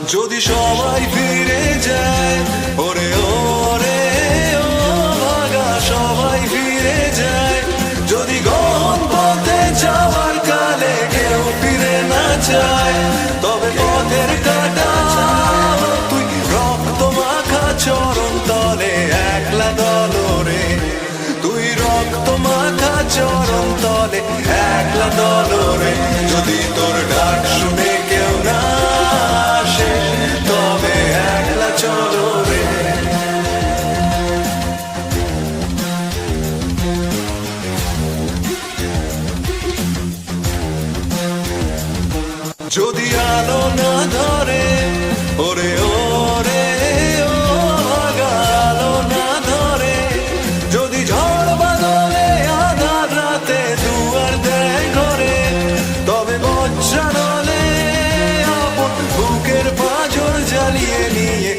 যদি সবাই ফিরে যায়, ওরে ওরে ও ভাগা সবাই ফিরে যায়, যদি গন্তব্যে যাওয়ার কালে কেউ ফিরে না যায়, তবে পথের কাটা তুই রক্ত মাখা চরণ তলে একলা দলরে, তুই রক্ত মাখা চরণ তলে একলা দলরে, যদি তোর ডাক শুনে কেউ না আসে, তবে একলা চলো রে। যদি আলো না ধরে, ওরে ওরে ও ভাগা আলো না ধরে, যদি ঝড় বাদলে আধার রাতে দুয়ার দেয় ঘরে, তবে বজ্রানলে আপন বুকের পাঁজর জ্বালিয়ে নিয়ে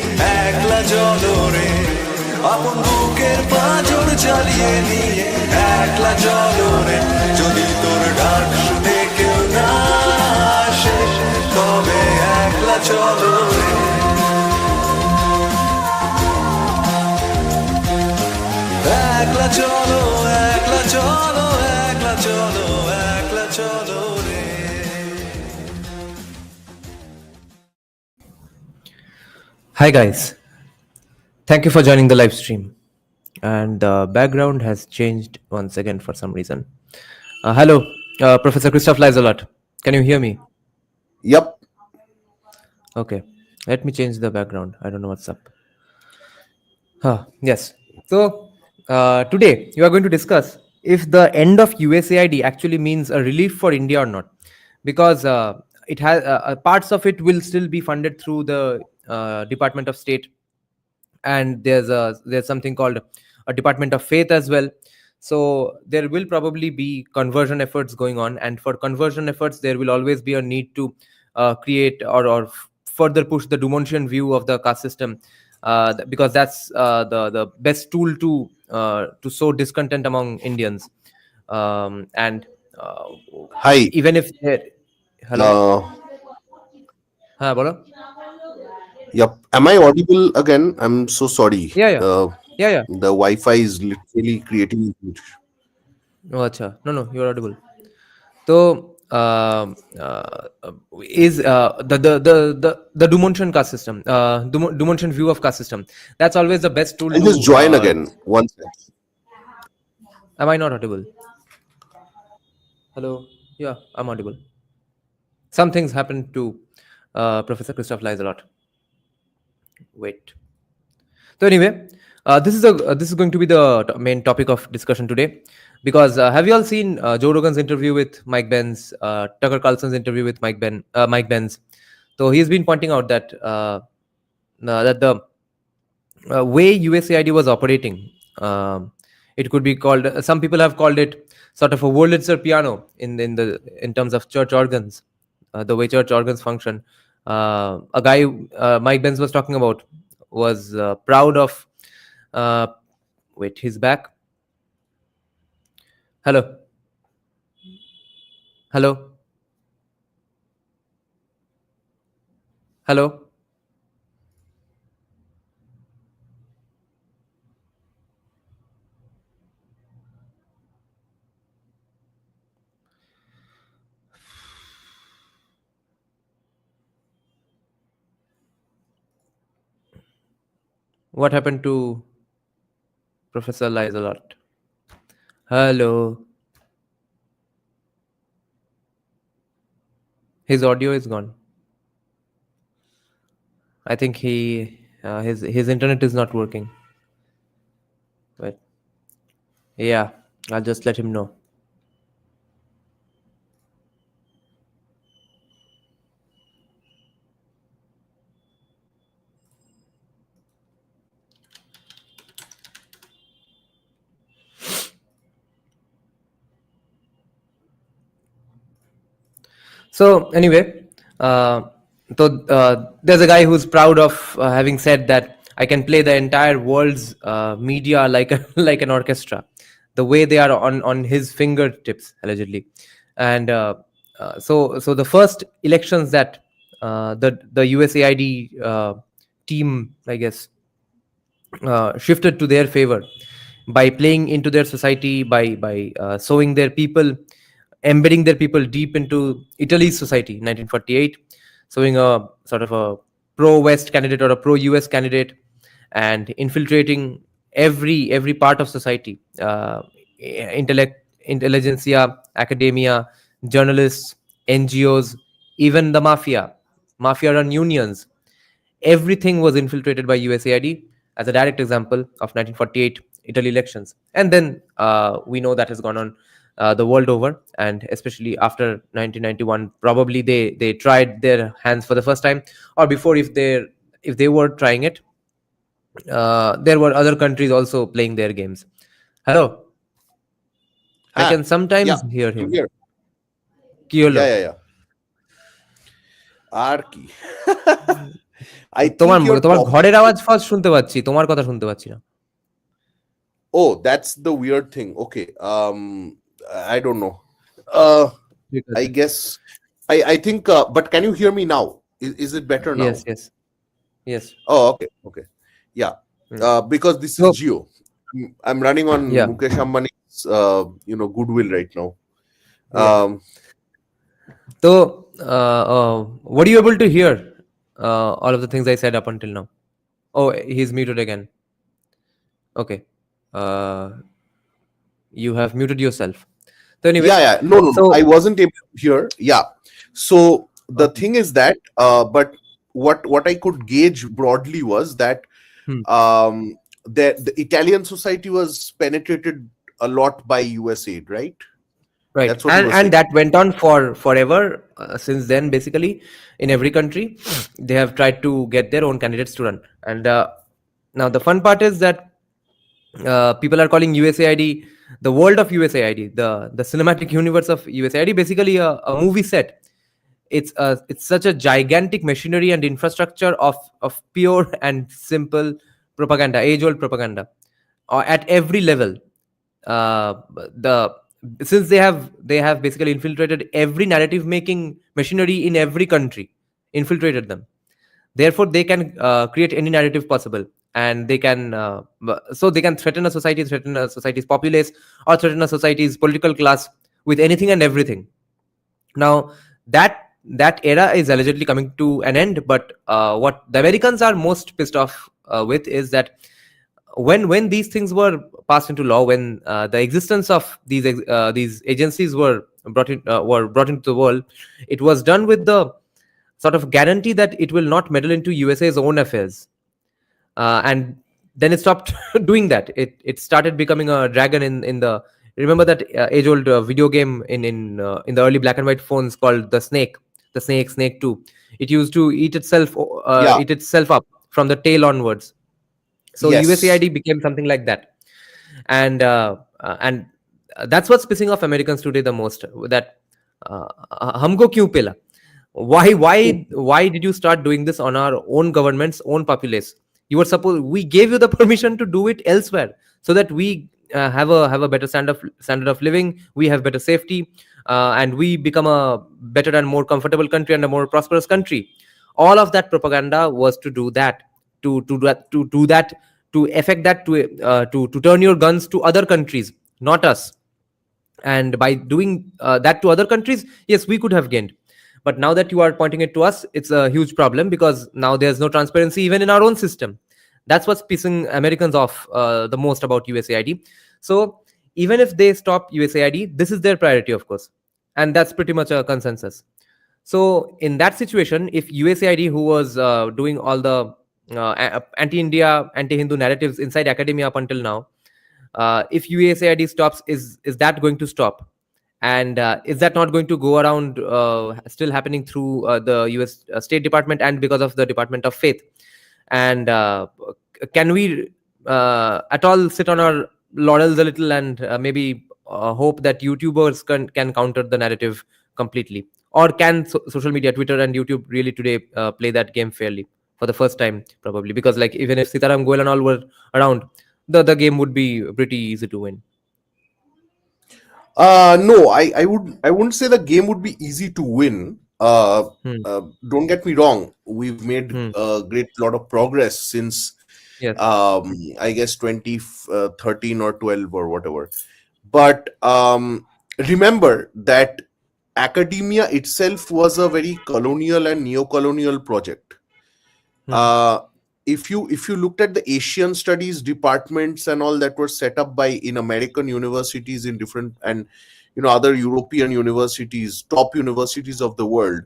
একলা চলো রে, আপন বুকের পাঁজর জ্বালিয়ে নিয়ে একলা চলো রে, যদি তোর ডাক শুনে কেউ না আসে, তবে একলা চলো রে। একলা চলো, একলা চলো, একলা চলো, একলা চলো রে। Hi guys, thank you for joining the live stream. And the background has changed once again for some reason. Hello, Professor Christoph Lizolat. Can you hear me? Yep. Okay, let me change the background. I don't know what's up. Yes. So today you are going to discuss if the end of USAID actually means a relief for India or not, because it has parts of it will still be funded through the Department of State, and there's something called a Department of Faith as well. So there will probably be conversion efforts going on, and for conversion efforts there will always be a need to create or further push the Dumontian view of the caste system, because that's the best tool to sow discontent among Indians. And Hi. even if hello, bolo. Yep. Am I audible again? I'm so sorry. Yeah. The Wi-Fi is literally creating. Oh, acha. No, you're audible. So is the Dumontian caste system, Dumontian view of caste system, that's always the best tool. I'll just join again. One second. Am I not audible? Hello. Yeah, I'm audible. Some things happened to Professor Christoph Lizolat. Wait. So anyway, this is going to be the main topic of discussion today, because have you all seen Joe Rogan's interview with Mike Benz, Tucker Carlson's interview with Mike Benz? So he's been pointing out that that the way USAID was operating, it could be called, some people have called it sort of a Wurlitzer piano in terms of church organs, the way church organs function. A guy Mike Benz was talking about was proud of wait, he's back. Hello. What happened to Professor Lizolat? Hello. His audio is gone. I think his internet is not working. But yeah, I'll just let him know. So anyway, there's a guy who's proud of having said that I can play the entire world's media like an orchestra, the way they are on his fingertips, allegedly. And so the first elections that the USAID team, I guess, shifted to their favor by playing into their society, by sowing their people, embedding their people deep into Italy's society, 1948, sowing a sort of a pro-West candidate or a pro-US candidate, and infiltrating every part of society, intelligentsia, academia, journalists, NGOs, even the mafia-run unions. Everything was infiltrated by USAID as a direct example of 1948 Italy elections. And then we know that has gone on the world over, and especially after 1991, probably they tried their hands for the first time, or before, if they were trying it, there were other countries also playing their games. Hello, I can Yeah, sometimes hear I'm him. here. Kiolo. Yeah. আর কি? I তোমার think your তোমার topic ঘরের আওয়াজ first শুনতে পাচ্ছি, তোমার কথা শুনতে পাচ্ছি না। Oh, that's the weird thing. Okay. I don't know. Uh ঠিক I আছে। guess I think but can you hear me now? Is it better now? Yes. Oh, okay. Yeah. Hmm. Because this is So Geo. I'm running on yeah, Mukesh Ambani's goodwill right now. yeah. Um So were you able to hear all of the things I said up until now? Oh, he's muted again. Okay. Uh, you have muted yourself. So anyway, yeah. No. so I wasn't able to hear. Yeah. So the okay. thing is that but what I could gauge broadly was that Hmm. the Italian society was penetrated a lot by USAID, right? Right, That's what you were and saying. that went on for forever. Since then, basically, in every country, they have tried to get their own candidates to run. And now the fun part is that people are calling USAID the world of USAID, the cinematic universe of USAID, basically a movie set. It's such a gigantic machinery and infrastructure of pure and simple propaganda, age old propaganda, at every level. The Since they have basically infiltrated every narrative making machinery in every country, infiltrated them. Therefore they can create any narrative possible, and they can so they can threaten a society, threaten a society's populace, or threaten a society's political class with anything and everything. Now that era is allegedly coming to an end, but what the Americans are most pissed off with is that when these things were passed into law, when the existence of these agencies were brought into the world, it was done with the sort of guarantee that it will not meddle into USA's own affairs, and then it stopped doing that. It started becoming a dragon in the, remember that age old video game in the early black and white phones called Snake 2. It used to Yeah. eat itself up from the tail onwards. So Yes. USAID became something like that, and that's what's pissing off Americans today the most. That हमको क्यों पेला? Why did you start doing this on our own government's own populace? We gave you the permission to do it elsewhere, so that we have a better standard of living. We have better safety, and we become a better and more comfortable country and a more prosperous country. All of that propaganda was to do that, to do that, to effect that, to turn your guns to other countries, not us. And by doing that to other countries, yes, we could have gained. But now that you are pointing it to us, it's a huge problem, because now there's no transparency even in our own system. That's what's pissing Americans off the most about USAID. So even if they stop USAID, this is their priority, of course, and that's pretty much a consensus. So in that situation, if USAID, who was doing all the anti-India, anti-Hindu narratives inside academia up until now, if USAID stops, is that going to stop? And is that not going to go around still happening through the US State Department, and because of the Department of Faith? And can we at all sit on our laurels a little, and maybe hope that YouTubers can counter the narrative completely? Or can social media, Twitter and YouTube, really today play that game fairly for the first time? Probably, because like even if Sitaram Goel and all were around, the game would be pretty easy to win. No, I wouldn't say the game would be easy to win. uh, Hmm. don't get me wrong, we've made Hmm. a great lot of progress since Yes. I guess 2013 or 12 or whatever. But remember that academia itself was a very colonial and neo-colonial project. Hmm. uh, if you looked at the Asian studies departments and all that were set up by in American universities in different, and other European universities, top universities of the world,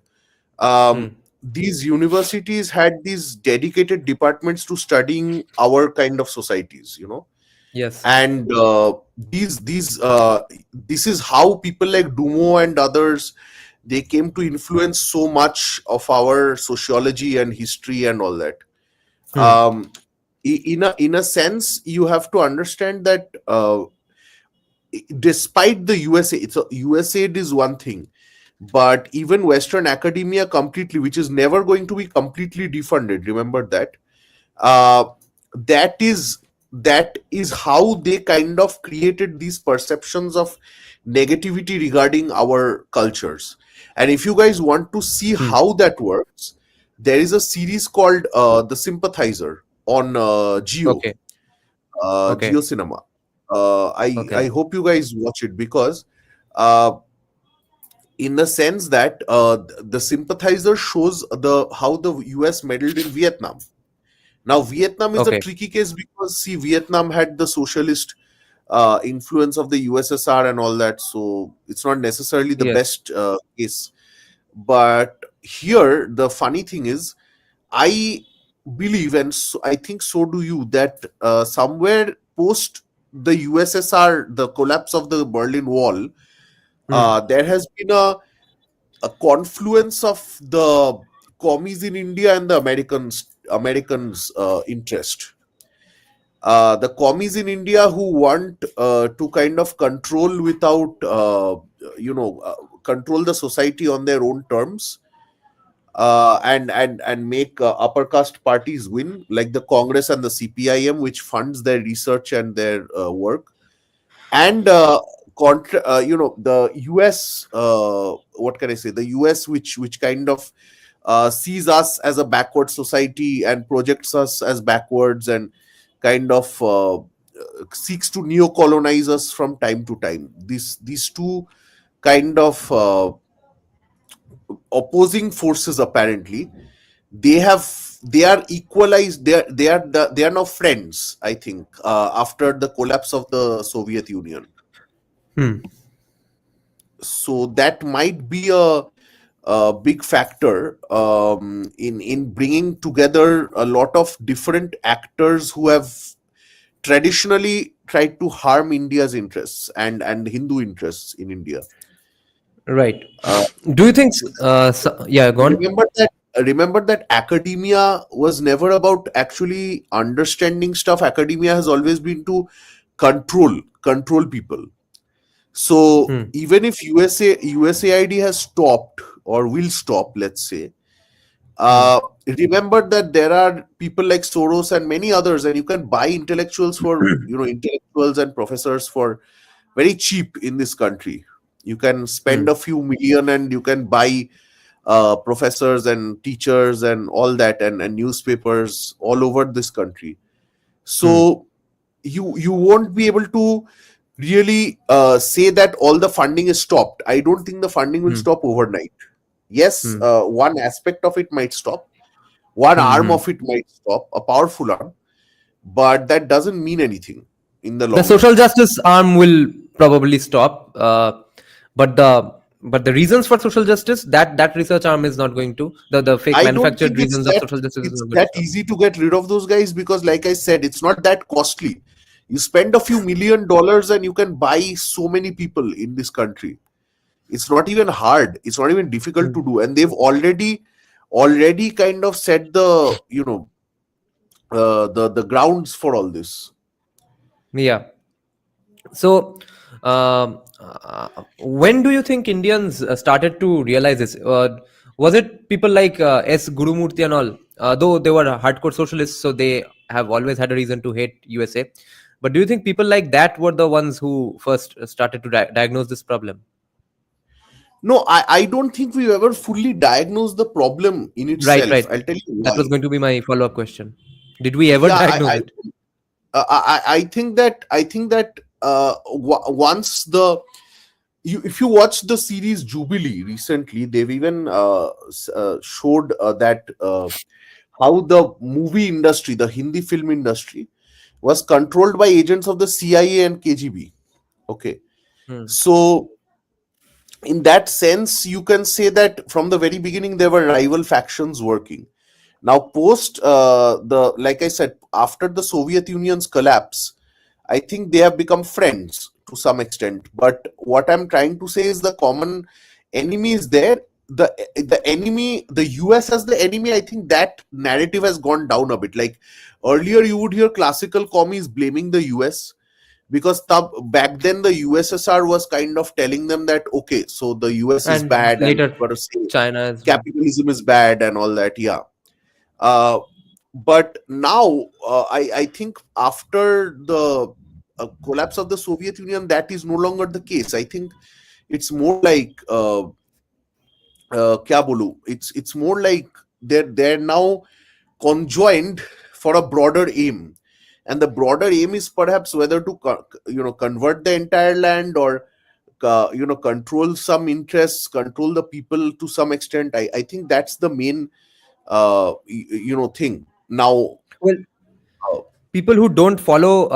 Hmm. these universities had these dedicated departments to studying our kind of societies, Yes. and this is how people like Dumo and others, they came to influence so much of our sociology and history and all that. Hmm. In a sense, you have to understand that despite the USAID is one thing, but even Western academia completely, which is never going to be completely defunded, remember that. uh, that is how they kind of created these perceptions of negativity regarding our cultures. And if you guys want to see Hmm. how that works, there is a series called The Sympathizer on Okay. Geo Okay. Cinema. I Okay. hope you guys watch it, because uh, in the sense that the Sympathizer shows the how the US meddled in Vietnam. Now, Vietnam is a Okay. tricky case because, see, Vietnam had the socialist influence of the USSR and all that, so it's not necessarily the Yes. best case. But here, the funny thing is, I believe, and I think so do you, that somewhere post the USSR, the collapse of the Berlin Wall, Hmm. there has been a confluence of the commies in India and the Americans' interest. The commies in India who want to kind of control without, control the society on their own terms, and make upper caste parties win, like the Congress and the CPIM, which funds their research and their work, and the US. What can I say? The US, which kind of sees us as a backward society and projects us as backwards, and kind of seeks to neo-colonize us from time to time. These two kind of opposing forces, apparently, they are equalized. They are now friends, I think, after the collapse of the Soviet Union. Hmm. So that might be a big factor in bringing together a lot of different actors who have traditionally tried to harm India's interests and Hindu interests in India. Right. Uh, Do you think? Yeah. Go on. remember that academia was never about actually understanding stuff. Academia has always been to control people. So Hmm. even if USAID has stopped or will stop, let's say, Hmm. uh, remember that there are people like Soros and many others, and you can buy intellectuals and professors for very cheap in this country. You can spend Hmm. a few million and you can buy professors and teachers and all that, and newspapers all over this country. Hmm. So you won't be able to really say that all the funding is stopped. I don't think the funding will Hmm. stop overnight. Yes, Hmm. one aspect of it might stop, one Hmm. arm Hmm. of it might stop, a powerful arm, but that doesn't mean anything in the The long run. social justice arm will probably stop, but the reasons for social justice, that research arm is not going to, the fake I don't manufactured think reasons of social justice is it's not going to that stop. easy to get rid of those guys, because, like I said, it's not that costly. You spend a few $1 million and you can buy so many people in this country. It's not even hard. It's not even difficult Hmm. to do, and they've already kind of set the the grounds for all this. Yeah. So, when do you think Indians started to realize this? Was it people like S. Gurumurthy and all? Though they were hardcore socialists, so they have always had a reason to hate USA. But do you think people like that were the ones who first started to diagnose this problem? No, I don't think we ever fully diagnosed the problem in Right, itself. right. I'll tell you That why. was going to be my follow-up question. Did we ever Yeah, diagnose it? I think that once if you watch the series Jubilee recently, they've even showed that how the movie industry, the Hindi film industry, was controlled by agents of the CIA and KGB. Okay, Hmm. so in that sense, you can say that from the very beginning there were rival factions working. Now, post the like I said, after the Soviet Union's collapse, I think they have become friends to some extent. But what I'm trying to say is the common enemy is there. The enemy, the US as the enemy, I think that narrative has gone down a bit. Like earlier, you would hear classical commies blaming the US because back then the USSR was kind of telling them that okay, so the US is And bad and later, we've got to say China as well. capitalism is bad and all that. Yeah. Uh, but now I think after the collapse of the Soviet Union, that is no longer the case. I think it's more like kya bolu? It's more like they're now conjoined for a broader aim, and the broader aim is perhaps whether to convert the entire land or control some interests, control the people to some extent. I think that's the main thing now. Well, uh, people who don't follow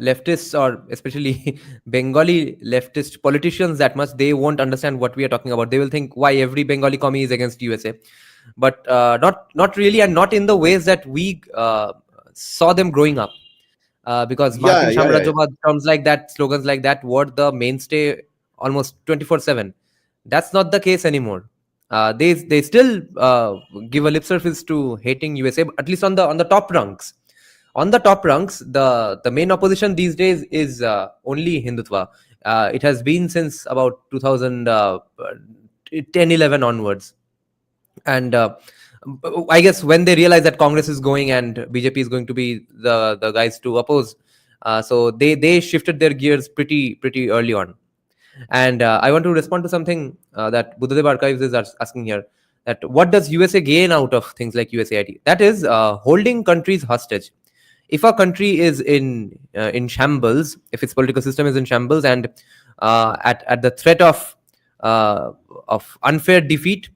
leftists or especially Bengali leftist politicians that much, they won't understand what we are talking about. They will think why every Bengali commie is against USA, but not really, and not in the ways that we saw them growing up. Because yeah, Martin yeah, yeah, yeah. Shamrajyabad, terms like that, slogans like that were the mainstay almost 24/7. That's not the case anymore. They still give a lip service to hating USA, but at least on the top rungs. On the top rungs, the main opposition these days is only Hindutva. It has been since about 2010, 11 onwards. And I guess when they realize that Congress is going and BJP is going to be the guys to oppose, so they shifted their gears pretty early on. And I want to respond to something that Buddhadev Archives is asking here. That what does USA gain out of things like USAID? That is holding countries hostage. If a country is in shambles, if its political system is in shambles, and at the threat of unfair defeat,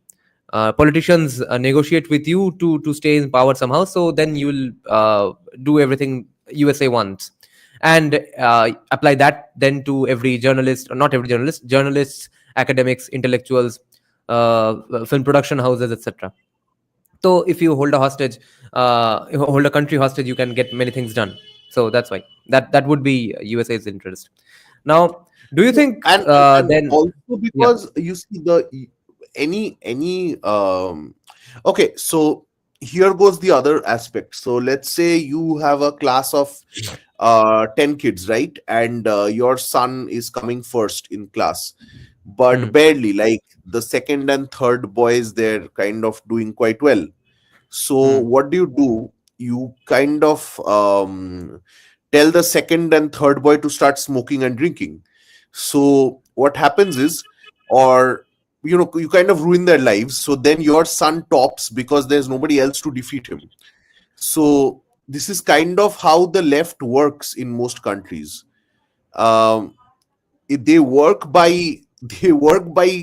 politicians negotiate with you to stay in power somehow. So then you will do everything USA wants, and apply that then to every journalist, or not every journalist, journalists, academics, intellectuals, film production houses, etc. So if you hold a hostage, you hold a country hostage, you can get many things done. So that's why that would be USA's interest. Now, do you No, think and then? also Yeah. because you see any okay, so here goes the other aspect. So let's say you have a class of 10 kids, right? And your son is coming first in class, but Hmm. barely. Like the second and third boys, they're kind of doing quite well. So Hmm. what do? You kind of tell the second and third boy to start smoking and drinking. So what happens is, or you kind of ruin their lives. So then your son tops because there's nobody else to defeat him. So this is kind of how the left works in most countries. Um, they work by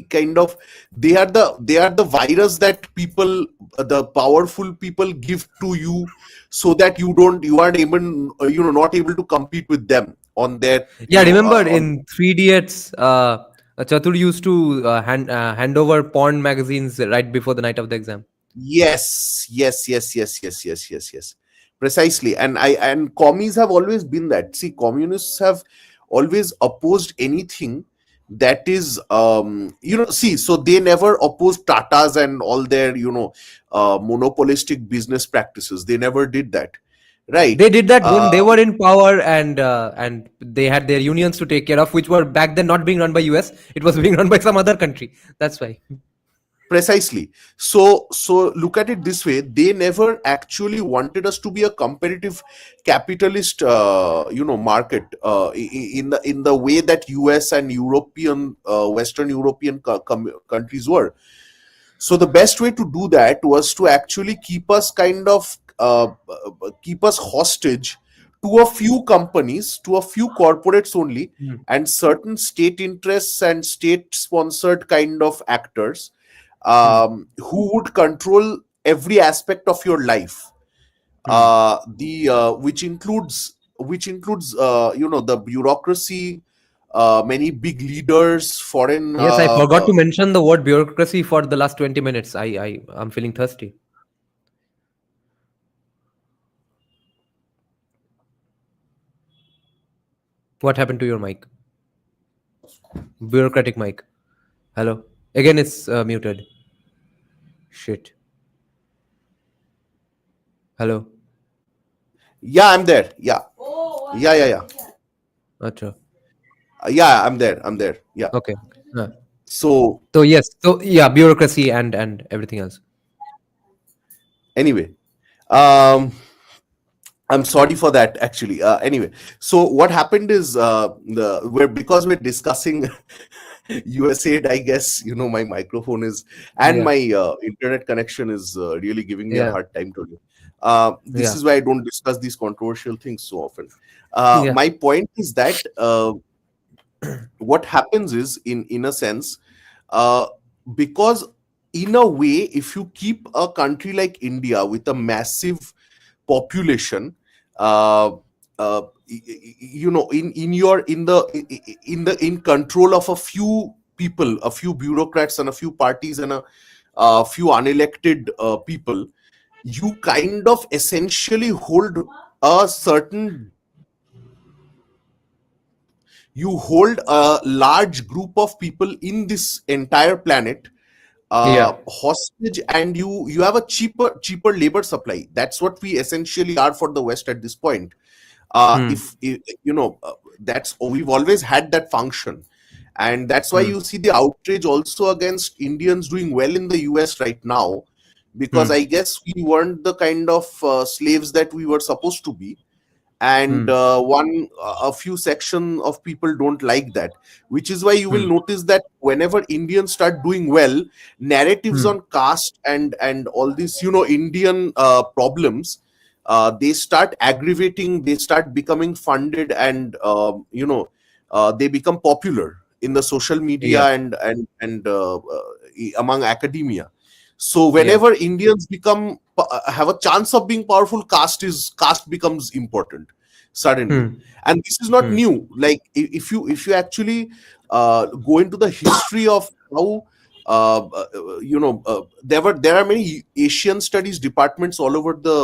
kind of, they are the virus that people, the powerful people give to you, so that you aren't even not able to compete with them on their Yeah, remember on. in Three Idiots, Chatur used to hand over porn magazines right before the night of the exam. Yes, yes, yes, yes, yes, yes, yes, yes. Precisely. And commies have always been that. See, communists have always opposed anything that is see, so they never opposed Tatas and all their monopolistic business practices. They never did that. Right. They did that when they were in power, and they had their unions to take care of, which were back then not being run by US. It was being run by some other country. That's why. Precisely. So look at it this way: they never actually wanted us to be a competitive capitalist, market, in the way that US and European, Western European countries were. So the best way to do that was to actually keep us keep us hostage to a few companies, to a few corporates only, Hmm. and certain state interests and state sponsored kind of actors, Hmm. who would control every aspect of your life, Hmm. the which includes the bureaucracy, many big leaders, foreign, Yes, I forgot to mention the word bureaucracy for the last 20 minutes. I'm feeling thirsty. What happened to your mic? Bureaucratic mic. Hello. Again, it's muted. Shit. Hello. yeah, I'm there. Yeah, yeah, yeah, yeah. Acha. Yeah, I'm there. Yeah. Okay. Uh, So so yes. So yeah, bureaucracy and everything else. anyway, um I'm sorry for that, actually. Anyway, so what happened is, because we're discussing USAID, I guess, my microphone is, and Yeah. my internet connection is really giving me a Yeah. hard time today. This Yeah. is why I don't discuss these controversial things so often. Yeah. My point is that, what happens is, in a sense, uh, because in a way, if you keep a country like India with a massive population, uh, in control of a few people, a few bureaucrats, and a few parties, and a few unelected people, you kind of essentially hold a certain you hold a large group of people in this entire planet, Yeah. hostage, and you have a cheaper labor supply. That's what we essentially are for the West at this point. Hmm. If that's, we've always had that function, and that's why Hmm. you see the outrage also against Indians doing well in the US right now, because Hmm. I guess we weren't the kind of slaves that we were supposed to be. And Hmm. a few section of people don't like that, which is why you will Hmm. notice that whenever Indians start doing well, narratives Hmm. on caste and all these, Indian problems, they start aggravating, they start becoming funded, and they become popular in the social media, Yeah. and among academia. So Yeah. whenever Indians have a chance of being powerful, caste becomes important suddenly. Hmm. And this is not Hmm. new. Like, if you actually go into the history of how, there are many Asian studies departments all over the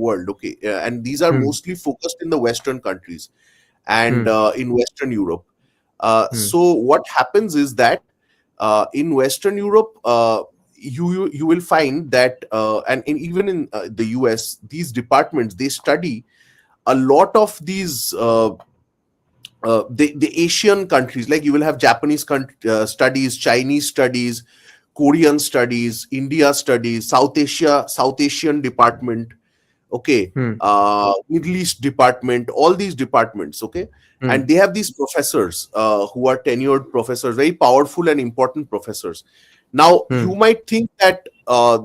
world. Okay, and these are Hmm. mostly focused in the Western countries and Hmm. in Western Europe. Hmm. So what happens is that, in Western Europe, you will find that, and even in the US, these departments, they study a lot of these, the Asian countries. Like, you will have Japanese studies, Chinese studies, Korean studies, India studies, South Asian department, okay, Hmm. Middle East department, all these departments, okay. Hmm. And they have these professors, who are tenured professors, very powerful and important professors. Now Hmm. you might think that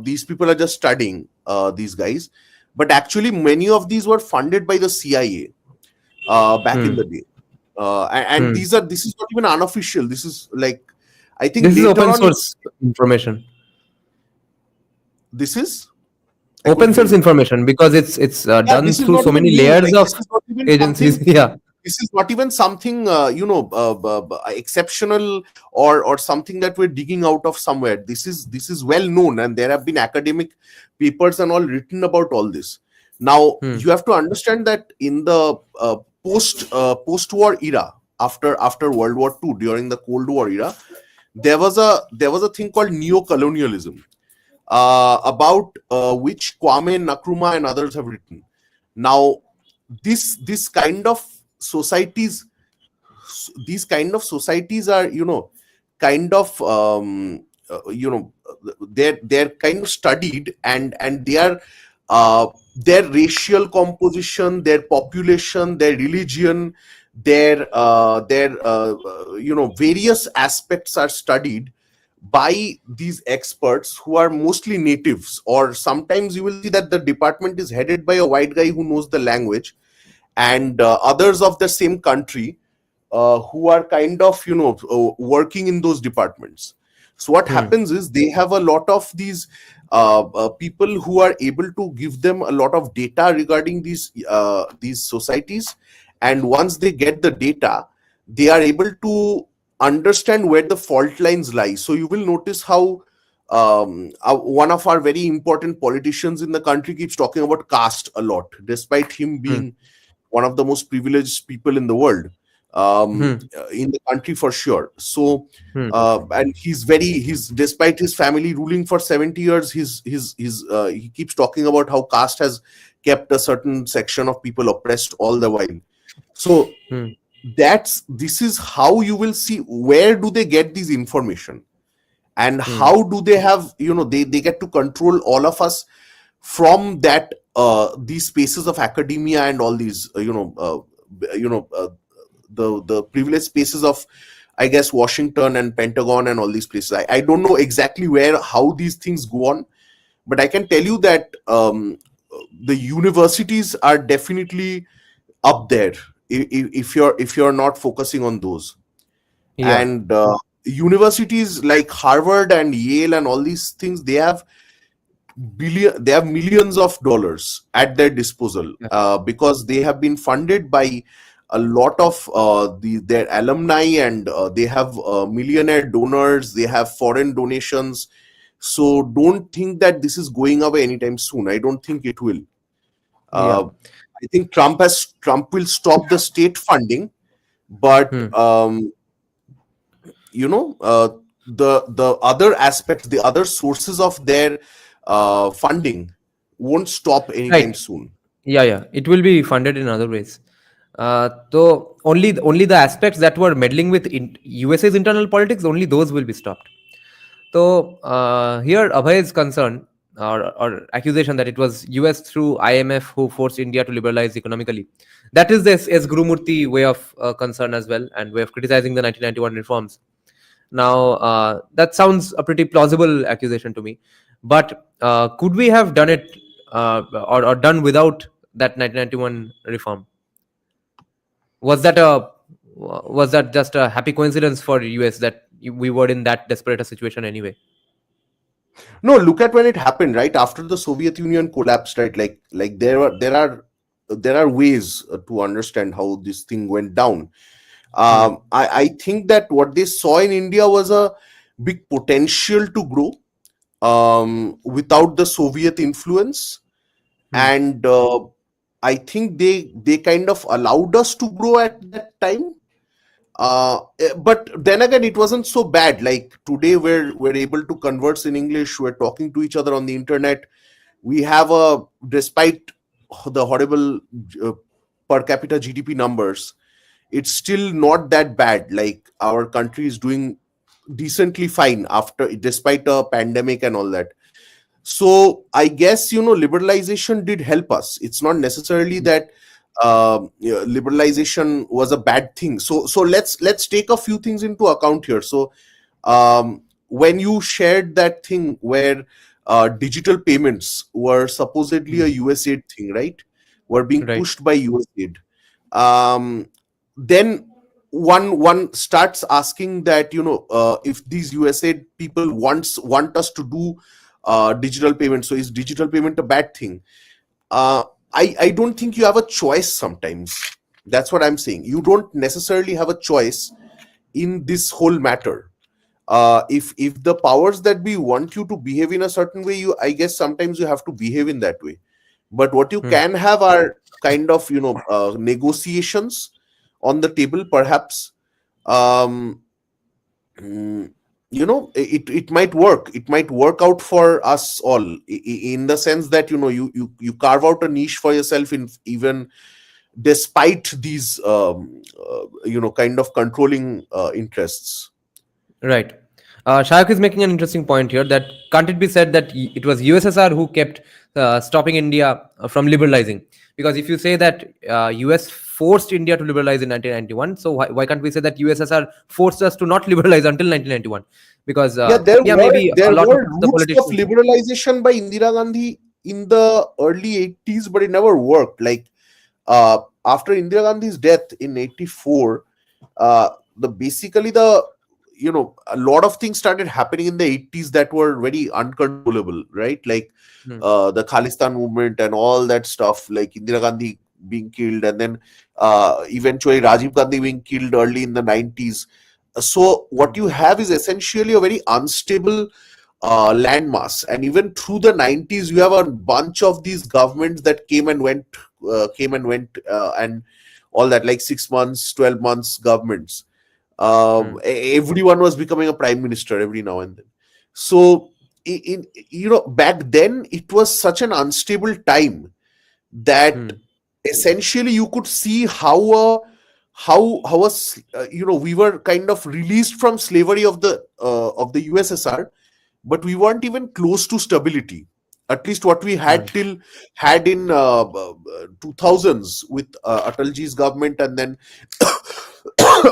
these people are just studying, these guys, but actually many of these were funded by the CIA, back in Hmm. the day. And Hmm. this is not even unofficial. This is like, I think This is later open on, source information. this is, I couldn't Open hear source you. information because it's Yeah, done this is through not so even many new. layers Like, of this is not even agencies. something, Yeah. this is not even something, exceptional, or something that we're digging out of somewhere. This is well known, and there have been academic papers and all written about all this. Now Hmm. you have to understand that in the post war era, after World War II, during the Cold War era, there was a thing called neo-colonialism, about which Kwame Nkrumah and others have written. Now, this kind of societies, are, kind of, they're kind of studied, and uh, their racial composition, their population, their religion, their various aspects are studied by these experts who are mostly natives, or sometimes you will see that the department is headed by a white guy who knows the language, and others of the same country who are kind of working in those departments. So what Hmm. happens is they have a lot of these people who are able to give them a lot of data regarding these societies, and once they get the data, they are able to understand where the fault lines lie. So you will notice how one of our very important politicians in the country keeps talking about caste a lot, despite him Hmm. being one of the most privileged people in the world, Hmm. in the country for sure. So Hmm. and he's despite his family ruling for 70 years, he keeps talking about how caste has kept a certain section of people oppressed all the while. So Hmm. this is how you will see where do they get these information, and Hmm. how do they have, they get to control all of us from that these spaces of academia and all these the privileged spaces of, I guess, Washington and Pentagon and all these places. I don't know exactly where how these things go on, but I can tell you that the universities are definitely up there, if you're not focusing on those. Yeah. And universities like Harvard and Yale and all these things, they have millions of dollars at their disposal, Yeah. because they have been funded by a lot of their alumni, and they have millionaire donors, they have foreign donations. So don't think that this is going away anytime soon. I don't think it will. Yeah. uh, I think Trump will stop the state funding, but Hmm. the other aspects, the other sources of their funding won't stop anytime Right. soon. Yeah, yeah. It will be funded in other ways. So only the aspects that were meddling with USA's internal politics, only those will be stopped. So here Abhay's concern or accusation that it was US through IMF who forced India to liberalize economically. That is this S. Gurumurthy way of concern as well, and way of criticizing the 1991 reforms. Now that sounds a pretty plausible accusation to me, but could we have done it or done without that 1991 reform? Was that a was that just a happy coincidence for US that we were in that desperate a situation anyway? No, look at when it happened, right after the Soviet Union collapsed, right? Like there are ways to understand how this thing went down. Hmm. I think that what they saw in India was a big potential to grow without the Soviet influence, Hmm. and I think they kind of allowed us to grow at that time. But then again, it wasn't so bad. Like today, we're able to converse in English. We're talking to each other on the internet. We have despite the horrible uh, per capita GDP numbers, it's still not that bad. Like our country is doing decently fine after, despite a pandemic and all that. So I guess liberalization did help us. It's not necessarily that liberalization was a bad thing. So let's take a few things into account here. So when you shared that thing where digital payments were supposedly a Hmm. USAID thing, right? Were being Right. pushed by USAID. Um, then one starts asking that, if these USAID people want us to do digital payment, so is digital payment a bad thing? uh, I don't think you have a choice sometimes. That's what I'm saying. You don't necessarily have a choice in this whole matter. If the powers that be want you to behave in a certain way, I guess sometimes you have to behave in that way. But what you Hmm. can have are kind of negotiations on the table, perhaps. um, mm, it might work, it might work out for us all, in the sense that you carve out a niche for yourself, in even despite these kind of controlling interests. Right. Shayak is making an interesting point here that can't it be said that it was USSR who kept stopping India from liberalizing? Because if you say that US forced India to liberalize in 1991, so why can't we say that USSR forced us to not liberalize until 1991? Because Yeah, yeah, maybe a there lot of were the roots of politicians. liberalization by Indira Gandhi in the early 80s, but it never worked. Like after Indira Gandhi's death in 84, the basically the a lot of things started happening in the 80s that were very uncontrollable, right? Like Hmm, the Khalistan movement and all that stuff, like Indira Gandhi being killed, and then eventually Rajiv Gandhi being killed early in the 90s. So hmm, what you have is essentially a very unstable landmass, and even through the 90s you have a bunch of these governments that came and went and all that, like 6 months, 12 months governments. hmm, Everyone was becoming a prime minister every now and then. So back then it was such an unstable time that hmm, essentially you could see how we were kind of released from slavery of the USSR, but we weren't even close to stability. At least what we hmm, had in 2000s with Atalji's government, and then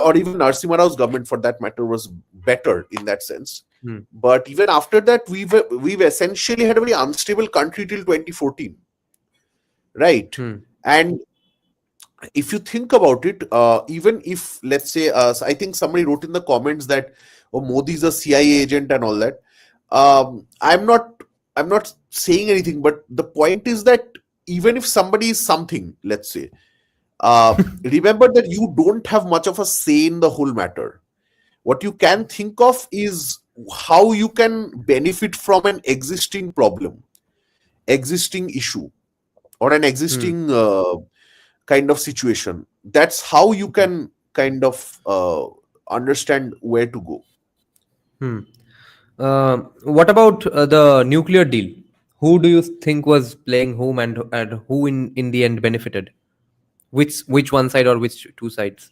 or even Narasimha Rao's government for that matter was better in that sense. hmm, But even after that, we've essentially had a very unstable country till 2014, right? hmm, And if you think about it, even if let's say, I think somebody wrote in the comments that oh, Modi's a CIA agent and all that. I'm not saying anything, but the point is that even if somebody is something, let's say, remember that you don't have much of a say in the whole matter. What you can think of is how you can benefit from an existing problem, existing issue, or an hmm, existing kind of situation. That's how you can kind of understand where to go. hmm. What about the nuclear deal? Who do you think was playing whom, and who in the end benefited? Which one side or which two sides?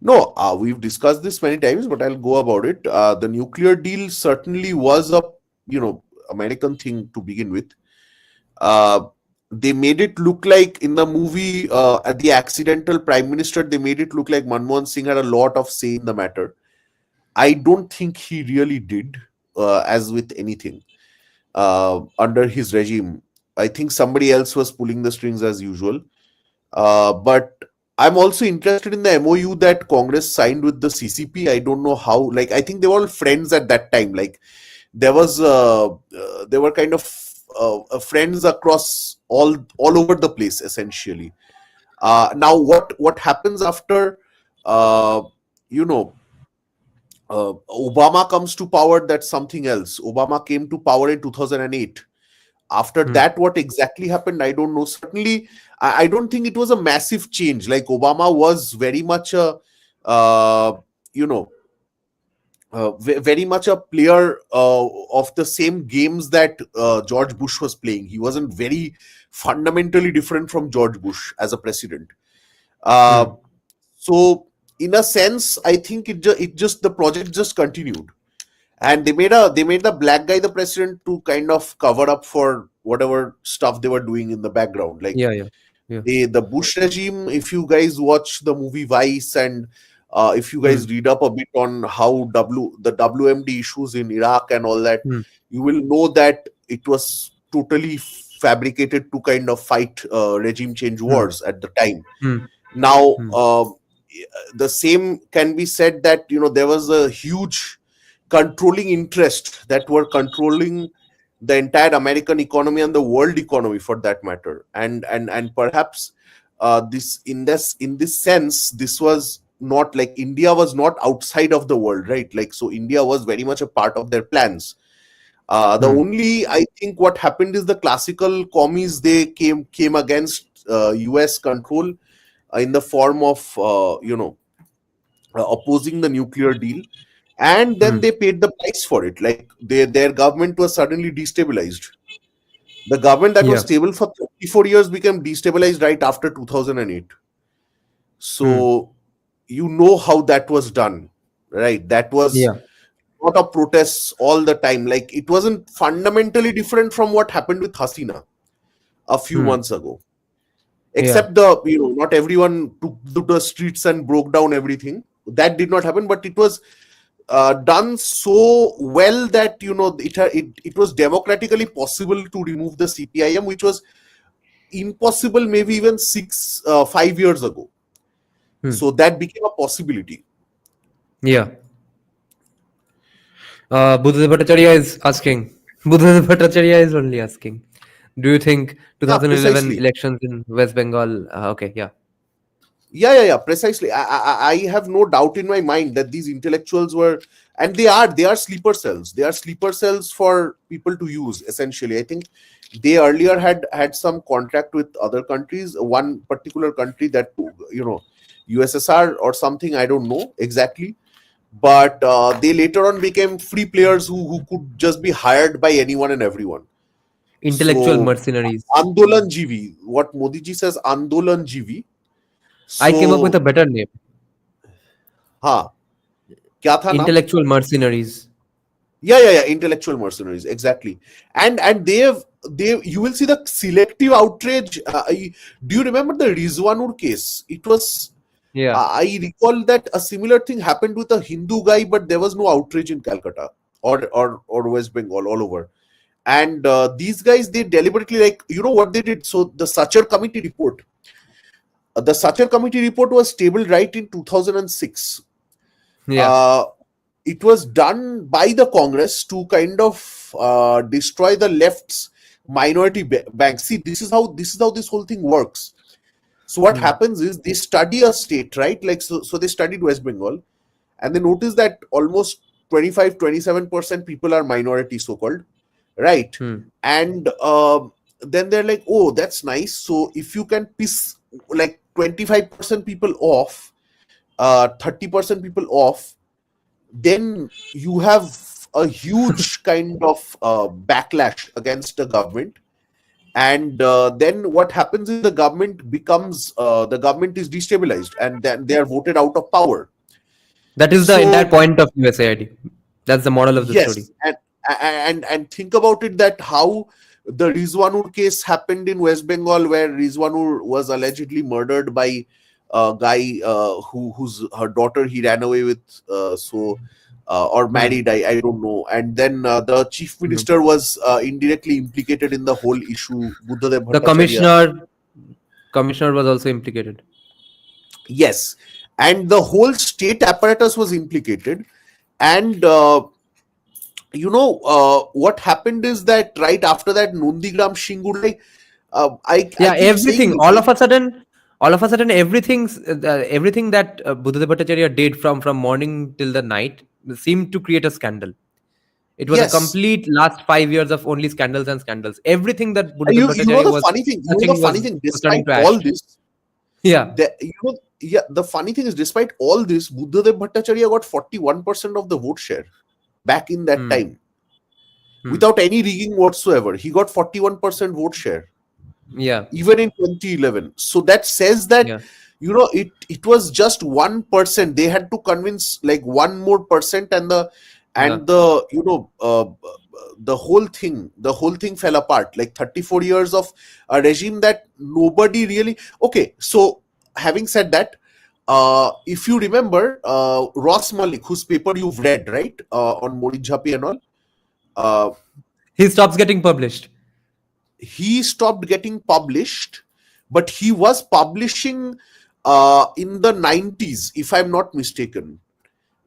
No, we've discussed this many times, but I'll go about it. The nuclear deal certainly was a American thing to begin with. Uh, they made it look like in the movie, at the accidental prime minister, they made it look like Manmohan Singh had a lot of say in the matter. I don't think he really did, as with anything under his regime. I think somebody else was pulling the strings as usual. But I'm also interested in the MOU that Congress signed with the CCP. I don't know how. Like, I think they were all friends at that time. Like, there were kind of friends across all over the place, essentially. Now, what happens after uh, you know Obama comes to power? That's something else. Obama came to power in 2008. After Hmm, that, what exactly happened, I don't know. Certainly, I don't think it was a massive change. Like, Obama was very much a uh, you know very much a player of the same games that George Bush was playing. He wasn't very fundamentally different from George Bush as a president. uh, hmm, so in a sense, I think it just the project just continued, and they made the black guy the president to kind of cover up for whatever stuff they were doing in the background. Like, yeah, yeah, yeah. the Bush regime, if you guys watch the movie Vice, and if you Hmm, guys read up a bit on how the WMD issues in Iraq and all that, hmm, you will know that it was totally fabricated to kind of fight regime change hmm, wars at the time. hmm, Now, hmm, the same can be said that there was a huge controlling interest that were controlling the entire American economy and the world economy for that matter. And perhaps in this sense, this was not like India was not outside of the world, right? Like, so India was very much a part of their plans. The hmm, only, I think, what happened is the classical commies, they came against US control in the form of opposing the nuclear deal, and then hmm. they paid the price for it. Like, their government was suddenly destabilized. The government that was Yeah. stable for 34 years became destabilized right after 2008. Hmm. So you know how that was done, right? That was Yeah. lot of protests all the time. Like, it wasn't fundamentally different from what happened with Hasina a few months ago. Except not everyone took to the streets and broke down everything. That did not happen, but it was done so well that it was democratically possible to remove the CPIM, which was impossible maybe even 5 years ago. So that became a possibility. Yeah. Buddha Bhattacharya is asking. Buddha Bhattacharya is only asking. Do you think 2011 precisely. elections in West Bengal? Okay, yeah. Yeah, precisely. I have no doubt in my mind that these intellectuals were, and they are sleeper cells. They are sleeper cells for people to use, essentially. I think they earlier had some contract with other countries, one particular country that, USSR or something, I don't know exactly. But they later on became free players who could just be hired by anyone and everyone. Intellectual So, mercenaries. Andolan GV, what Modi ji says, Andolan GV. I came up with a So, better name. हाँ, क्या था नाम? Intellectual mercenaries. Yeah, intellectual mercenaries, exactly. And they you will see the selective outrage. Do you remember the Rizwanur case? It was, Yeah. I recall that a similar thing happened with a Hindu guy, but there was no outrage in Calcutta or West Bengal, all over. And these guys, they deliberately, like, what they did. So the Sachar committee report, was tabled right in 2006. Yeah. It was done by the Congress to kind of destroy the left's minority banks. See, this is how this whole thing works. So what happens is, they study a state, right? Like, so they studied West Bengal, and they noticed that almost 25-27% people are minority, so-called, right? And then they're like, oh, that's nice. So if you can piss like 25% people off, 30% people off, then you have a huge kind of backlash against the government. And then what happens is, the government is destabilized, and then they are voted out of power. That is the entire So point of USAID. That's the model of the story. yes, and think about it, that how the Rizwanur case happened in West Bengal, where Rizwanur was allegedly murdered by a guy whose her daughter he ran away with, or married, I don't know. And then the chief minister was indirectly implicated in the whole issue. Buddhadev The Bhattacharya. commissioner was also implicated. Yes, and the whole state apparatus was implicated. And what happened is that right after that, Nondigram Shingulai, I keep Everything. saying, All of a sudden, everything that Buddha Bhattacharya did from morning till the night seemed to create a scandal. It was a yes. complete last 5 years of only scandals and scandals. Everything that Buddha You know Bhattacharya the was funny thing. touching was Despite turning to ash. all this, Yeah. the funny thing is, despite all this, Buddhadev Bhattacharya got 41% of the vote share back in that time, without any rigging whatsoever. He got 41% vote share. Yeah. Even in 2011. So that says that, Yeah. it was just 1%. They had to convince like 1% more, and the whole thing fell apart. Like 34 years of a regime that nobody really. Okay, so having said that, if you remember, Ross Malik, whose paper you've read, right, on Modi Jhapi and all, He stops getting published. he stopped getting published, but he was publishing in the 90s, if I'm not mistaken.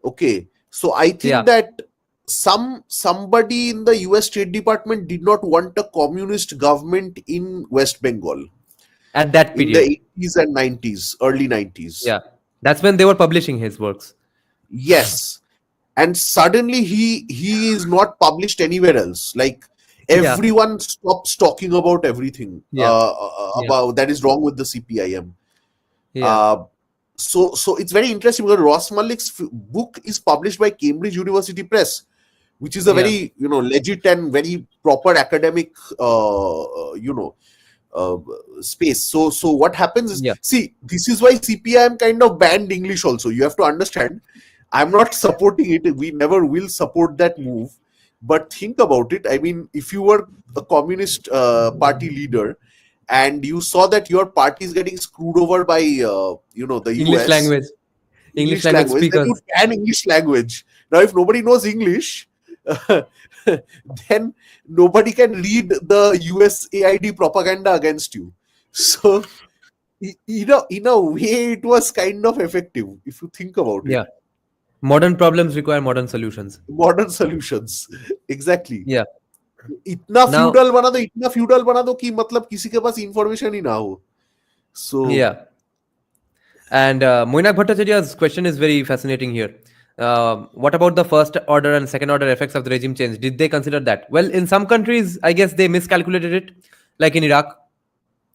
Okay, so I think that somebody in the US State Department did not want a communist government in West Bengal At that in period. the 80s and 90s, early 90s. Yeah. That's when they were publishing his works. Yes, and suddenly he is not published anywhere else. Like, everyone stops talking about everything about that is wrong with the CPIM. So it's very interesting, because Ross Malik's book is published by Cambridge University Press, which is a very legit and very proper academic space. So what happens is, see, this is why CPIM kind of banned English also. You have to understand, I'm not supporting it. We never will support that move. But think about it. I mean, if you were a communist party leader and you saw that your party is getting screwed over by the English US, language, English English language language, then you speakers. ban English language. Now, if nobody knows English, then nobody can read the USAID propaganda against you. So, in a way, it was kind of effective if you think about it. Yeah, modern problems require modern solutions. Modern solutions, exactly. Yeah. Now, इतना feudal बना दो कि मतलब किसी के पास information ही ना हो. So yeah. And Moinak Bhattacharya's question is very fascinating here. What about the first order and second order effects of the regime change? Did they consider that? Well, in some countries, I guess they miscalculated it, like in Iraq.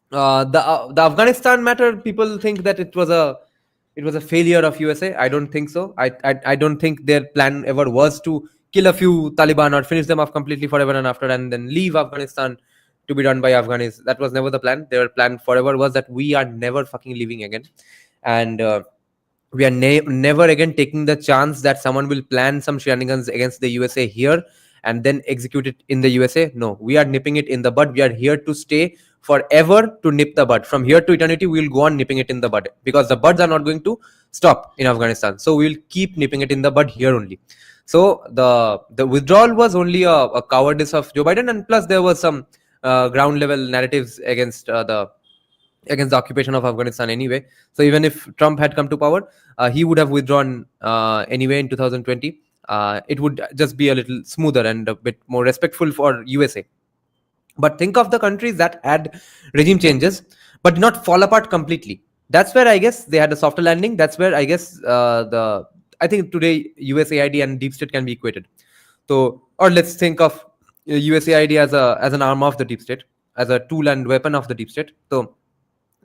The Afghanistan matter, people think that it was a failure of USA. I don't think so. I don't think their plan ever was to kill a few Taliban or finish them off completely forever and after, and then leave Afghanistan to be run by Afghanis. That was never the plan. Their plan forever was that we are never fucking leaving again, and we are never again taking the chance that someone will plan some shenanigans against the USA here and then execute it in the USA. No, we are nipping it in the bud. We are here to stay forever to nip the bud. From here to eternity, we will go on nipping it in the bud because the buds are not going to stop in Afghanistan. So we will keep nipping it in the bud here only. So the withdrawal was only a cowardice of Joe Biden, and plus there was some ground level narratives against the occupation of Afghanistan anyway. So even if Trump had come to power, he would have withdrawn anyway in 2020. It would just be a little smoother and a bit more respectful for USA. But think of the countries that had regime changes but did not fall apart completely. That's where I guess they had a softer landing. That's where I guess I think today USAID and deep state can be equated. So, or let's think of USAID as an arm of the deep state, as a tool and weapon of the deep state. So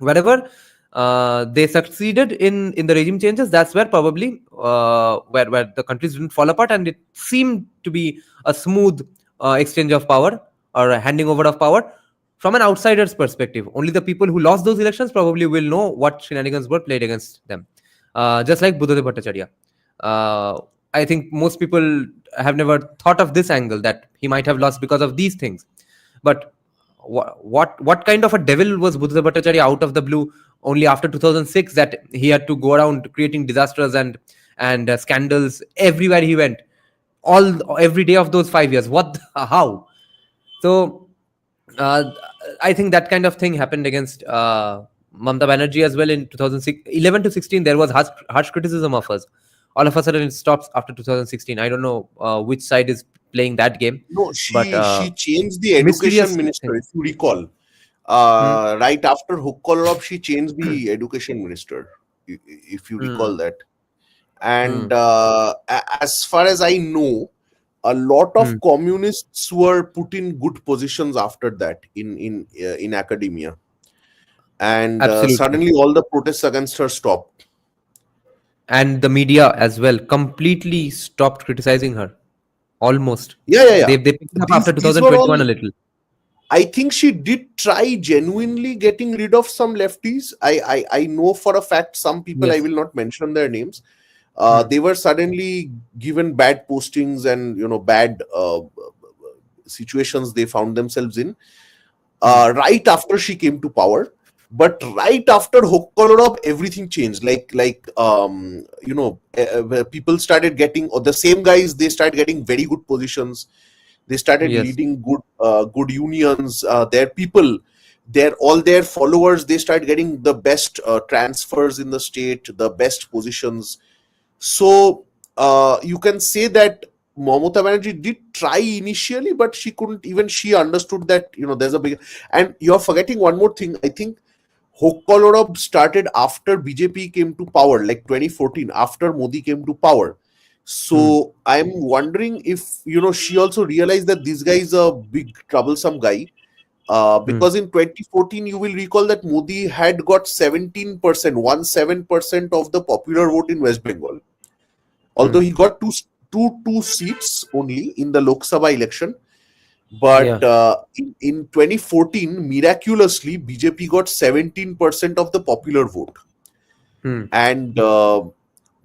wherever they succeeded in the regime changes, that's where probably where the countries didn't fall apart, and it seemed to be a smooth exchange of power or a handing over of power from an outsider's perspective. Only the people who lost those elections probably will know what shenanigans were played against them. Just like Buddhadev Bhattacharya. I think most people have never thought of this angle, that he might have lost because of these things. But what kind of a devil was Buddha Bhattacharya out of the blue only after 2006, that he had to go around creating disasters and scandals everywhere he went, every day of those 5 years? How? So I think that kind of thing happened against Mamata Banerjee as well in 2011 to 16. There was harsh criticism of us. All of a sudden it stops after 2016. I don't know which side is playing that game, no, but she changed the education mysterious minister, thing. if you recall. Hmm. Right after Hukkalorov, she changed the education minister, if you recall Hmm. that. And Hmm. as far as I know, a lot Hmm. of communists were put in good positions after that in academia, and Absolutely. suddenly all the protests against her stopped. And the media as well completely stopped criticizing her. Almost. Yeah, yeah, yeah. They picked it up after These were all. 2021 a little. I think she did try genuinely getting rid of some lefties. I know for a fact some people, I Yes. will not mention their names. Hmm. They were suddenly given bad postings and bad situations they found themselves in Hmm. right after she came to power. But right after Hokkolorov, everything changed. People started getting, or the same guys, they started getting very good positions. They started Yes. leading good unions. Their people, all their followers, they started getting the best transfers in the state, the best positions. So you can say that Mamata Banerjee did try initially, but she couldn't. Even she understood that there's a big. And you're forgetting one more thing. I think Hokkalorov started after BJP came to power, like 2014, after Modi came to power. Hmm. So I'm wondering if she also realized that this guy is a big troublesome guy. Hmm. Because in 2014, you will recall that Modi had got 17%, 17% of the popular vote in West Bengal. Hmm. Although he got two seats only in the Lok Sabha election. But Yeah. in 2014, miraculously, BJP got 17% of the popular vote. Hmm. And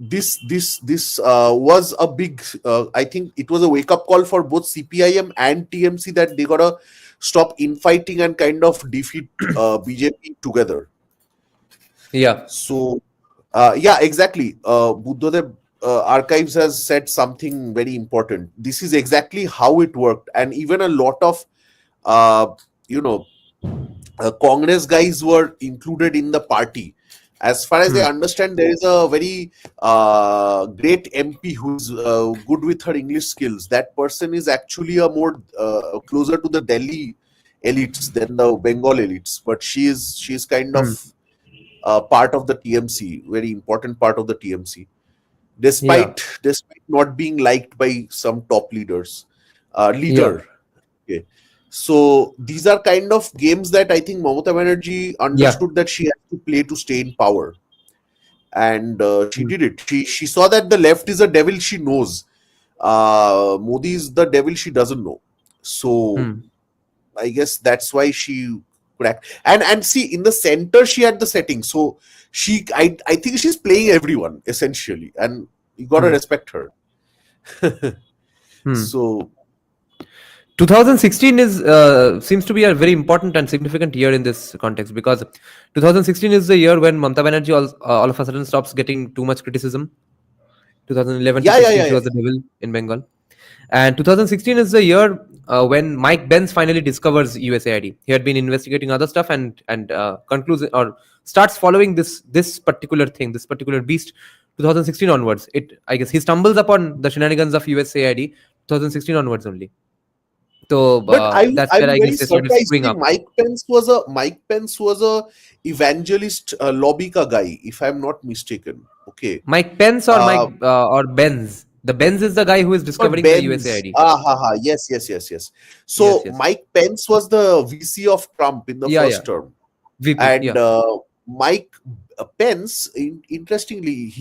this was a big, I think it was a wake up call for both CPIM and TMC that they gotta stop infighting and kind of defeat BJP together. Yeah. So yeah, exactly. Buddhadev Archives has said something very important. This is exactly how it worked, and even a lot of uh, you know Congress guys were included in the party. As far as I Hmm. understand, there is a very great MP who is good with her English skills. That person is actually a more closer to the Delhi elites than the Bengal elites, but she is kind Hmm. of part of the TMC, very important part of the TMC, Yeah. despite not being liked by some top Yeah. leader. Okay. So these are kind of games that I think Mamata Banerjee Yeah. understood that she had to play to stay in power, and she Hmm. did it. She saw that the left is a devil she knows. Modi is the devil she doesn't know. So Hmm. I guess that's why she cracked. And see, in the center she had the setting. So I think she's playing everyone essentially, and you gotta Hmm. respect her. Hmm. So 2016 is seems to be a very important and significant year in this context, because 2016 is the year when Mamata Banerjee all of a sudden stops getting too much criticism. 2011 to yeah, yeah, 16, yeah, she yeah. was the devil in Bengal. And 2016 is the year when Mike Benz finally discovers USAID. He had been investigating other stuff and concludes or starts following this particular thing, this particular beast. 2016 onwards, it I guess he stumbles upon the shenanigans of USAID 2016 onwards only. So But that's where I'm I very guess they started surprised. screwing See, up. Mike Pence was a evangelist lobby ka guy, if I'm not mistaken. Okay. Mike Pence or Uh, Mike or Benz. The Benz is the guy who is or discovering the Benz. USAID. Ah, ha, ha. Yes, yes, yes, yes. Yes, So yes. Mike Pence was the VC of Trump in the Yeah, yeah. first term, VP. and Yeah, Mike Pence, interestingly,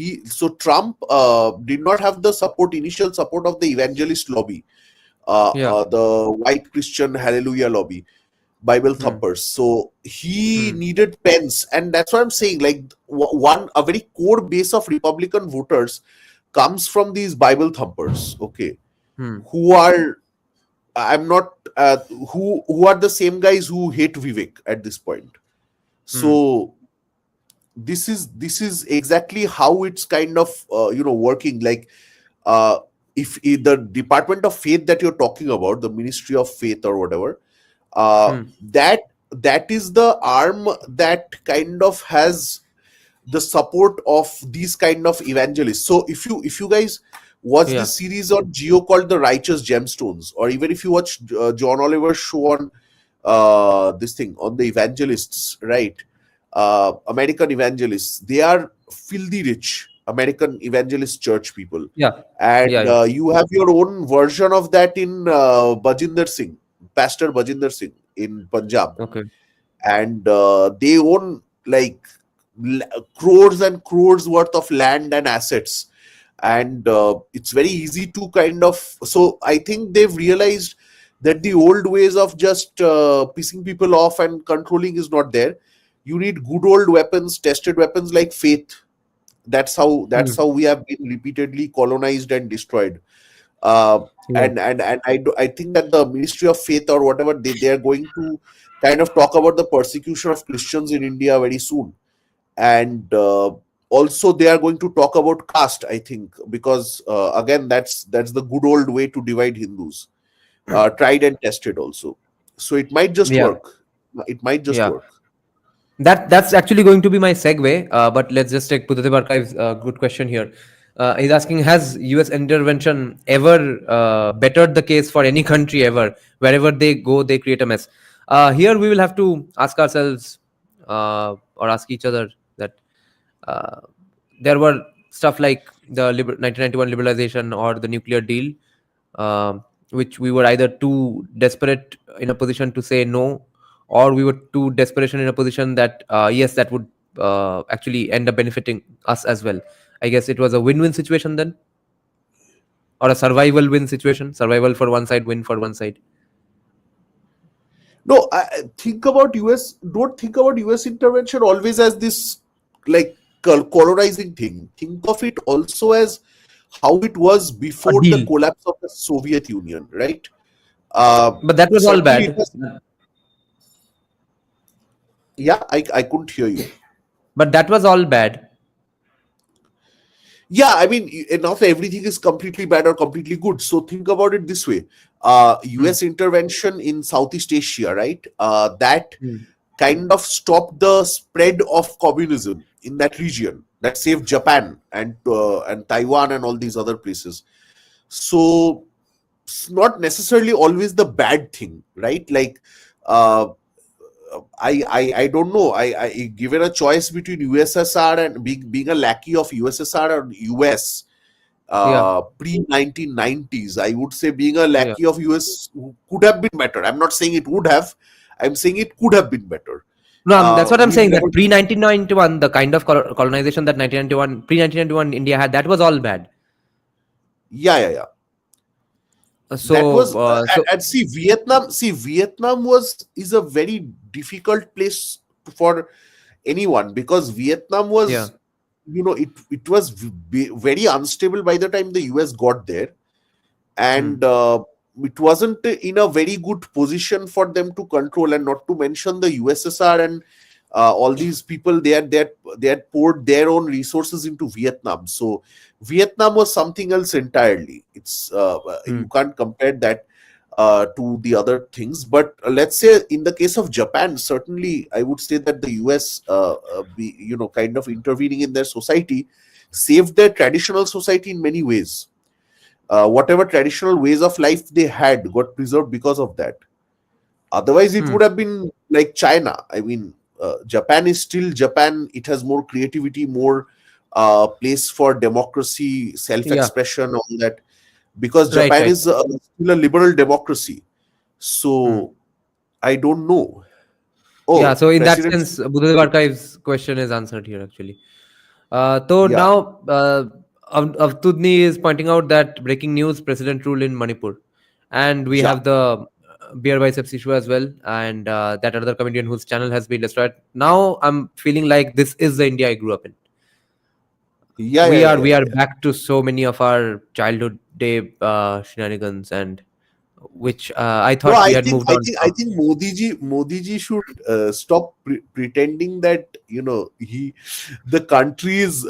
Trump did not have the initial support of the evangelist lobby, yeah. the white Christian hallelujah lobby, Bible Hmm. thumpers. So he Hmm. needed Pence, and that's what I'm saying. Like one, a very core base of Republican voters comes from these Bible thumpers. Okay, Hmm. who are I'm not who are the same guys who hate Vivek at this point. Hmm. So this is exactly how it's kind of working. Like uh, if the Department of Faith that you're talking about, the Ministry of Faith or whatever, Hmm. that is the arm that kind of has the support of these kind of evangelists. So if you guys watch Yeah. this series on Geo called The Righteous Gemstones, or even if you watch John Oliver's show on this thing on the evangelists, right? American evangelists, they are filthy rich American evangelist church people, Yeah. and Yeah. Yeah. you have your own version of that in Bajinder Singh, Pastor Bajinder Singh in Punjab, Okay. and they own like crores and crores worth of land and assets, and it's very easy to kind of, so I think they've realized that the old ways of just pissing people off and controlling is not there. You need good old weapons, tested weapons like faith. That's Hmm. how we have been repeatedly colonized and destroyed. uh, Yeah. and I think that the Ministry of Faith or whatever, they are going to kind of talk about the persecution of Christians in India very soon, and also they are going to talk about caste, I think, because again, that's the good old way to divide Hindus, tried and tested also. So it might just Yeah. work. It might just Yeah. work. That's actually going to be my segue. But let's just take Buddhadev Archive's good question here. He's asking, has U.S. intervention ever bettered the case for any country ever? Wherever they go, they create a mess. Here we will have to ask ourselves or ask each other that uh, there were stuff like the 1991 liberalization or the nuclear deal, which we were either too desperate in a position to say no, or we were too desperation in a position that yes, that would actually end up benefiting us as well. I guess it was a win-win situation then, or a survival win situation, survival for one side, win for one side. No, think about US. Don't think about US intervention always as this like colonizing thing. Think of it also as how it was A before the deal. collapse of the Soviet Union, right? But that was all Certainly, it bad. was. Yeah, I couldn't hear you. But that was all bad. Yeah, I mean, not everything is completely bad or completely good. So think about it this way: Hmm. U.S. intervention in Southeast Asia, right? That Hmm. kind of stopped the spread of communism in that region. That saved Japan and Taiwan and all these other places. So it's not necessarily always the bad thing, right? Like, uh, I don't know. I given a choice between USSR and being a lackey of USSR or US Yeah. pre 1990s, I would say being a Yeah. lackey of US could have been better. I'm not saying it would have. I'm saying it could have been better. No, that's what I'm We'll saying. never. That pre 1991, the kind of colonization that 1991, pre 1991 India had, that was all bad. Yeah, yeah, yeah. That So, was so and see Vietnam. See, Vietnam is a very difficult place for anyone because Vietnam yeah. was, it was very unstable by the time the US got there, Hmm. and it wasn't in a very good position for them to control. And not to mention the USSR and all these people, they had poured their own resources into Vietnam. So Vietnam was something else entirely. It's Hmm. you can't compare that to the other things. But let's say in the case of Japan, certainly I would say that the US, kind of intervening in their society, saved their traditional society in many ways. Whatever traditional ways of life they had got preserved because of that. Otherwise, it Hmm. would have been like China. I mean, Japan is still Japan. It has more creativity, more place for democracy, Yeah. self-expression, all that. Because Right. Japan Right. is still a liberal democracy. Hmm. So I don't know. Yeah. Oh, So in that President. sense, Buddhadev Archive's question is answered here actually. So Yeah, now, Avtudni is pointing out that breaking news: President rule in Manipur, and we yeah, have the beer biceps issue as well, and that other comedian whose channel has been destroyed. Now I'm feeling like this is the India I grew up in. yeah, We yeah, are yeah, we yeah, are yeah. back to so many of our childhood day shenanigans, and which I No, thought we I had think moved I on think I from. think Modi ji should stop pretending that the country is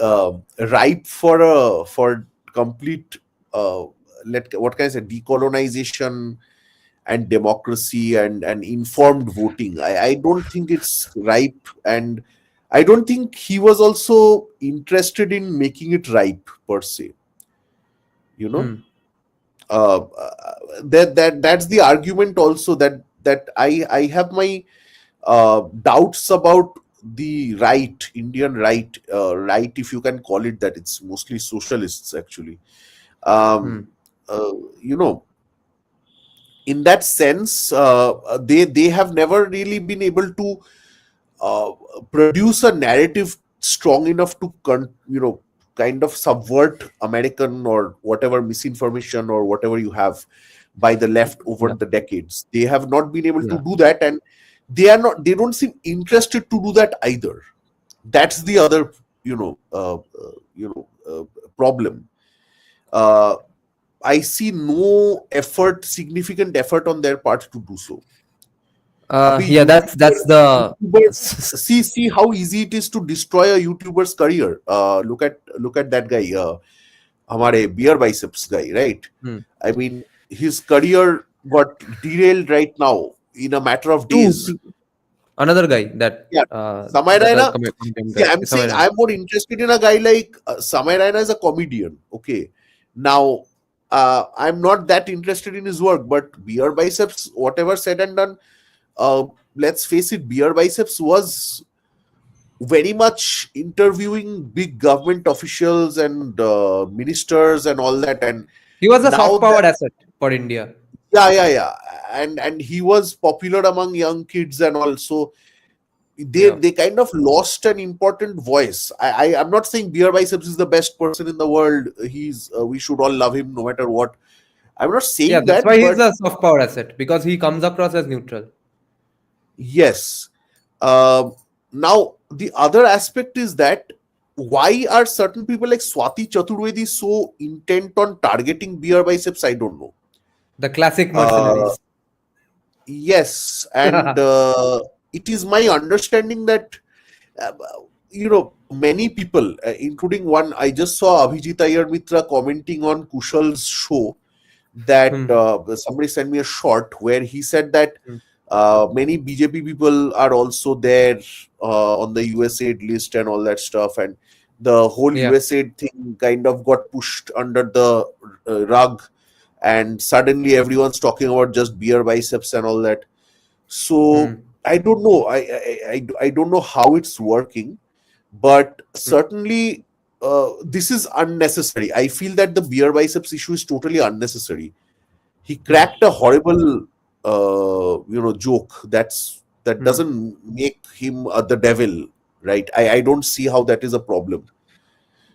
ripe for complete uh, what can I say, decolonization and democracy and informed voting. I don't think it's ripe, and I don't think he was also interested in making it ripe per se. You know, Hmm. that's the argument also, that I have my doubts about the Indian right, if you can call it that. It's mostly socialists actually. Hmm. um uh, you know in that sense, they have never really been able to uh, produce a narrative strong enough to kind of subvert American or whatever misinformation or whatever you have by the left over Yeah. the decades. They have not been able to Yeah. do that, and they don't seem interested to do that either. That's the other problem. uh, I see no significant effort on their part to do so. Abhi Yeah. That's the. YouTuber, see how easy it is to destroy a YouTuber's career. Look at that guy, hamare beer biceps guy, right? Hmm. I mean, his career got derailed right now in a matter of days. Another guy that Yeah, uh, Samay that Raina. comedian See, guy. I'm saying Samara. I'm more interested in a guy like Samay Raina as a comedian. Okay, now I'm not that interested in his work, but beer biceps, whatever said and done, uh, let's face it, beer biceps was very much interviewing big government officials and ministers and all that. And He was a now soft that, powered asset for India. yeah, and he was popular among young kids and also they Yeah. they kind of lost an important voice. I'm not saying beer biceps is the best person in the world. He's we should all love him no matter what. I'm not Yeah, saying that's why that, he's but a soft power asset because he comes across as neutral. yes. Now the other aspect is that why are certain people like Swati Chaturvedi so intent on targeting beer biceps? I don't know. The classic Uh, mercenaries. yes, and it is my understanding that uh, many people, including one, I just saw Abhijit Iyer Mitra commenting on Kushal's show that Hmm. somebody sent me a short where he said that Hmm. many BJP people are also there on the USAID list and all that stuff, and the whole Yeah. USAID thing kind of got pushed under the rug, and suddenly everyone's talking about just beer biceps and all that. So Hmm. I don't know. I don't know how it's working, but Hmm. certainly this is unnecessary. I feel that the beer biceps issue is totally unnecessary. He Hmm. cracked a horrible joke that Hmm. doesn't make him the devil, right? I don't see how that is a problem.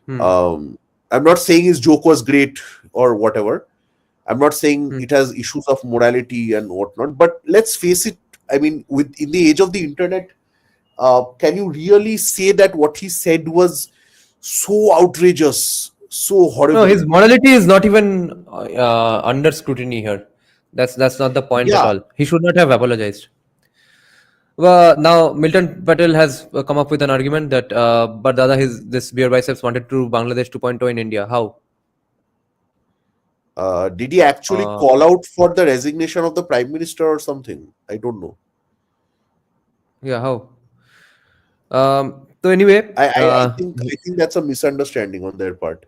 Hmm. um I'm not saying his joke was great or whatever. I'm not saying Hmm. it has issues of morality and whatnot, but let's face it. I mean, with in the age of the internet, can you really say that what he said was so outrageous, so No, horrible? his morality is not even under scrutiny here. That's not the point at Yeah. all. He should not have apologized. Well, now Milton Patel has come up with an argument that, but Dada, his this beer biceps wanted to do Bangladesh 2.0 in India. How? Did he actually Uh, call out for the resignation of the prime minister or something? I don't know. yeah, how? So anyway, I think that's a misunderstanding on their part.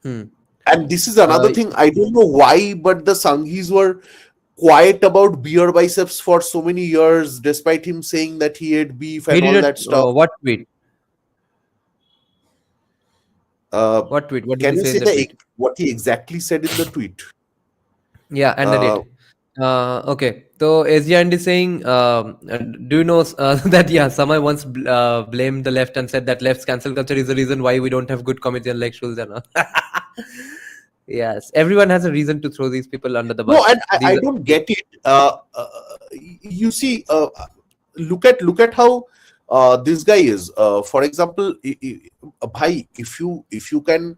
hmm, And this is uh, another thing. I don't know why, but the Sanghis were quiet about beer biceps for so many years, despite him saying that he ate beef he and all did that it. stuff. What tweet? Uh, What tweet? What did can he you say say in the tweet? what he exactly said in the tweet? Yeah, and the Uh, date. Okay, so SGN is saying, do you know that, yeah, someone once blamed the left and said that left's cancel culture is the reason why we don't have good comedian like Schulz and all. Yes, everyone has a reason to throw these people under the no, bus. and I These are, don't get it. You see, look at how this guy is. For example, bhai, if you can,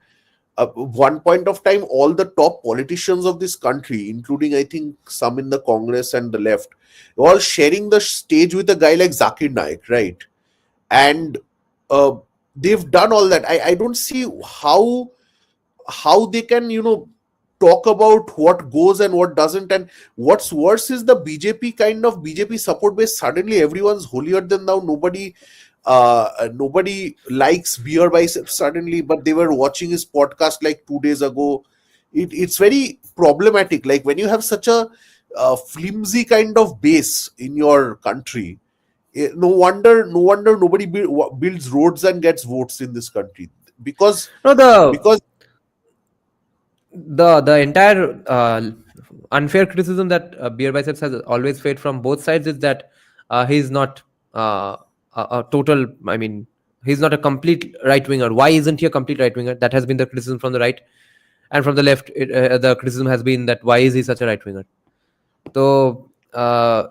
one point of time, all the top politicians of this country, including I think some in the Congress and the left, all sharing the stage with a guy like Zakir Naik, right? And uh, they've done all that. I don't see how they can talk about what goes and what doesn't. And what's worse is the BJP support base. Suddenly everyone's holier than thou. Nobody likes beer biceps suddenly, but they were watching his podcast like 2 days ago. It's very problematic, like when you have such a flimsy kind of base in your country. No wonder nobody builds roads and gets votes in this country, because no, because the entire unfair criticism that beer biceps has always faced from both sides is that he's not a total. I mean, he's not a complete right winger. Why isn't he a complete right winger? That has been the criticism from the right, and from the left, the criticism has been that why is he such a right winger? So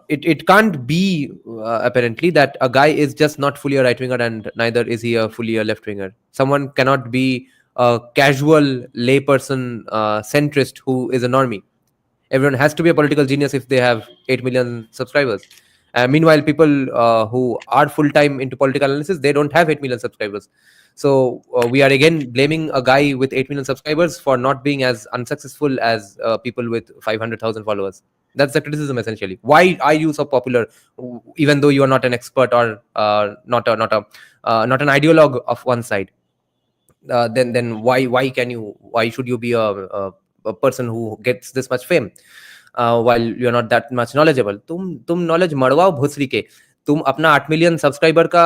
it can't be apparently that a guy is just not fully a right winger and neither is he a fully a left winger. Someone cannot be a casual layperson centrist who is a normie. Everyone has to be a political genius if they have 8 million subscribers. Meanwhile, people who are full time into political analysis, they don't have 8 million subscribers. So we are again blaming a guy with 8 million subscribers for not being as unsuccessful as people with 500,000 followers. That's the criticism essentially. Why are you so popular, even though you are not an expert or not an ideologue of one side? Then why should you be a person who gets this much fame while you're not that much knowledgeable? तुम knowledge मड़वाओ भोसरी के. तुम अपना 8 million subscriber का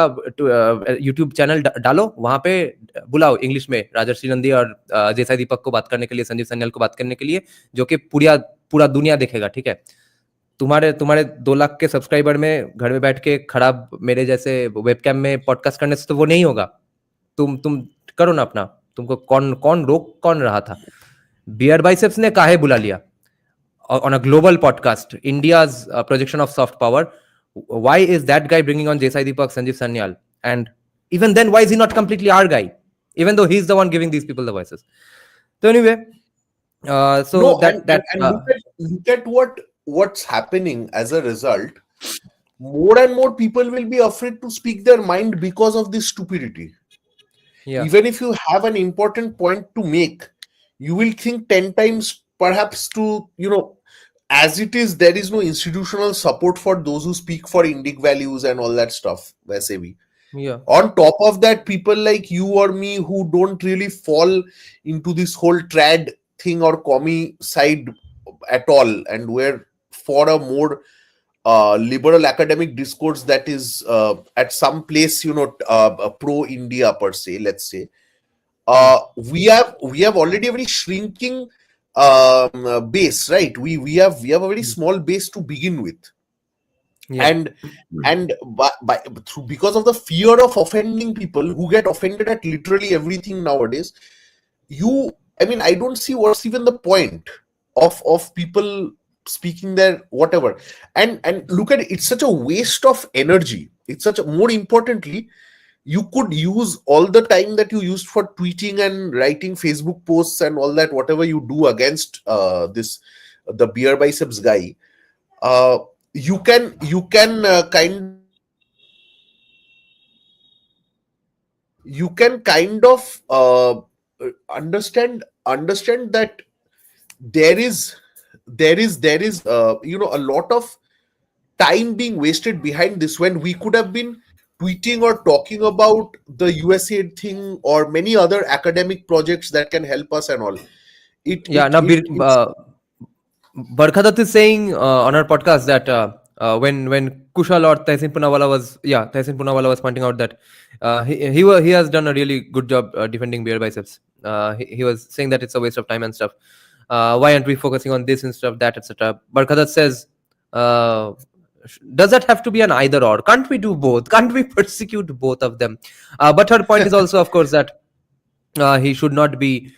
YouTube channel डालो, वहां पे बुलाओ English में राजर्षि नंदी और जैसा दीपक को बात करने के लिए, संजीव सन्याल को बात करने के लिए, जो कि पूरा पूरा दुनिया देखेगा. ठीक है, तुम्हारे तुम्हारे 2 लाख के सब्सक्राइबर में घर में बैठ के खराब मेरे जैसे वेबकैम में पॉडकास्ट करने से तो वो नहीं होगा. तुम करो ना अपना. तुमको कौन कौन रोक कौन रहा था? बियर बाइसेप्स ने काहे बुला लिया on a global podcast, India's projection of soft power? Why is that guy bringing on Jesai Deepak, Sanjeev Sanyal? And Even then, why is he not completely our guy? Even though he's the one giving these people the voices. So anyway, so No, that that and look at what's happening as a result. More and more people will be afraid to speak their mind because of this stupidity. yeah, Even if you have an important point to make, you will think 10 times perhaps to, as it is, there is no institutional support for those who speak for indic values and all that stuff, वैसे भी. yeah, On top of that, people like you or me who don't really fall into this whole trad thing or commie side at all, and we're for a more liberal academic discourse that is at some place, pro India per se, let's say. hmm, We have already a very shrinking base, right? We have a very hmm, small base to begin with, yeah, and through because of the fear of offending people who get offended at literally everything nowadays. I mean, I don't see what's even the point of people speaking their whatever. And look at it, it's such a waste of energy. It's such a, more importantly, you could use all the time that you used for tweeting and writing Facebook posts and all that, whatever you do against this the beer biceps guy. uh, you can kind of understand that there is a lot of time being wasted behind this, when we could have been tweeting or talking about the USAID thing or many other academic projects that can help us and all. it yeah. it Now, it it's Barkhadat is saying on our podcast that when Kushal or Tehsin Punawala was pointing out that he has done a really good job defending beer biceps. He was saying that it's a waste of time and stuff. Why aren't we focusing on this instead of that, etc. Barkhadat says, does that have to be an either or? Can't we do both? Can't we persecute both of them? But her point is also, of course, that he should not be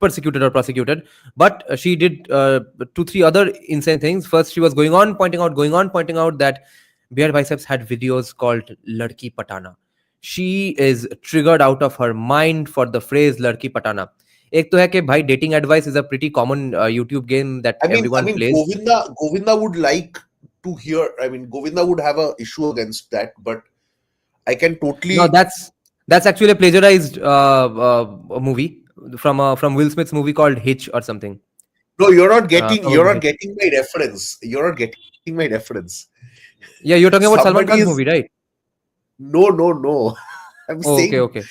persecuted or prosecuted. But she did 2 3 other insane things. First, she was going on pointing out that Bear Biceps had videos called Ladki Patana. She is triggered out of her mind for the phrase Ladki Patana. एक तो है कि भाई dating advice is a pretty common YouTube game that I everyone mean, plays. Govinda would like to hear. I mean, Govinda would have a issue against that, but I can No, totally. that's actually a plagiarized movie from Will Smith's movie called Hitch or something. No, you're not getting. You're Probably not Hitch. getting my reference. You're not getting my reference. Yeah, you're talking about Salman Somebody Khan's is. movie, right? No. I'm Oh, okay, saying okay.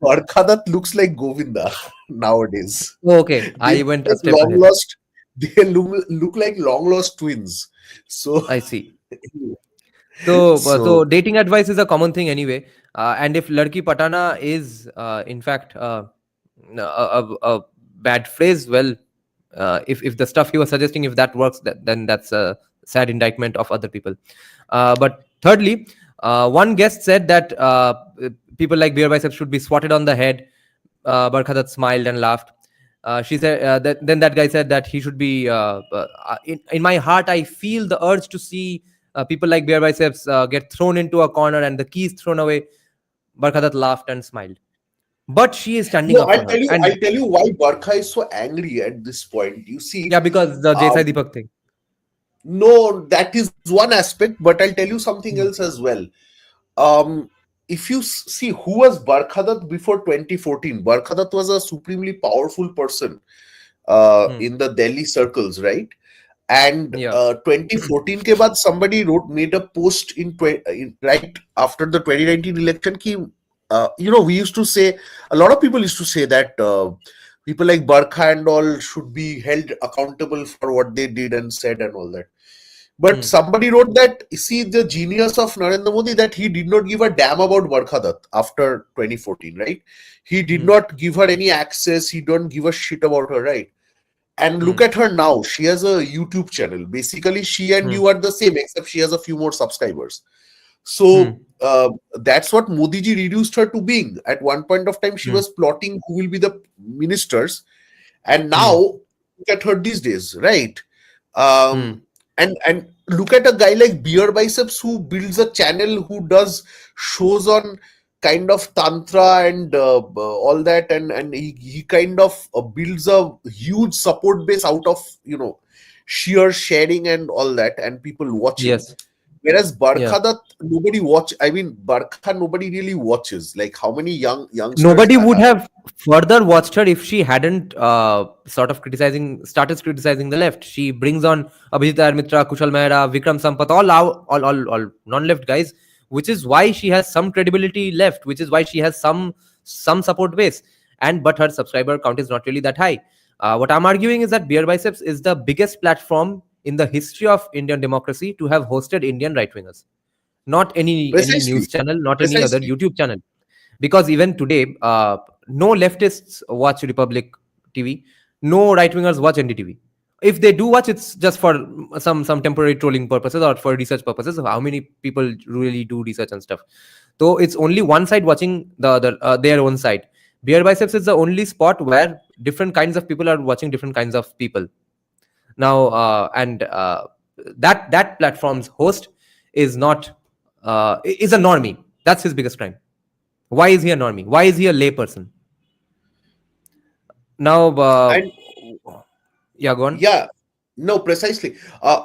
Barkhadat looks like Govinda nowadays. Oh, okay. They I look went a like step long ahead. lost. They look like long lost twins. So, I see. So so dating advice is a common thing anyway. And if Ladki Patana is in fact a bad phrase, well, if the stuff he was suggesting, if that works, then that's a sad indictment of other people. But thirdly, one guest said that people like Beer Biceps should be swatted on the head. Barkhadat smiled and laughed. She said then that guy said that he should be in my heart I feel the urge to see people like Bear Biceps get thrown into a corner and the keys thrown away. Barkhadat laughed and smiled, but she is standing no, up for her. I'll And tell you why Barkha is so angry at this point. You see, yeah, because the Desai um, Deepak thing. no, that is one aspect, but I'll tell you something Hmm. else as well. Um, if you see who was Barkhadat before 2014, Barkhadat was a supremely powerful person Hmm. in the Delhi circles, right? And Yeah. 2014 ke baad somebody made a post right after the 2019 election ki, we used to say, a lot of people used to say that people like Barkha and all should be held accountable for what they did and said and all that. But Hmm. somebody wrote that, see, the genius of Narendra Modi, that he did not give a damn about Barkha Dutt after 2014, right? He did Hmm. not give her any access. He don't give a shit about her, right? And look Hmm. at her now. She has a YouTube channel. Basically, she and Hmm. you are the same, except she has a few more subscribers. Hmm. So that's what Modi ji reduced her to being. At one point of time, she Hmm. was plotting who will be the ministers, and now Hmm. look at her these days, right? Hmm. Um, and look at a guy like Beer Biceps who builds a channel, who does shows on kind of tantra and all that, and he kind of builds a huge support base out of sheer sharing and all that, and people watching. Yes. Whereas Yeah. Barkha Dutt, nobody watch. I mean, Barkha, nobody really watches. Like, how many youngsters? Nobody would have further watched her if she hadn't sort of started criticizing the left. She brings on Abhijit Mitra, Kushal Mehra, Vikram Sampath, all non-left guys, which is why she has some credibility left, which is why she has some support base. And but her subscriber count is not really that high. What I'm arguing is that Beer Biceps is the biggest platform in the history of Indian democracy to have hosted Indian right wingers. Not any Precisely, news channel, not any other precisely. YouTube channel, because even today no leftists watch Republic TV, no right wingers watch NDTV. If they do watch, it's just for some temporary trolling purposes or for research purposes. How many people really do research and stuff? So it's only one side watching the other, their own side. Beer Biceps is the only spot where different kinds of people are watching different kinds of people now, and that platform's host is not is a normie. That's his biggest crime. Why is he a normie? Why is he a lay person? Now, And yeah, go on. yeah, no, precisely. I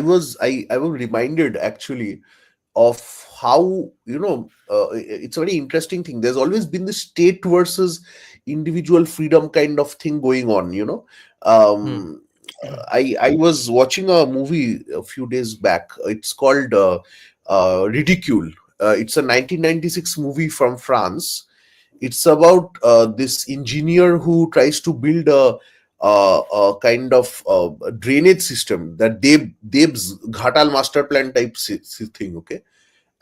was reminded actually of how it's a very interesting thing. There's always been this state versus individual freedom kind of thing going on. Hmm. I was watching a movie a few days back. It's called Ridicule. It's a 1996 movie from France. It's about this engineer who tries to build a kind of drainage system, that Deb's Ghatal master plan type thing, okay,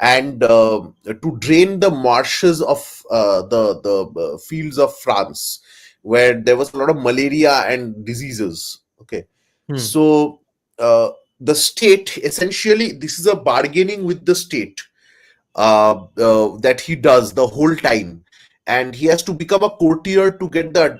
and to drain the marshes of the fields of France, where there was a lot of malaria and diseases. Okay, Hmm. so the state, essentially, this is a bargaining with the state that he does the whole time, and he has to become a courtier to get the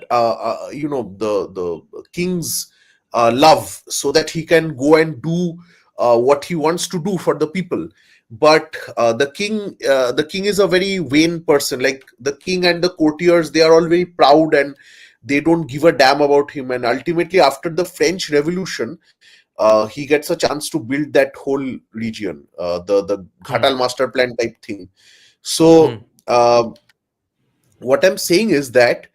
the king's love, so that he can go and do what he wants to do for the people. But the king is a very vain person. Like, the king and the courtiers, they are all very proud, and they don't give a damn about him. And ultimately, after the French Revolution, he gets a chance to build that whole region, the Hmm. Ghatal master plan type thing. Hmm. So what I'm saying is that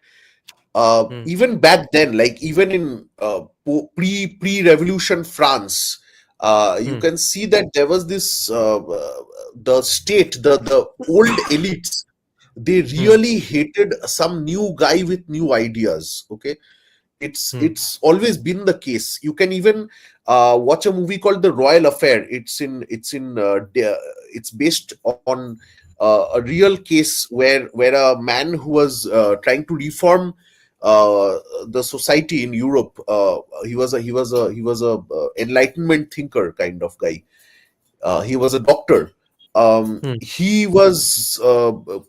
Hmm. even back then, like even in pre-revolution France, you Hmm. can see that there was this the state, the old elites, they Hmm. really hated some new guy with new ideas. Okay, Hmm. it's always been the case. You can even watch a movie called The Royal Affair. It's based on a real case where a man who was trying to reform the society in Europe. He was a enlightenment thinker kind of guy. He was a doctor. Hmm. He was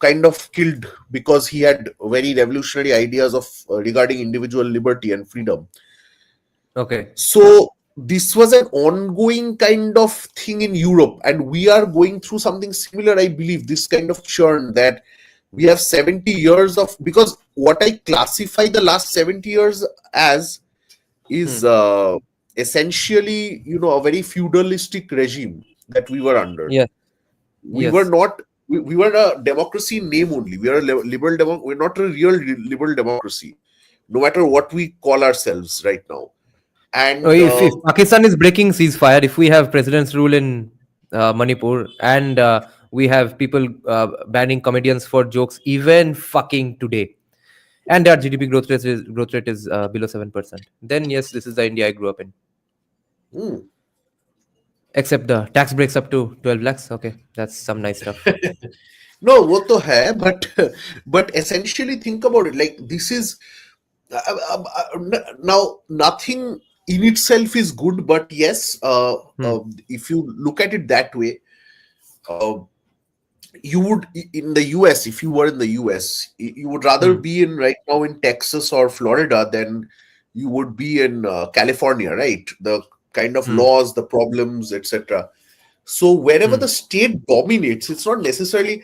kind of killed because he had very revolutionary ideas of regarding individual liberty and freedom. Okay. So this was an ongoing kind of thing in Europe, and we are going through something similar. I believe this kind of churn, that we have 70 years of, because what I classify the last 70 years as Hmm. is essentially, a very feudalistic regime that we were under. Yes. We were Yes. not, we were a democracy in name only. We are a liberal we're not a real liberal democracy, no matter what we call ourselves right now. Oh, And if Pakistan is breaking ceasefire, if we have president's rule in Manipur, and we have people banning comedians for jokes even fucking today, and their GDP growth rate is below 7%, then yes, this is the India I grew up in. hmm. Except the tax breaks up to 12 lakhs. Okay, that's some nice stuff. No, वो तो है, but essentially think about it. Like, this is now, nothing in itself is good, but yes, Hmm. if you look at it that way, uh, you would, in the US, if you were in the US, you would rather Hmm. be in right now in Texas or Florida than you would be in California, right? The kind of laws, the problems, etc. So wherever the state dominates, it's not necessarily,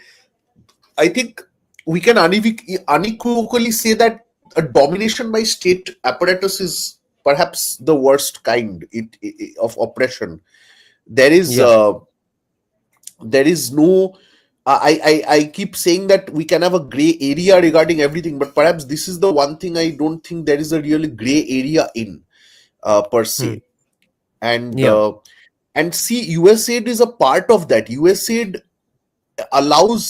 I think we can unequivocally say that a domination by state apparatus is perhaps the worst kind of oppression. There is Yeah. there is no. I keep saying that we can have a gray area regarding everything, but perhaps this is the one thing I don't think there is a really gray area in per Hmm. se. And Yeah. see, USAID is a part of that. USAID allows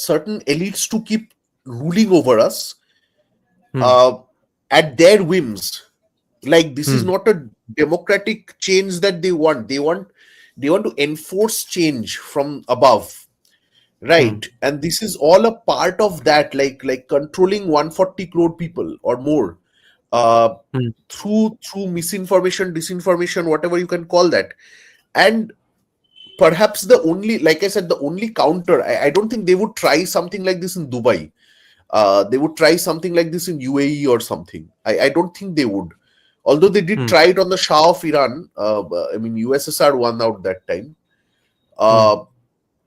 certain elites to keep ruling over us Hmm. uh, at their whims. Like, this is Hmm. not a democratic change that they want. They want to enforce change from above, Hmm. right? And this is all a part of that, like controlling 140 crore people or more uh, Hmm. through misinformation, disinformation, whatever you can call that. And perhaps the only, like I said, the only counter, I don't think they would try something like this in Dubai. They would try something like this in UAE or something. I don't think they would. Although they did Hmm. try it on the Shah of Iran. I mean, USSR won out that time. Hmm. Uh,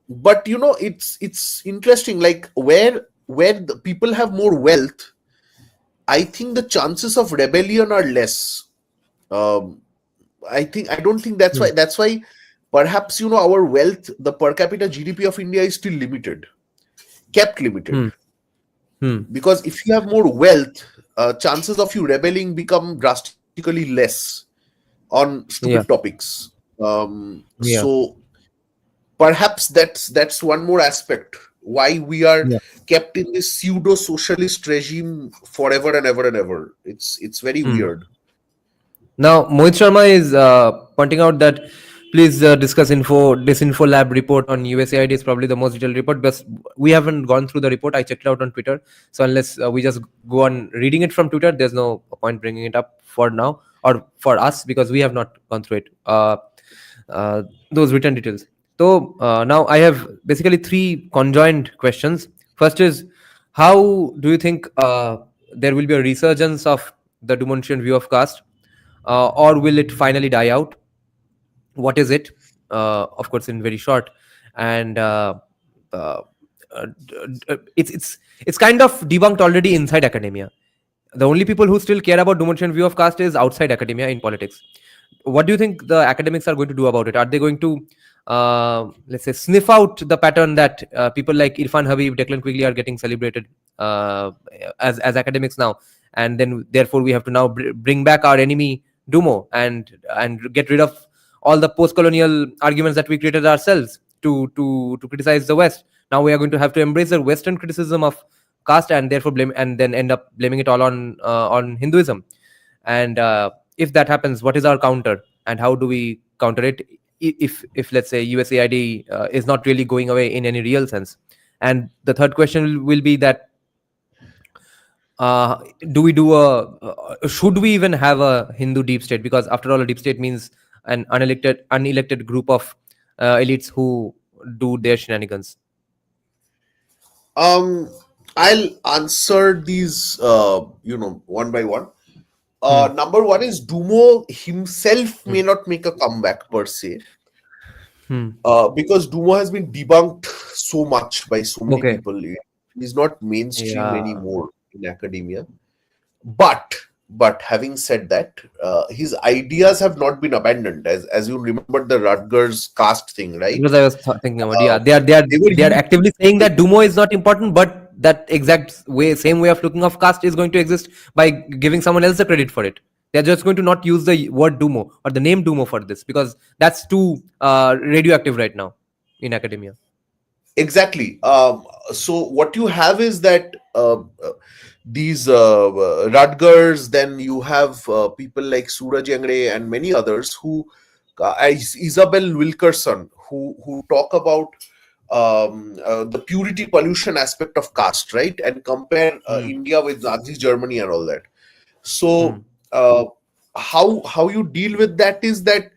but it's interesting. Like, where the people have more wealth, I think the chances of rebellion are less. Um, I don't think that's Hmm. why. That's why perhaps our wealth, the per capita GDP of India is still limited, kept limited. Hmm. Hmm. Because if you have more wealth, chances of you rebelling become drastically less on stupid Yeah. topics. Yeah. So perhaps that's one more aspect why we are Yeah. kept in this pseudo socialist regime forever and ever and ever. It's very Hmm. weird. Now, Mohit Sharma is pointing out that please discuss disinfo lab report on USAID is probably the most detailed report, but we haven't gone through the report. I checked it out on Twitter. So unless we just go on reading it from Twitter, there's no point bringing it up for now or for us because we have not gone through it. Those written details. So now I have basically three conjoined questions. First is, how do you think there will be a resurgence of the Dumontian view of caste, or will it finally die out? What is it? Of course, in very short, and uh, it's kind of debunked already inside academia. The only people who still care about Dumontian view of caste is outside academia in politics. What do you think the academics are going to do about it? Are they going to, let's say, sniff out the pattern that people like Irfan Habib, Declan Quigley are getting celebrated as academics now, and then therefore we have to now bring back our enemy Dumo and get rid of all the post-colonial arguments that we created ourselves to criticize the West. Now we are going to have to embrace the Western criticism of caste and therefore blame and then end up blaming it all on Hinduism. And if that happens, what is our counter and how do we counter it? If let's say USAID is not really going away in any real sense. And the third question will be that do we do should we even have a Hindu deep state? Because after all, a deep state means an unelected group of elites who do their shenanigans. um I'll answer these one by one. Hmm. Number one is Dumo himself Hmm. may not make a comeback per se, Hmm. because Dumo has been debunked so much by so many Okay. people. He's not mainstream Yeah. anymore in academia. But having said that, his ideas have not been abandoned. As you remember the Rutgers caste thing, right? Because I was thinking about, Uh, yeah, they were they are used. actively saying that Dumo is not important, but that exact same way of looking of caste is going to exist by giving someone else the credit for it. They're just going to not use the word Dumo or the name Dumo for this because that's too radioactive right now in academia. Exactly. So what you have is that these Rutgers, then you have people like Suraj Engre and many others who, Isabel Wilkerson, who talk about the purity pollution aspect of caste, right, and compare Hmm. India with Nazi Germany and all that. Hmm. So how you deal with that is that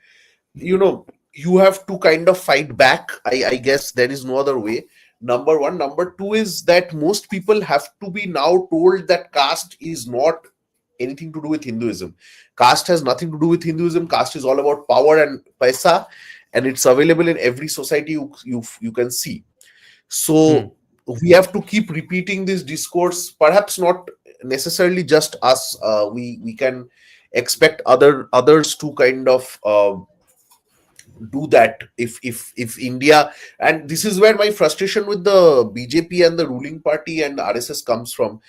you have to kind of fight back. I guess there is no other way. Number one. Number two is that most people have to be now told that caste is not anything to do with Hinduism. Caste has nothing to do with Hinduism. Caste is all about power and paisa, and it's available in every society you can see. Hmm. So we have to keep repeating this discourse. Perhaps not necessarily just us. We can expect others to kind of do that if India, and this is where my frustration with the BJP and the ruling party and RSS comes from.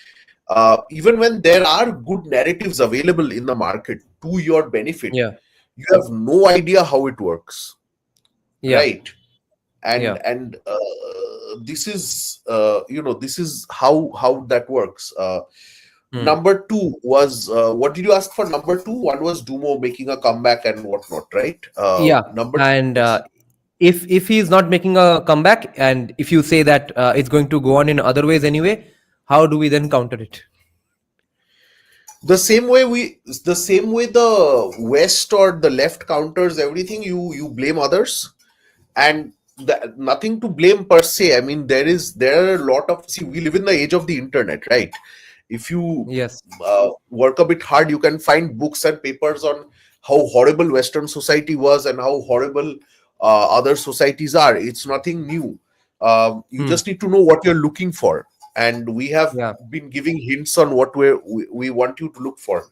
Even when there are good narratives available in the market to your benefit, Yeah. you have no idea how it works, Yeah. right? and Yeah. and this is this is how that works. Hmm. Number two was, what did you ask for? Number two, one was Dumo making a comeback and whatnot, right? Yeah. Number two And was, if he is not making a comeback, and if you say that it's going to go on in other ways anyway, how do we then counter it? the same way the West or the left counters everything. You blame others, and nothing to blame per se. I mean, there are a lot of, see, we live in the age of the internet, right? If you Yes. work a bit hard, you can find books and papers on how horrible Western society was and how horrible other societies are. It's nothing new. You Hmm. just need to know what you're looking for, and we have Yeah. been giving hints on what we want you to look for.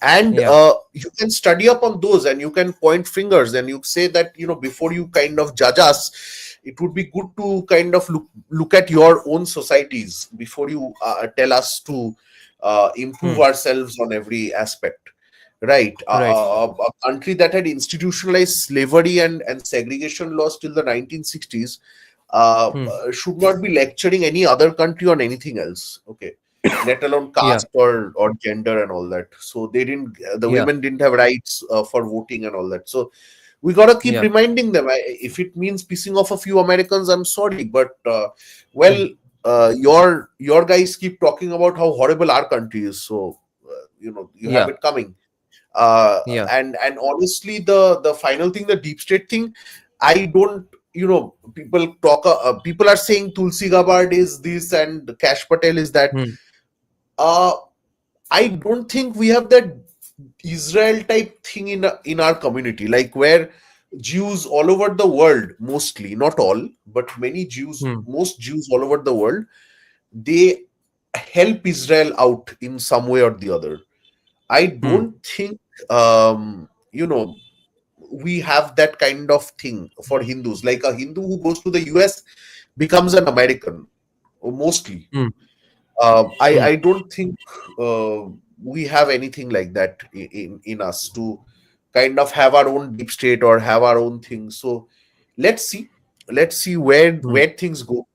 And Yeah. you can study up on those, and you can point fingers, and you say that, before you kind of judge us, it would be good to kind of look at your own societies before you tell us to improve Hmm. ourselves on every aspect, right? Right. A country that had institutionalized slavery and segregation laws till the 1960s Hmm. should not be lecturing any other country on anything else, okay, let alone Yeah. caste or gender and all that. So they didn't, the Yeah. women didn't have rights for voting and all that. So we gotta keep Yeah. reminding them. If it means pissing off a few Americans, I'm sorry, but Hmm. well, your guys keep talking about how horrible our country is, so you have Yeah. it coming. uh, Yeah. and honestly, the final thing, the deep state thing, I don't, people are saying Tulsi Gabbard is this and Kash Patel is that. Hmm. uh I don't think we have that Israel type thing in our community, like where Jews all over the world, mostly, not all, but many Jews, Hmm. most Jews all over the world, they help Israel out in some way or the other. I Hmm. don't think we have that kind of thing for Hindus. Like a Hindu who goes to the US becomes an American, mostly. Hmm. I Hmm. don't think we have anything like that in us to kind of have our own deep state or have our own thing. So let's see, Hmm. where things go.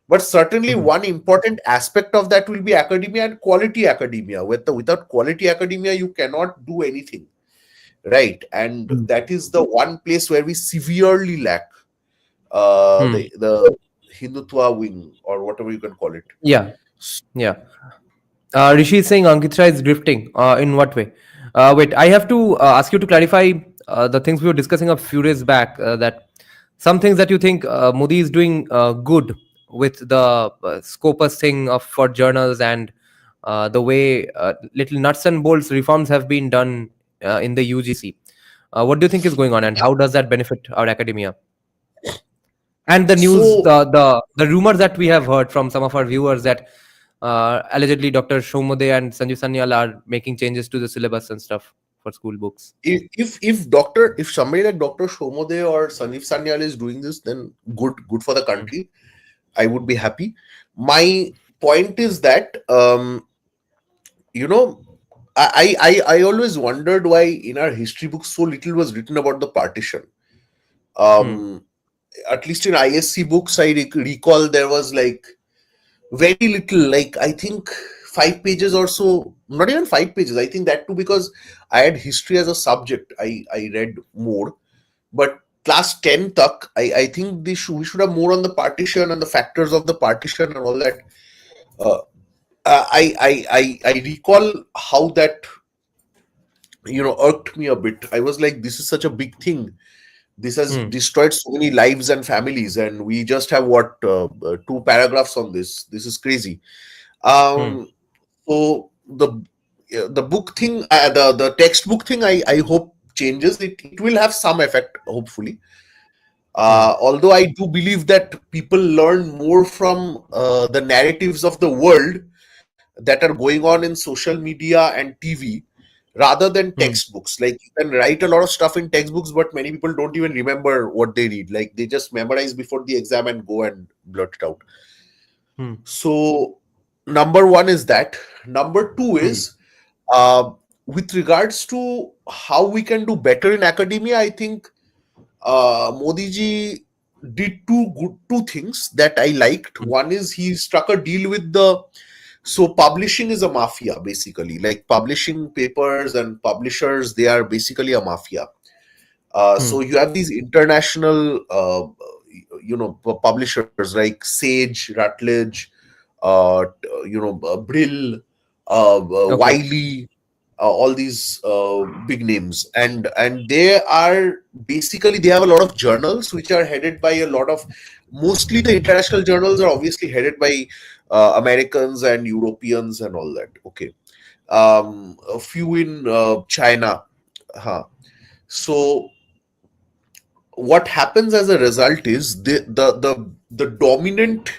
But certainly, Hmm. one important aspect of that will be academia and quality academia. Without quality academia, you cannot do anything, right? And Hmm. that is the one place where we severely lack Hmm. the Hindutva wing, or whatever you can call it. Yeah. Yeah. Rishi is saying Ankitra is drifting. In what way? Wait, I have to ask you to clarify the things we were discussing a few days back. That some things that you think Modi is doing good with the Scopus thing of for journals, and the way little nuts and bolts reforms have been done in the UGC. What do you think is going on, and how does that benefit our academia? And the news, So the rumors that we have heard from some of our viewers that allegedly Dr. Shomode and Sanjeev Sanyal are making changes to the syllabus and stuff for school books. if somebody like Dr. Shomode or Sanif Sanyal is doing this, then good for the Mm. country. I would be happy. My point is that you know I always wondered why in our history books so little was written about the partition. Hmm. Um, at least in ISC books, I recall there was like very little, like I think 5 pages or so, not even 5 pages. I think that too, because I had history as a subject. I read more, but class 10 tak, I think we should have more on the partition and the factors of the partition and all that. Uh, I recall how that irked me a bit. I was like, this is such a big thing. This has Hmm. destroyed so many lives and families, and we just have what, 2 paragraphs on this. This is crazy. Hmm. Um, so the the book thing, the textbook thing, I hope changes. It will have some effect, hopefully. Although I do believe that people learn more from the narratives of the world that are going on in social media and TV rather than Hmm. textbooks. Like, you can write a lot of stuff in textbooks, but many people don't even remember what they read. Like, they just memorize before the exam and go and blurt it out. Hmm. So, number one is that. Number two Hmm. is, with regards to how we can do better in academia, I think Modi ji did two things that I liked. Hmm. One is he struck a deal with the, so publishing is a mafia basically. Like, publishing papers and publishers, they are basically a mafia. Hmm. So you have these international, publishers like Sage, Routledge, Brill, Okay. Wiley, all these big names, and they are basically, they have a lot of journals which are headed by a lot of, mostly the international journals are obviously headed by Americans and Europeans and all that. Okay, a few in China. Huh. So what happens as a result is the dominant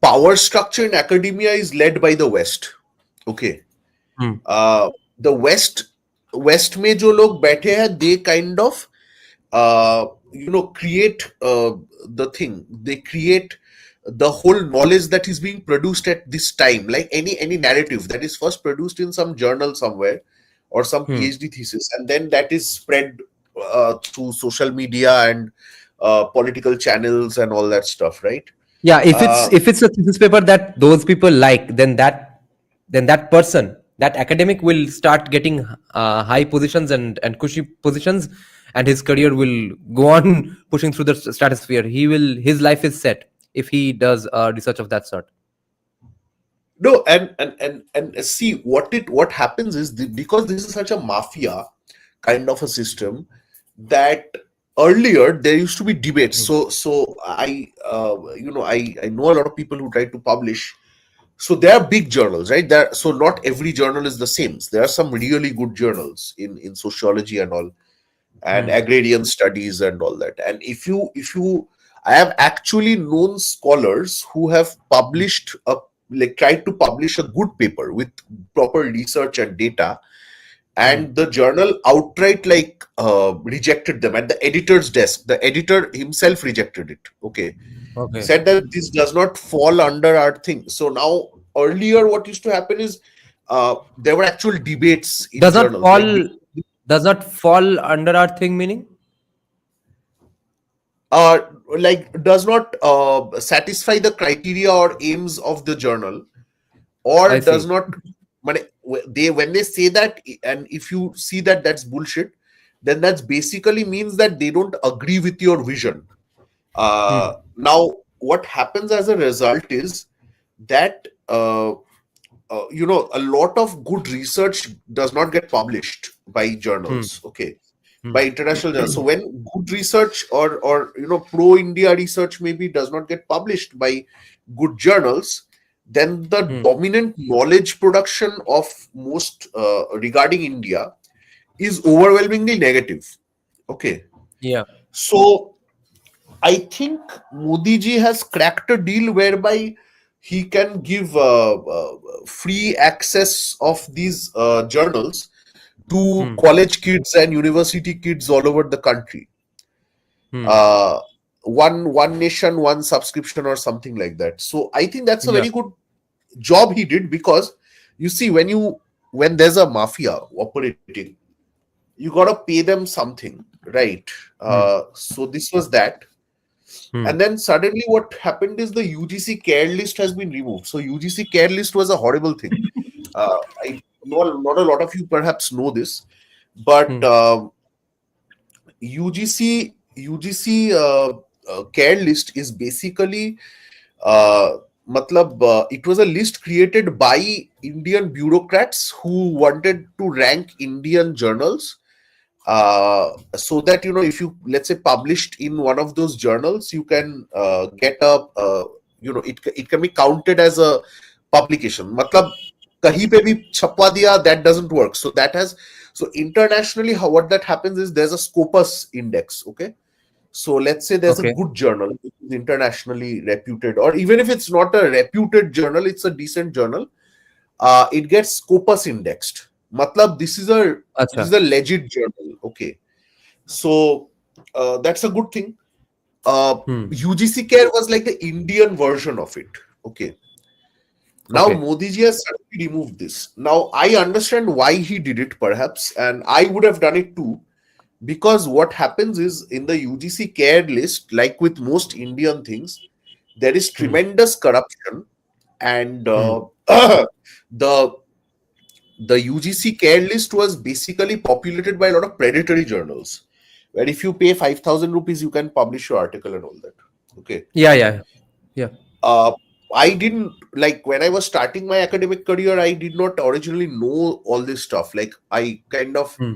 power structure in academia is led by the West. Okay, Hmm. uh, the West में जो लोग बैठे हैं, they kind of create the thing. They create the whole knowledge that is being produced at this time, like any narrative that is first produced in some journal somewhere or some Hmm. PhD thesis, and then that is spread through social media and political channels and all that stuff, right? Yeah, Uh, if it's a thesis paper that those people like, then that person, that academic will start getting high positions and cushy positions, and his career will go on pushing through the stratosphere. His life is set if he does research of that sort. No, and see what happens is because this is such a mafia kind of a system, that earlier there used to be debates. Hmm. So I know a lot of people who try to publish. So there are big journals, right? There, so not every journal is the same. There are some really good journals in sociology and all, and Hmm. agrarian studies and all that. And if you I have actually known scholars who have published a, like, tried to publish a good paper with proper research and data, Hmm. and the journal outright, like, rejected them at the editor's desk. The editor himself rejected it. Okay, Okay. said that this does not fall under our thing. So now, earlier what used to happen is, there were actual debates in Does not journals, like, fall does not fall under our thing meaning? uh, does not satisfy the criteria or aims of the journal, or I does see. not, they, when they say that, and if you see that that's bullshit, then that's basically means that they don't agree with your vision. Hmm. Now what happens as a result is that, a lot of good research does not get published by Hmm. journals. Okay, Hmm. by international journals. So when good research or pro India research maybe does not get published by good journals, then the Hmm. dominant knowledge production of most regarding India is overwhelmingly negative. Okay, Yeah. so I think Modi ji has cracked a deal whereby he can give free access of these journals to Hmm. college kids and university kids all over the country. Hmm. Uh, one nation, one subscription, or something like that. So I think that's a Yeah. very good job he did, because you see, when there's a mafia operating, you gotta pay them something, right? Hmm. So this was that. Hmm. And then suddenly what happened is the UGC care list has been removed. So UGC care list was a horrible thing. I know not a lot of you perhaps know this, but Hmm. UGC care list is basically, uh, it was a list created by Indian bureaucrats who wanted to rank Indian journals, so that, if you, let's say, published in one of those journals, you can get a, it can be counted as a publication. Matlab, kahi pe bhi chapwa diya, that doesn't work. So that has, so internationally, how what that happens is there's a Scopus index. Okay, so let's say there's a Okay. good journal which is internationally reputed, or even if it's not a reputed journal, it's a decent journal. It gets Scopus indexed. Matlab, this Acha. is a legit journal. Okay, so that's a good thing. Hmm. UGC Care was like the Indian version of it. Okay. Now Okay. Modi ji has suddenly removed this. Now I understand why he did it, perhaps, and I would have done it too. Because what happens is in the UGC Care list, like with most Indian things, there is Hmm. tremendous corruption, and Hmm. the the UGC Care list was basically populated by a lot of predatory journals, where if you pay 5,000 rupees, you can publish your article and all that. Okay. Yeah. Yeah. Yeah. Uh, I didn't, like, when I was starting my academic career, I did not originally know all this stuff. Like, I kind of, Hmm.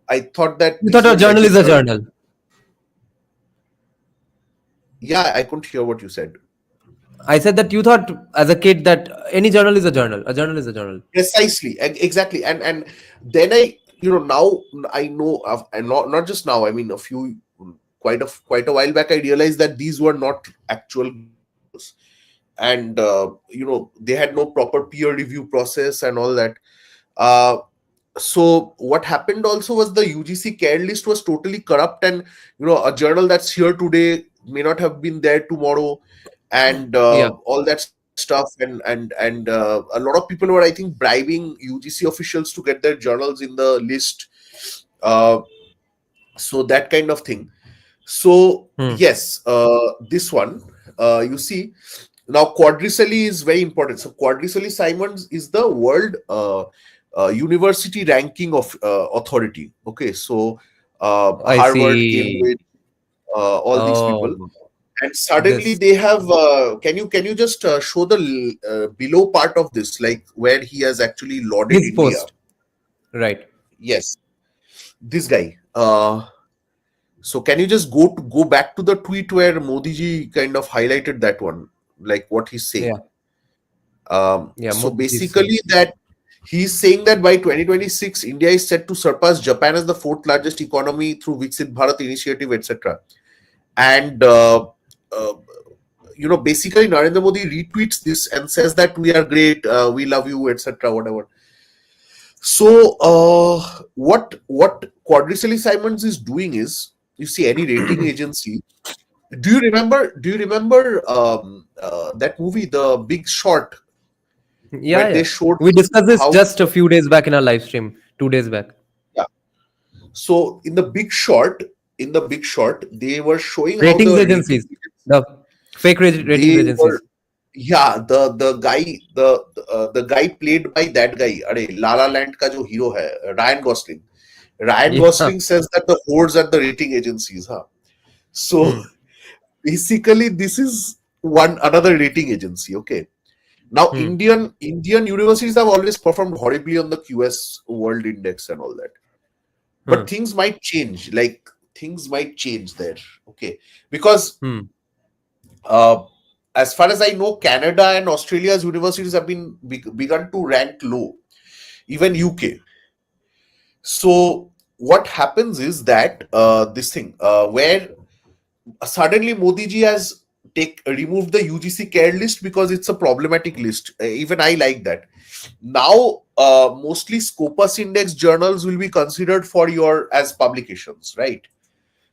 I thought that You these thought a were journal legit is a journals. journal. Yeah, I couldn't hear what you said. I said that you thought as a kid that any journal is a journal. A journal is a journal. Precisely, exactly. And then I, now I know of, and not just now. I mean, quite a while back, I realized that these were not actual journals, and they had no proper peer review process and all that. Uh, so what happened also was the UGC Care list was totally corrupt, and a journal that's here today may not have been there tomorrow, and Yeah. all that stuff, and a lot of people were, I think, bribing UGC officials to get their journals in the list. uh, so that kind of thing. So Hmm. yes, this one, you see, now quadricelli is very important. So quadricelli Simons is the world university ranking of authority. Okay, so I Harvard, see. Cambridge, all these people, Oh, and suddenly this they have. Can you just show the below part of this, like where he has actually lauded his India? post. Right. Yes, this guy. So can you just go back to the tweet where Modi ji kind of highlighted that one, like what he's saying? Yeah. Yeah. So Modi ji said. basically, that he's saying that by 2026, India is set to surpass Japan as the fourth largest economy through Viksit Bharat initiative, etc. And uh, basically, Narendra Modi retweets this and says that we are great, we love you, etc. Whatever. So what Quadricelli Simons is doing is, you see, any rating agency. Do you remember that movie, The Big Short, Yeah. where they Yeah. showed We discussed this how, just a few days back in our live stream. 2 days back. yeah. So in the Big Short, they were showing how Ratings the rating agencies. The fake ratings they were, agencies. yeah, the guy played by that guy, अरे La La Land का जो hero है, Ryan Gosling. Ryan Yeah. Gosling says that the whores are the rating agencies, huh? So Hmm. basically, this is one another rating agency. Okay. Now, Hmm. Indian universities have always performed horribly on the QS World Index and all that, Hmm. but things might change. Like, things might change there. Okay, because Hmm. uh, as far as I know, Canada and Australia's universities have been begun to rank low. Even UK. So what happens is that this thing where suddenly Modi ji has removed the UGC Care list because it's a problematic list. Even I like that. Now, mostly Scopus Index journals will be considered for your as publications, right?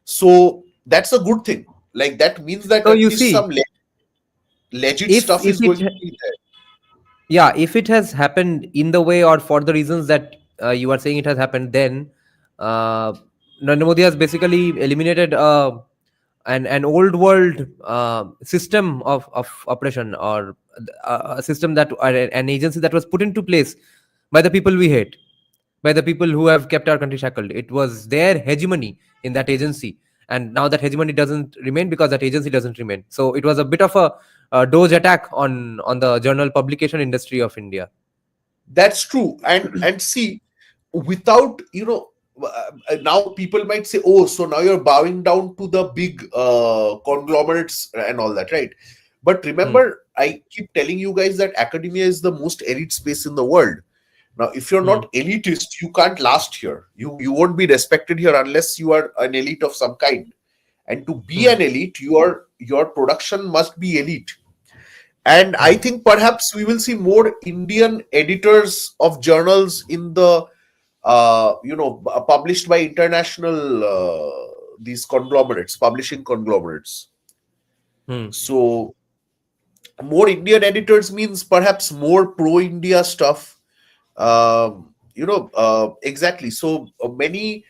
So that's a good thing. Like, that means that So at you least some see, legit if stuff if is it going to be there. yeah, if it has happened in the way or for the reasons that you are saying it has happened, then uh, Narendra Modi has basically eliminated an old world system of oppression, or a system that, or an agency that was put into place by the people we hate, by the people who have kept our country shackled. It was their hegemony in that agency, and now that hegemony doesn't remain because that agency doesn't remain. So it was a bit of a doge attack on the journal publication industry of India. That's true. And see, without, now people might say, oh, so now you're bowing down to the big conglomerates and all that, right? But Hmm. remember, I keep telling you guys that academia is the most elite space in the world. Now, if you're Hmm. not elitist, you can't last here. You won't be respected here unless you are an elite of some kind. And to be Hmm. an elite, your production must be elite. And I Hmm. think perhaps we will see more Indian editors of journals in the published by international these conglomerates, publishing conglomerates. Hmm. So more Indian editors means perhaps more pro India stuff. Exactly. So many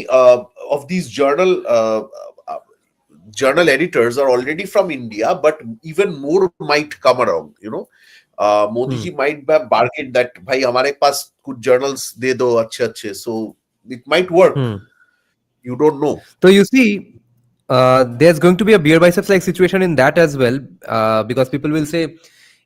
of these uh, journal editors are already from India, but even more might come around. Modi Hmm. ji might have bargained that bhai hamare paas kuch journals de do अच्छे अच्छे, so it might work. Hmm. You don't know. So you see, there's going to be a beer biceps like situation in that as well, because people will say,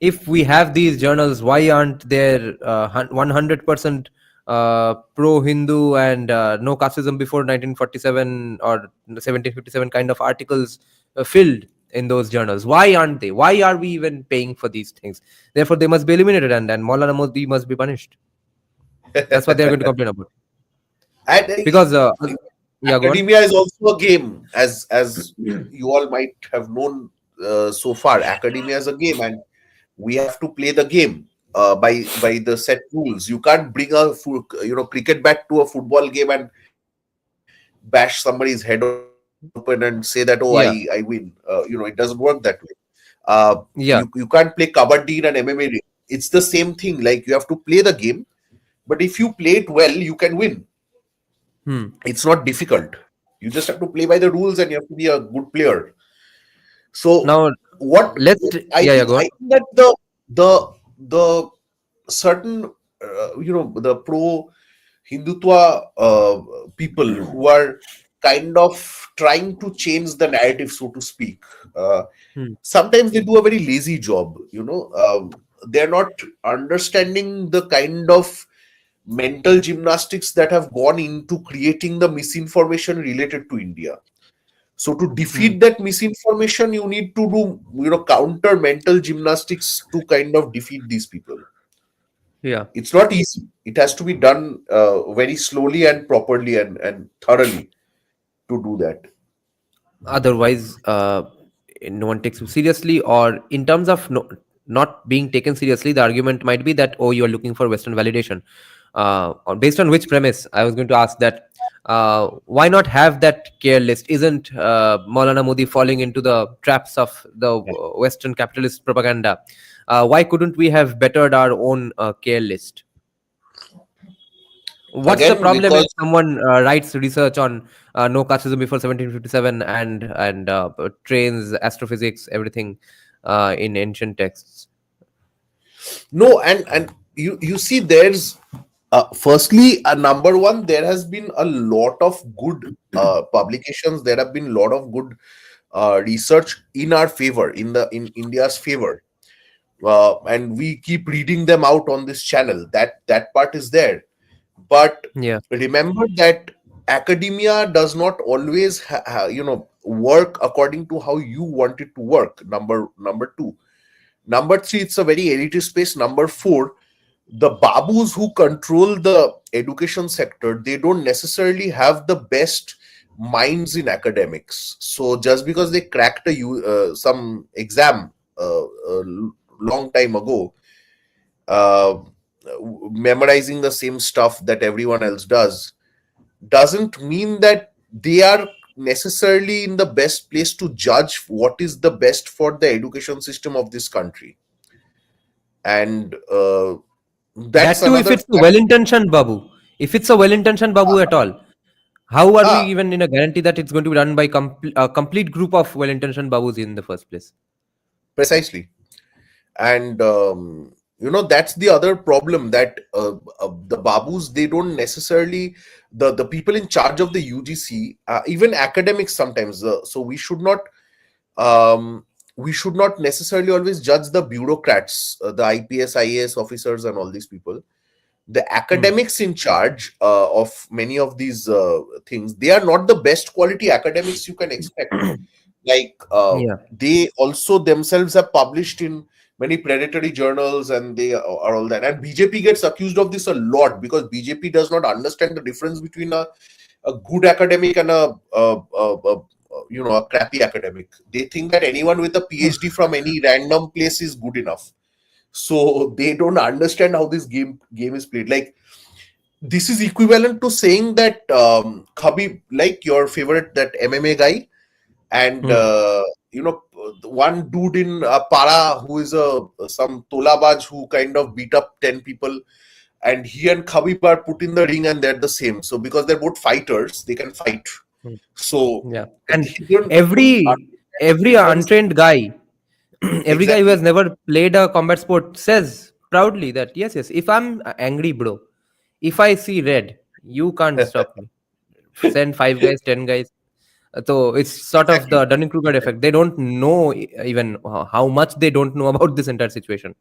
if we have these journals, why aren't there 100% pro-Hindu and no casteism before 1947 or 1757 kind of articles filled in those journals? Why aren't they? Why are we even paying for these things? Therefore, they must be eliminated, and Maulana Modi must be punished. That's what they're going to complain about. And Because, yeah, go on. academia is also a game, as you all might have known so far. Academia is a game, and we have to play the game by the set rules. You can't bring cricket bat to a football game and bash somebody's head open and say that, oh, I win. Yeah, It doesn't work that way. You yeah. can't play kabaddi in an MMA. It's the same thing. Like, you have to play the game, but if you play it well, you can win. Hmm. It's not difficult. You just have to play by the rules, and you have to be a good player. So Now what I yeah, yeah, think, go I on. think that the certain the pro Hindutva people who are kind of trying to change the narrative, so to speak. Uh, Hmm. Sometimes they do a very lazy job. They're not understanding the kind of mental gymnastics that have gone into creating the misinformation related to India. So to Hmm. defeat that misinformation, you need to do counter mental gymnastics to kind of defeat these people. Yeah. It's not easy. It has to be done very slowly and properly and thoroughly to do that. Otherwise, no one takes you seriously. Or in terms of not being taken seriously, the argument might be that, oh, you are looking for Western validation. Based on which premise? I was going to ask that. Why not have that care list? Isn't Maulana Modi falling into the traps of the Western capitalist propaganda? Why couldn't we have bettered our own care list? What's the Again, problem if because someone writes research on no casteism before 1757 and trains astrophysics, everything in ancient texts? no, and you see, there's firstly, number one, there has been a lot of good publications. There have been a lot of good research in our favor, in India's favor, and we keep reading them out on this channel. That part is there, but Yeah. remember that academia does not always work according to how you want it to work. Number two. Number three, it's a very elitist space. Number four, the babus who control the education sector, they don't necessarily have the best minds in academics. So just because they cracked some exam long time ago, uh, memorizing the same stuff that everyone else doesn't mean that they are necessarily in the best place to judge what is the best for the education system of this country. And that's That too, if another it's a fact. well-intentioned babu. If it's a well-intentioned babu at all, how are we Ah, even in a guarantee that it's going to be done by a complete group of well-intentioned babus in the first place? precisely. And that's the other problem, that the babus, they don't necessarily, the people in charge of the UGC, even academics sometimes, so um, we should not necessarily always judge the bureaucrats, the IPS IAS officers and all these people. The Hmm. academics in charge of many of these things, they are not the best quality academics you can expect. Like Yeah. they also themselves have published in many predatory journals, and they are all that. And BJP gets accused of this a lot because BJP does not understand the difference between a good academic and a crappy academic. They think that anyone with a PhD from any random place is good enough. So they don't understand how this game is played. Like this is equivalent to saying that Khabib, like your favorite that MMA guy, and Hmm. the one dude in Para who is some tolabaj who kind of beat up 10 people, and he and Khabib are put in the ring and they're the same. So because they're both fighters, they can fight. Hmm. So Yeah. they And don't understand the every difference. untrained guy, every guy who Exactly. has never played a combat sport says proudly that yes, if I'm angry, bro, if I see red, you can't stop me. Send 5 guys, 10 guys. So it's sort of Exactly. the Dunning-Kruger effect. They don't know even how much they don't know about this entire situation.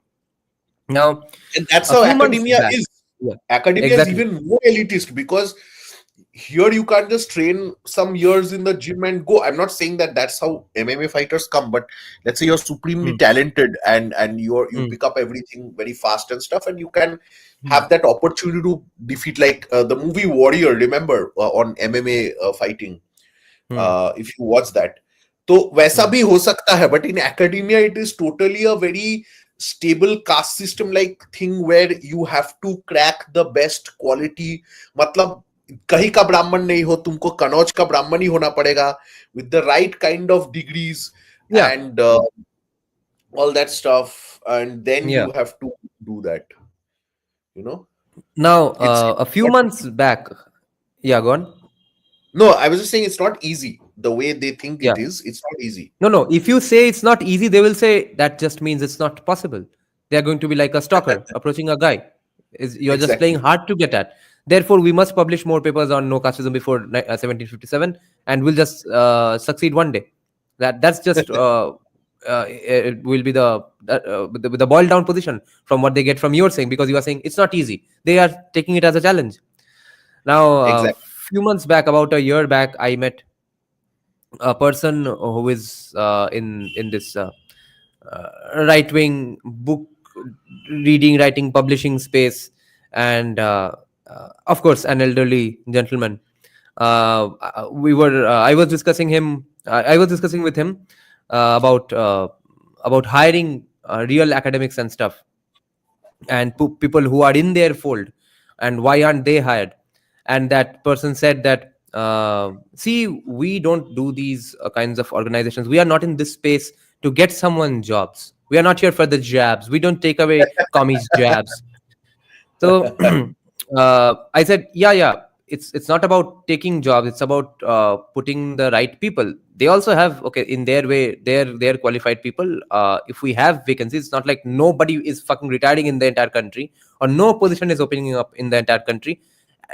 Now, And that's a how few months academia back, is. yeah, Academia is exactly. even more elitist because here you can't just train some years in the gym and go. I'm not saying that that's how MMA fighters come, but let's say you're supremely Hmm. talented and you Hmm. pick up everything very fast and stuff, and you can Hmm. have that opportunity to defeat, like the movie Warrior. Remember on MMA fighting, Hmm. if you watch that, तो वैसा Hmm. भी हो सकता है, but in academia it is totally a very stable caste system like thing where you have to crack the best quality. मतलब कहीं का ब्राह्मण नहीं हो, तुमको कनौज का ब्राह्मण ही होना पड़ेगा with the right kind of degrees Yeah, and all that stuff, and then yeah. you have to do that, you know. Now, It's a few not months easy. back, yeah, go on. No, I was just saying it's not easy the way they think Yeah. it is. It's not easy. No, no. If you say it's not easy, they will say that just means it's not possible. They are going to be like a stalker approaching a guy. Is you're just playing Exactly. hard to get at. Therefore, we must publish more papers on no casteism before 1757, and we'll just succeed one day. That's just it will be the boiled down position from what they get from your saying, because you are saying it's not easy. They are taking it as a challenge. Now, a Exactly. few months back, about a year back, I met a person who is in this right wing book reading, writing, publishing space, and of course, an elderly gentleman. I was discussing him. I was discussing with him about hiring real academics and stuff, and people who are in their fold, and why aren't they hired. And that person said that see, we don't do these kinds of organizations. We are not in this space to get someone jobs. We are not here for the jabs. We don't take away commies jabs. So I said, yeah, it's not about taking jobs. It's about putting the right people. They also have, okay, in their way, they're qualified people. If we have vacancies, it's not like nobody is fucking retiring in the entire country, or no position is opening up in the entire country.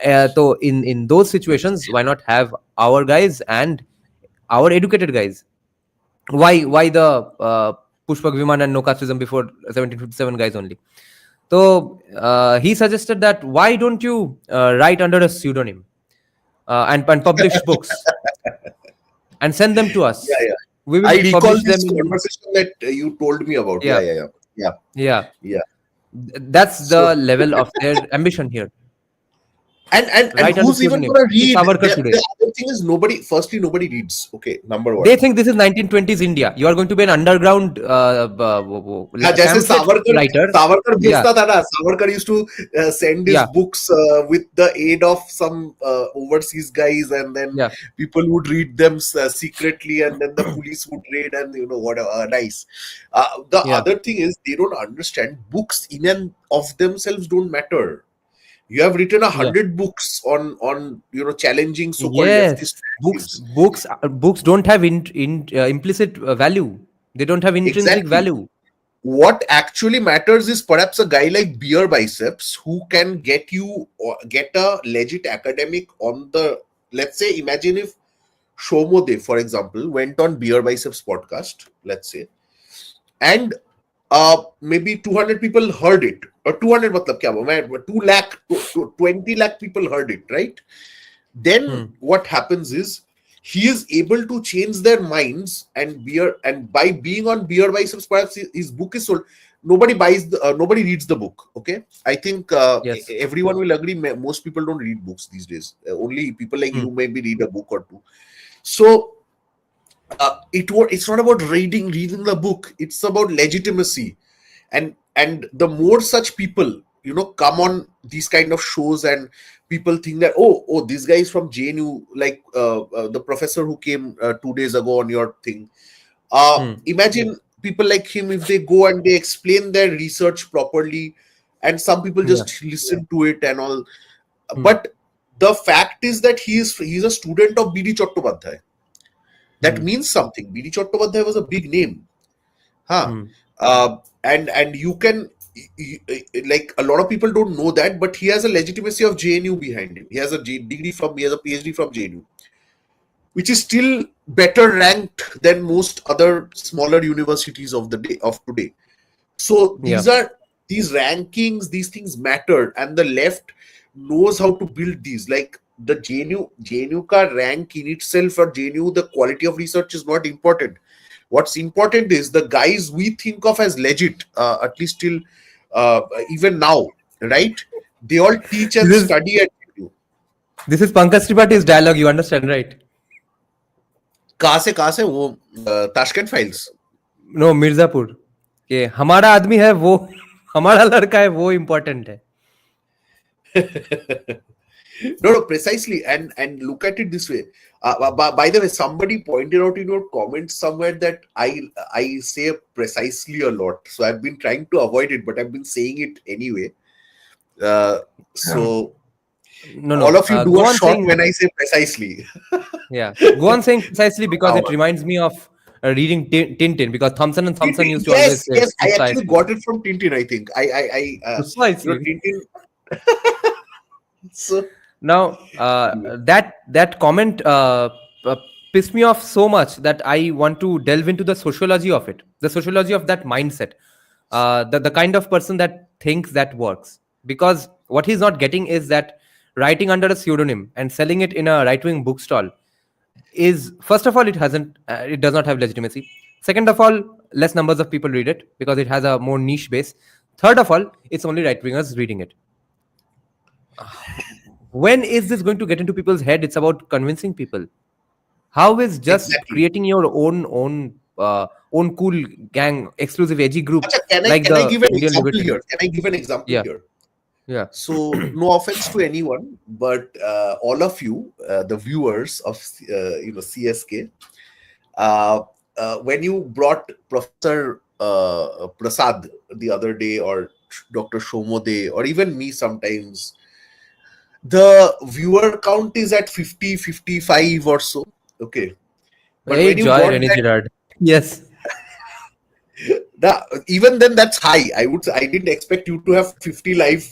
So in those situations, why not have our guys and our educated guys? Why the Pushpak Viman and no casteism before 1757 guys only? So he suggested that why don't you write under a pseudonym and publish books and send them to Yeah, us. yeah. We I will recall publish them this in. conversation that you told me about. Yeah, Yeah, yeah, yeah. Yeah, yeah. yeah. That's So the level of their ambition here. and Write under who's even pseudonym. gonna See read? Savarkar today. The other thing is nobody. Firstly, nobody reads. Okay, number one. They think this is 1920s India. You are going to be an underground हाँ, जैसे pamphlet Savarkar writer. Savarkar Yeah, बेचता था ना, Savarkar used to send his yeah, books with the aid of some overseas guys, and then yeah, people would read them secretly, and then the police would raid, and whatever. Nice. The yeah, other thing is they don't understand books in and of themselves don't matter. You have written a yeah. hundred books on challenging so-called Yes, leftist narratives. books don't have implicit value. They don't have intrinsic Exactly. value. What actually matters is perhaps a guy like Beer Biceps who can get a legit academic on the, let's say, imagine if Shomode, for example, went on Beer Biceps podcast, let's say, and maybe 200 people heard it, or 200 matlab kya hua, 2 lakh 20 lakh people heard it, right? Then Hmm. what happens is he is able to change their minds, and by being on beer biceps, perhaps his book is sold. Nobody buys nobody reads the book. Okay, I think Yes. everyone will agree. Most people don't read books these days. Only people like Hmm. you maybe read a book or two. So it's not about reading the book. It's about legitimacy, and the more such people come on these kind of shows, and people think that this guy is from JNU, like the professor who came 2 days ago on your thing. Hmm. Imagine people like him, if they go and they explain their research properly, and some people Yeah. just listen to it and all. Hmm. But the fact is that he's a student of BD Chattopadhyay. That Hmm. means something. BD Chattopadhyay was a big name. Huh. Hmm. And you can, like, a lot of people don't know that, but he has a legitimacy of JNU behind him. He has a he has a PhD from JNU, which is still better ranked than most other smaller universities of the day of today. So Yeah. these rankings, these things matter, and the left knows how to build these. Like the JNU ka rank in itself, or JNU, the quality of research is not important. What's important is the guys we think of as legit, at least till even now, right? They all teach and This is study at JNU. this is Pankaj Tripaঠি's dialogue. You understand, right? कहाँ से वो Tashkent files. No Mirzapur के हमारा आदमी है वो हमारा लड़का है वो इम्पोर्टेंट है. No, precisely, and look at it this way. By the way, somebody pointed out in your comments somewhere that I say precisely a lot, so I've been trying to avoid it, but I've been saying it anyway. So No. all of you do Go a on shot saying. when I say precisely. Yeah. Go on saying precisely because it reminds me of reading Tintin because Thompson and Thompson used to always say Yes, I actually precisely. got it from Tintin. I think Precisely. Tintin. So Now, that comment pissed me off so much that I want to delve into the sociology of it, the sociology of that mindset, the kind of person that thinks that works. Because what he's not getting is that writing under a pseudonym and selling it in a right-wing bookstall is, first of all, it does not have legitimacy. Second of all, less numbers of people read it because it has a more niche base. Third of all, it's only right-wingers reading it. When is this going to get into people's head? It's about convincing people. How is just exactly. creating your own cool gang exclusive edgy group Achha, like can I the give an Indian example libertarians? here? Can I give an example Yeah. here? Yeah. So, no offense to anyone, but all of you, the viewers of CSK, when you brought Professor Prasad the other day, or Dr. Shomode, or even me sometimes, the viewer count is at 50, 55 or so. Okay. But Hey, when you Joy got Rennie that, Girard. Yes. even then that's high. I didn't expect you to have 50 live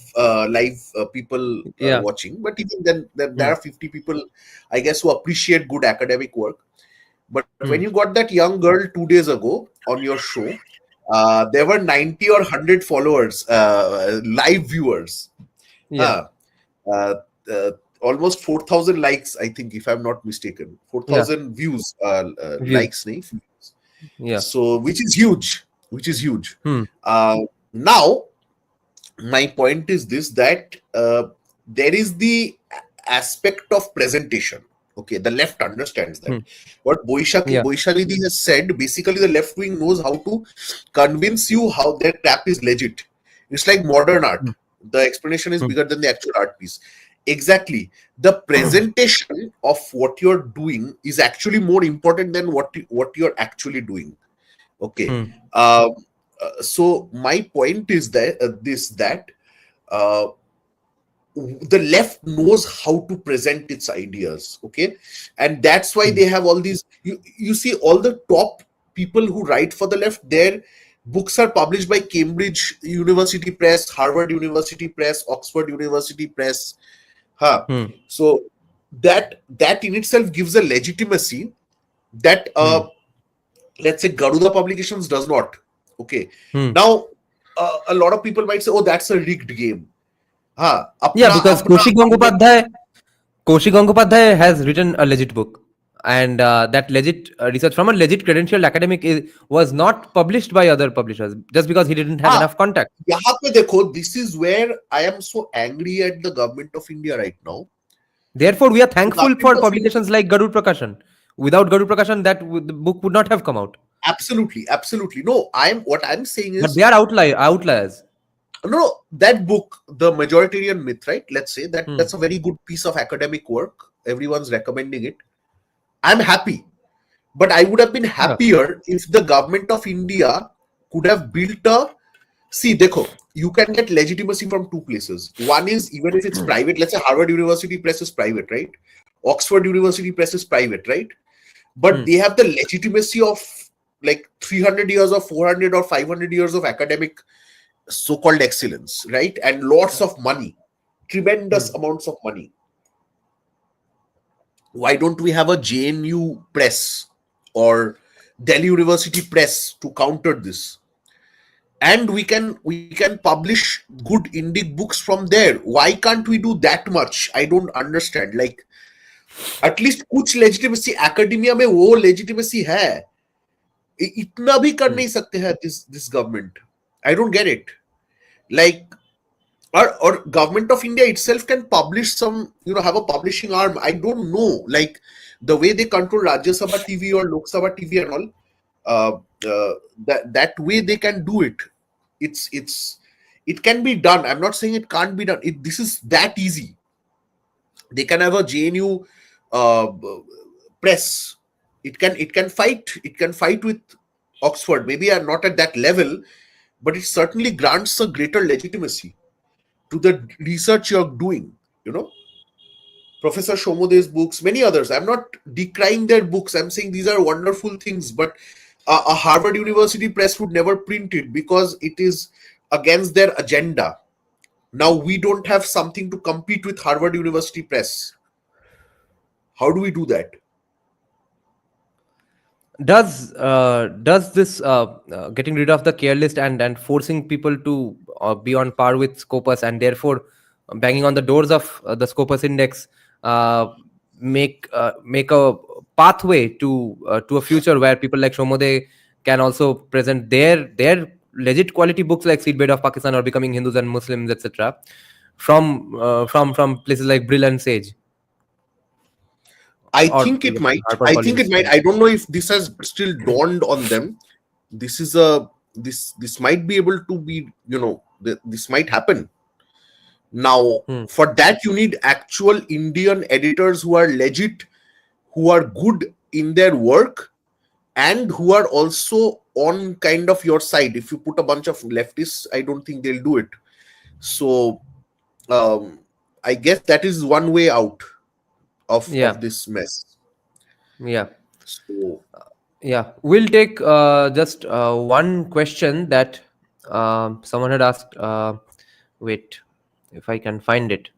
people Yeah. watching, but even then there Hmm. are 50 people, I guess, who appreciate good academic work. But when Hmm. you got that young girl 2 days ago on your show, there were 90 or 100 followers, live viewers. Yeah. Uh, uh, Almost 4,000 likes, I think, if I'm not mistaken. 4,000 views, Views. likes, nahi? Yeah. So, which is huge. Hmm. Now, my point is this, that there is the aspect of presentation. Okay, the left understands that. Hmm. What Yeah. Boishalidhi has said, basically the left wing knows how to convince you how their tap is legit. It's like modern art. Hmm. The explanation is Hmm. bigger than the actual art piece. Exactly. The presentation of what you're doing is actually more important than what you're actually doing. Okay. Hmm. So my point is that uh, the left knows how to present its ideas. Okay, and that's why they have all these. You see all the top people who write for the left. Their books are published by Cambridge University Press, Harvard University Press, Oxford University Press. Hmm. So that in itself gives a legitimacy that let's say Garuda Publications does not. Okay. Hmm. Now a lot of people might say, oh, that's a rigged game. Yeah, because Kaushik Gangopadhyay has written a legit book. and that legit research from a legit credentialed academic was not published by other publishers just because he didn't have enough contact. यहाँ पे देखो, this is where I am so angry at the government of India right now. Therefore, we are The thankful government for of India, publications like Gadud Prakashan. Without Gadud Prakashan, the book would not have come out. absolutely. No, what I'm saying But is, they are outliers. no, that book, The Majoritarian Myth, right? Let's say that Hmm. that's a very good piece of academic work. Everyone's recommending it. I'm happy. But I would have been happier if the government of India could have built a. See, dekho, you can get legitimacy from two places. One is, even if it's private, let's say Harvard University Press is private, right? Oxford University Press is private, right? But they have the legitimacy of like 300 years or 400 or 500 years of academic so-called excellence, right? And lots of money, tremendous amounts of money. Why don't we have a JNU press or Delhi University Press to counter this? And we can publish good Indic books from there. Why can't we do that much? I don't understand. Like, at least कुछ legitimacy academia में वो legitimacy है. इतना भी कर नहीं सकते हैं this government. I don't get it. Like, or government of India itself can publish some, have a publishing arm. I don't know, like the way they control Rajya Sabha TV or Lok Sabha TV and all, that way they can do it. It can be done. I'm not saying it can't be done. This is that easy. They can have a JNU press. It can fight with Oxford. Maybe are not at that level, but it certainly grants a greater legitimacy to the research you're doing. Professor Shomode's books, many others. I'm not decrying their books. I'm saying these are wonderful things, but a Harvard University Press would never print it because it is against their agenda. Now we don't have something to compete with Harvard University Press. How do we do that? Does this getting rid of the care list and forcing people to be on par with Scopus and therefore banging on the doors of the Scopus index make a pathway to a future where people like Shomode can also present their legit quality books like Seedbed of Pakistan or Becoming Hindus and Muslims, etc. from places like Brill and Sage? I think it might. I don't know if this has still dawned on them. This might be able to be, this might happen. Now, for that, you need actual Indian editors who are legit, who are good in their work, and who are also on kind of your side. If you put a bunch of leftists, I don't think they'll do it. So, I guess that is one way out of this mess. So, we'll take just one question that someone had asked. Wait, if I can find it.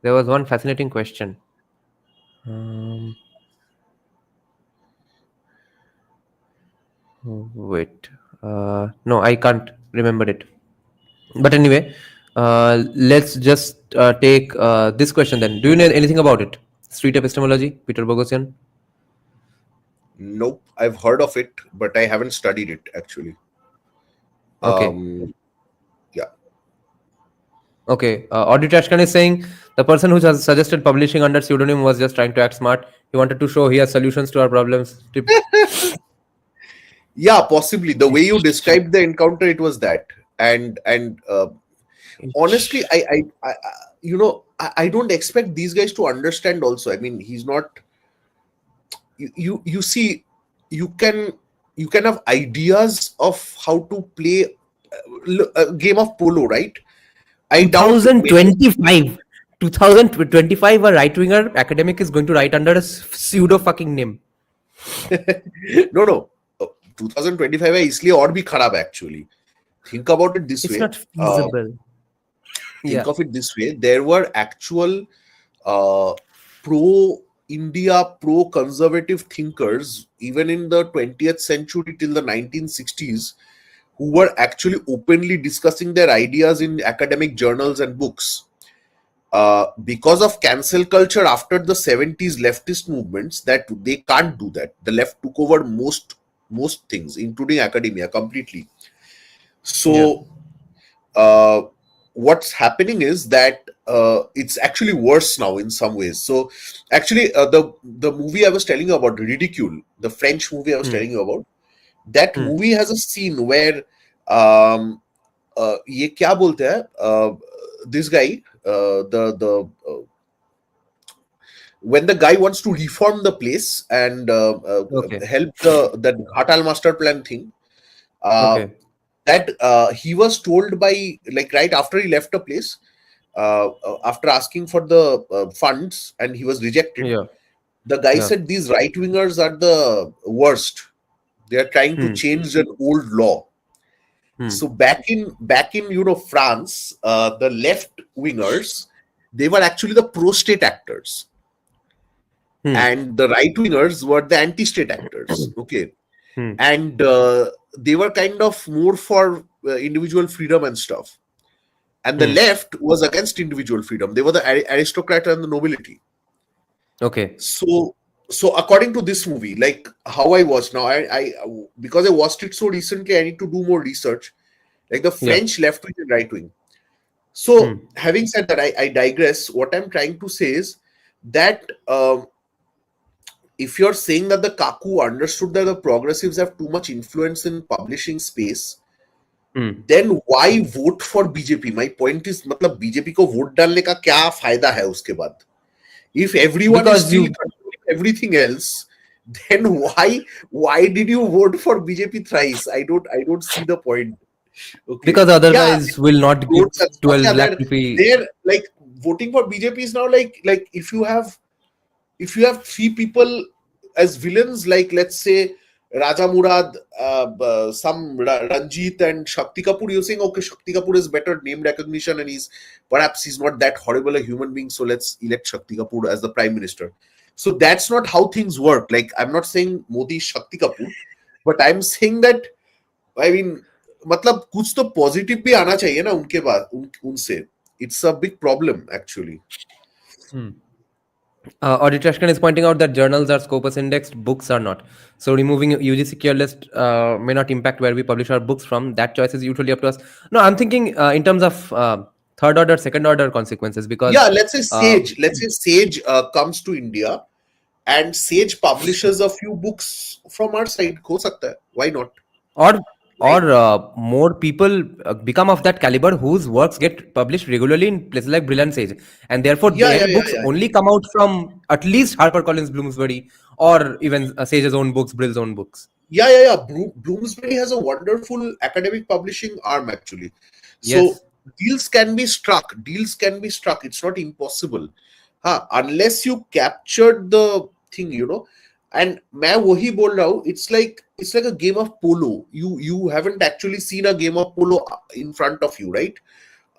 There was one fascinating question. Wait, no, I can't remember it. But anyway, let's just take this question then. Do you know anything about it? Street epistemology, Peter Boghossian? Nope, I've heard of it, but I haven't studied it actually. Okay. Okay. Audrey Trashkan is saying the person who has suggested publishing under pseudonym was just trying to act smart. He wanted to show he has solutions to our problems. Yeah, possibly. The way you described the encounter, it was that. And honestly, I don't expect these guys to understand also. I mean, he's not. You see, you can have ideas of how to play a game of polo, right? 2025, a right-winger academic is going to write under a pseudo fucking name. No. 2025 है इसलिए और भी खराब actually. Think about it this way. It's not feasible. Think of it this way. There were actual pro-India, pro-conservative thinkers even in the 20th century till the 1960s who were actually openly discussing their ideas in academic journals and books. because of cancel culture after the 70s leftist movements, that they can't do that. The left took over most things, including academia, completely. Yeah. So what's happening is that it's actually worse now in some ways. So actually, the movie I was telling you about, Ridicule, the French movie I was Hmm. telling you about, that Hmm. movie has a scene where um, ये क्या बोलते हैं, this guy, the when the guy wants to reform the place and Okay. help the that Ghatal master plan thing, uh, Okay. that he was told by, like, right after he left a place, after asking for the funds and he was rejected, Yeah. the guy Yeah. said these right wingers are the worst. They are trying to Hmm. change an old law. Hmm. So back in France, the left wingers, they were actually the pro state actors, Hmm. and the right wingers were the anti state actors. Okay, Hmm. and they were kind of more for individual freedom and stuff. And the Hmm. left was against individual freedom. They were the aristocrat and the nobility. Okay. So according to this movie, like how I watched now, I because I watched it so recently, I need to do more research. Like the Yeah. French left wing and right wing. So Hmm. having said that, I digress. What I'm trying to say is that if you're saying that the Kaku understood that the progressives have too much influence in publishing space, Hmm. then why vote for BJP? My point is, मतलब BJP को vote डालने का क्या फायदा है उसके बाद? If everyone is Because still you controlling everything else, then why did you vote for BJP thrice? I don't see the point. Okay, because yeah, otherwise will not give votes and stuff. 12 Yeah, lakh they're rupee. they're like voting for BJP is now like if you have three people as villains, like let's say Raja Murad, some Ranjit and Shakti Kapoor, you're saying okay, Shakti Kapoor is better name recognition and he's not that horrible a human being, so let's elect Shakti Kapoor as the prime minister. So that's not how things work. Like, I'm not saying Modi is Shakti Kapoor, but I'm saying that, I mean, मतलब कुछ तो positive भी आना चाहिए ना उनके बाद उनसे. It's a big problem actually. Hmm. Audit Ashkan is pointing out that journals are Scopus indexed, books are not. So removing UG secure list may not impact where we publish our books from. That choice is usually up to us. No, I'm thinking in terms of third order, second order consequences because Yeah, let's say uh, Sage comes to India and Sage publishes a few books from our side. हो सकता है. Why not? or Right? more people become of that caliber whose works get published regularly in places like Brilliant Sage, and therefore Yeah, their yeah, yeah, books yeah. only come out from at least HarperCollins, Bloomsbury, or even Sage's own books, Brill's own books. Yeah. Bloomsbury has a wonderful academic publishing arm actually. So Yes. deals can be struck. Deals can be struck. It's not impossible. Unless you captured the thing. And मैं वही बोल रहा हूँ, it's like a game of polo. You haven't actually seen a game of polo in front of you, right?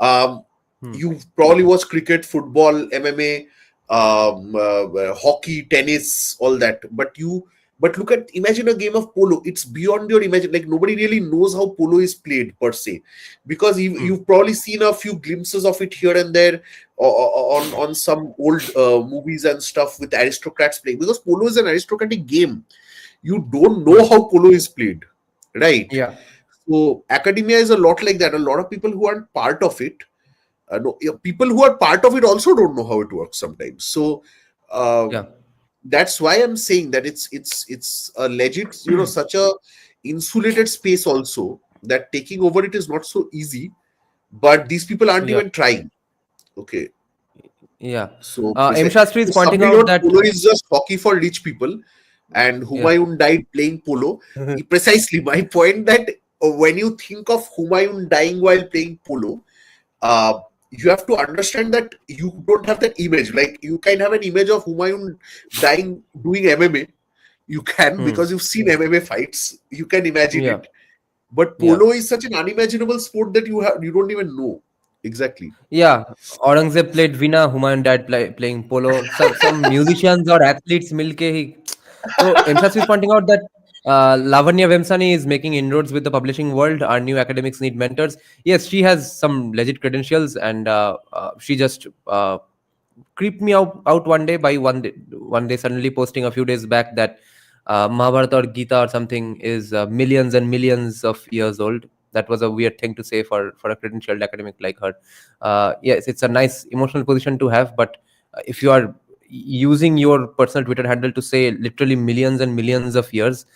Um, Hmm. you've probably watched cricket, football, MMA, hockey, tennis, all that. But imagine a game of polo. It's beyond your imagine. Like, nobody really knows how polo is played per se, because Hmm. you've probably seen a few glimpses of it here and there on some old movies and stuff with aristocrats playing. Because polo is an aristocratic game. You don't Hmm. know how polo is played, right? Yeah. So academia is a lot like that. A lot of people who aren't part of it, no, yeah, people who are part of it also don't know how it works sometimes. So uh, Yeah. that's why I'm saying that it's a legit, such a insulated space also, that taking over it is not so easy. But these people aren't Yeah. even trying. Okay, Yeah. so M. Shastri is so pointing somebody out wrote that. polo is just hockey for rich people, and Yeah. Humayun died playing polo. Precisely my point, that when you think of Humayun dying while playing polo, you have to understand that you don't have that image. Like, you can have an image of Humayun dying doing MMA. You can, Hmm. because you've seen MMA fights. You can imagine Yeah. it. But Yeah. polo is such an unimaginable sport that you don't even know exactly. Yeah, Aurangzeb played Veena, Humayun died playing polo. Some musicians or athletes milke he. So M. Shastri is pointing out that Lavanya Vemsani is making inroads with the publishing world. Our new academics need mentors. Yes, she has some legit credentials, and she just creeped me out one day by one day suddenly posting a few days back that Mahabharata or Gita or something is millions and millions of years old. That was a weird thing to say for a credentialed academic like her. Yes, it's a nice emotional position to have, but if you are using your personal Twitter handle to say literally millions and millions of years,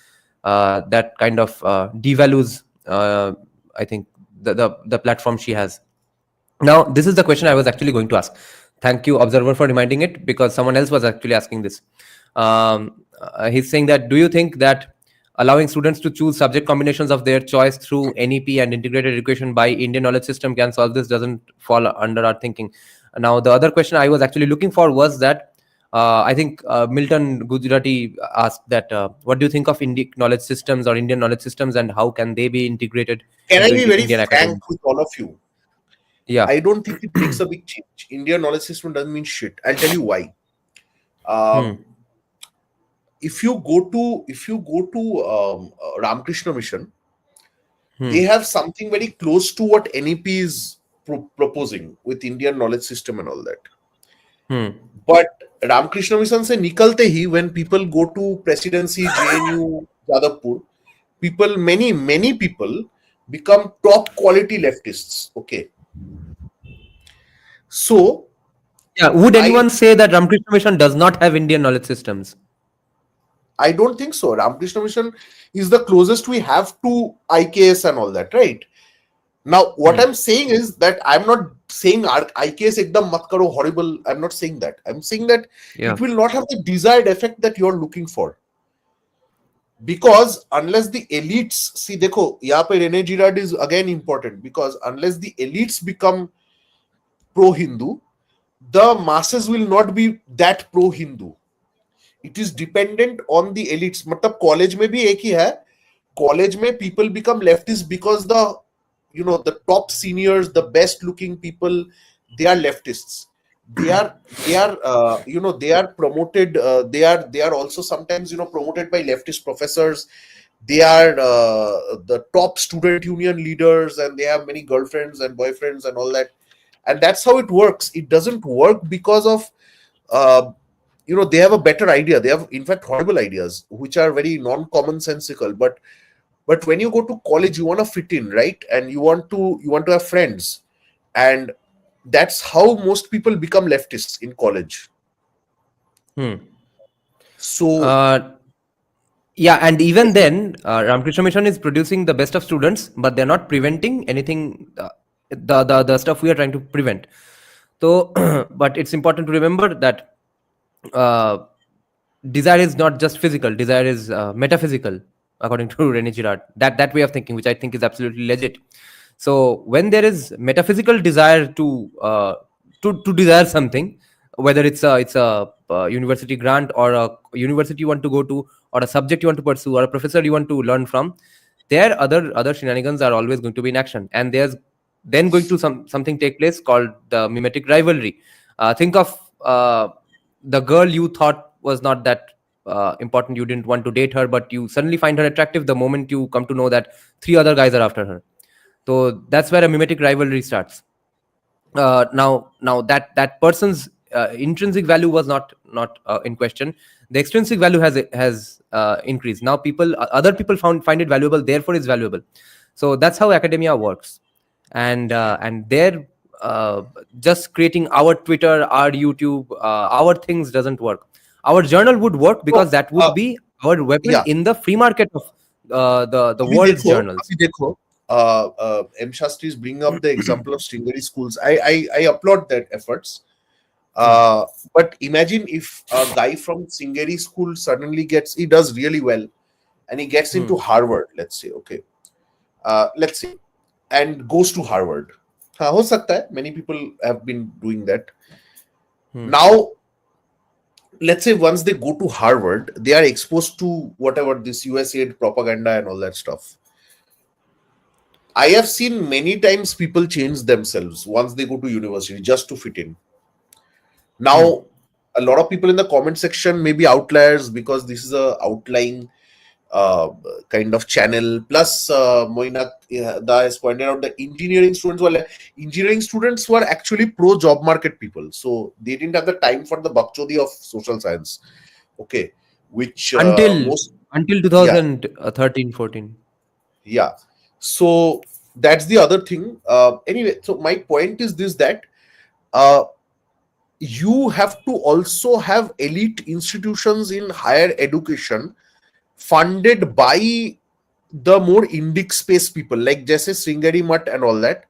that kind of devalues, I think, the platform she has. Now, this is the question I was actually going to ask. Thank you, Observer, for reminding it, because someone else was actually asking this. He's saying that, do you think that allowing students to choose subject combinations of their choice through NEP and integrated education by Indian knowledge system can solve this? Doesn't fall under our thinking. Now, the other question I was actually looking for was that I think Milton Gujarati asked that, what do you think of Indian knowledge systems or Indian knowledge systems, and how can they be integrated Can I into be very Indian academia? frank with all of you? Yeah. I don't think it makes a big change. Indian knowledge system doesn't mean shit. I'll tell you why. If you go to Ramakrishna Mission, they have something very close to what NEP is proposing with Indian knowledge system and all that. But Ramakrishna Mission se nikalte hi, when people go to Presidency, JNU, Jadavpur, many people become top quality leftists. Okay. So, Yeah, would anyone say that Ramakrishna Mission does not have Indian knowledge systems? I don't think so. Ramakrishna Mission is the closest we have to IKS and all that, right? Now, what I'm saying is that I'm not saying IKS ekdam mat karo, horrible. I'm not saying that. I'm saying that it will not have the desired effect that you're looking for. Because unless the elites, see, dekho, yahan pe Rene Girard is again important, because unless the elites become pro-Hindu, the masses will not be that pro-Hindu. It is dependent on the elites. मतलब college में भी एक ही है. College में people become leftists because the top seniors, the best looking people, they are leftists. They are promoted. They are also sometimes promoted by leftist professors. They are the top student union leaders, and they have many girlfriends and boyfriends and all that. And that's how it works. It doesn't work because of they have a better idea. They have, in fact, horrible ideas which are very non-commonsensical. But when you go to college, you want to fit in, right? And you want to have friends, and that's how most people become leftists in college. So yeah, and even then, Ramakrishna Mission is producing the best of students, but they're not preventing anything. The stuff we are trying to prevent. So, but it's important to remember that desire is not just physical. Desire is metaphysical, according to Rene Girard. That way of thinking, which I think is absolutely legit. So when there is metaphysical desire to desire something, whether it's a university grant, or a university you want to go to, or a subject you want to pursue, or a professor you want to learn from, there other shenanigans are always going to be in action, and there's then going to something take place called the mimetic rivalry. Think of the girl you thought was not that important. You didn't want to date her, but you suddenly find her attractive the moment you come to know that 3 other guys are after her. So that's where a mimetic rivalry starts. Now that person's intrinsic value was not in question. The extrinsic value has increased. Now other people find it valuable, therefore it's valuable. So that's how academia works. And they're just creating our Twitter, our YouTube, our things doesn't work. Our journal would work because that would be our weapon in the free market of the world's journals. M. Shastri is bringing up the example of Sringeri schools. I applaud that efforts. But imagine if a guy from Sringeri school suddenly he does really well, and he gets into Harvard, let's say, and goes to Harvard. Ho sakta hai. Many people have been doing that. Now, let's say once they go to Harvard, they are exposed to whatever this USAID propaganda and all that stuff. I have seen many times people change themselves once they go to university just to fit in. Now, a lot of people in the comment section may be outliers because this is a outlying uh, kind of channel. Plus, Moinak Da has pointed out that engineering students were actually pro job market people, so they didn't have the time for the bakchodi of social science. Okay, which until most until yeah 2013 14. yeah. So that's the other thing. Anyway, so my point is this, that uh, you have to also have elite institutions in higher education funded by the more indic space people, like Jesse Sringeri Mutt and all that.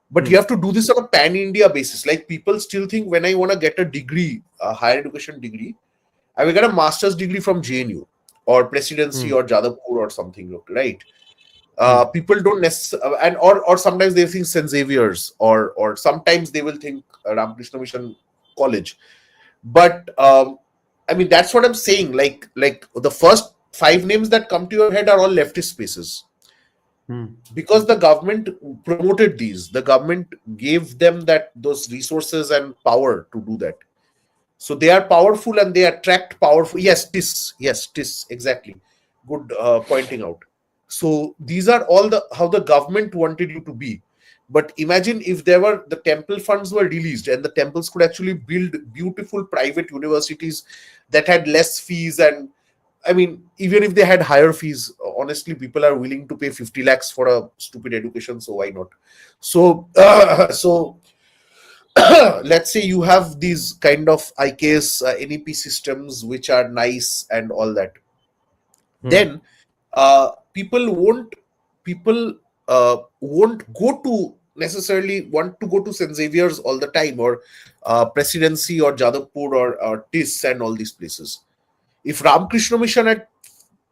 But you have to do this on a pan India basis. Like, people still think when I want to get a degree, a higher education degree, I will get a master's degree from JNU or Presidency or Jadavpur or something, right? People don't necessarily, and or sometimes they think St. Xavier's, or sometimes they will think Ramakrishna Mission College. But I mean, that's what I'm saying. Like the first five names that come to your head are all leftist spaces, because the government promoted these. The government gave them those resources and power to do that. So they are powerful and they attract powerful. Yes, exactly. Good pointing out. So these are all the how the government wanted you to be. But imagine if the temple funds were released and the temples could actually build beautiful private universities that had less fees. And I mean, even if they had higher fees, honestly, people are willing to pay 50 lakhs for a stupid education. So why not? So, so let's say you have these kind of IKS NEP systems which are nice and all that. Then people won't go to necessarily want to go to St. Xavier's all the time, or Presidency or Jadavpur or TIS and all these places. If Ramakrishna Mission had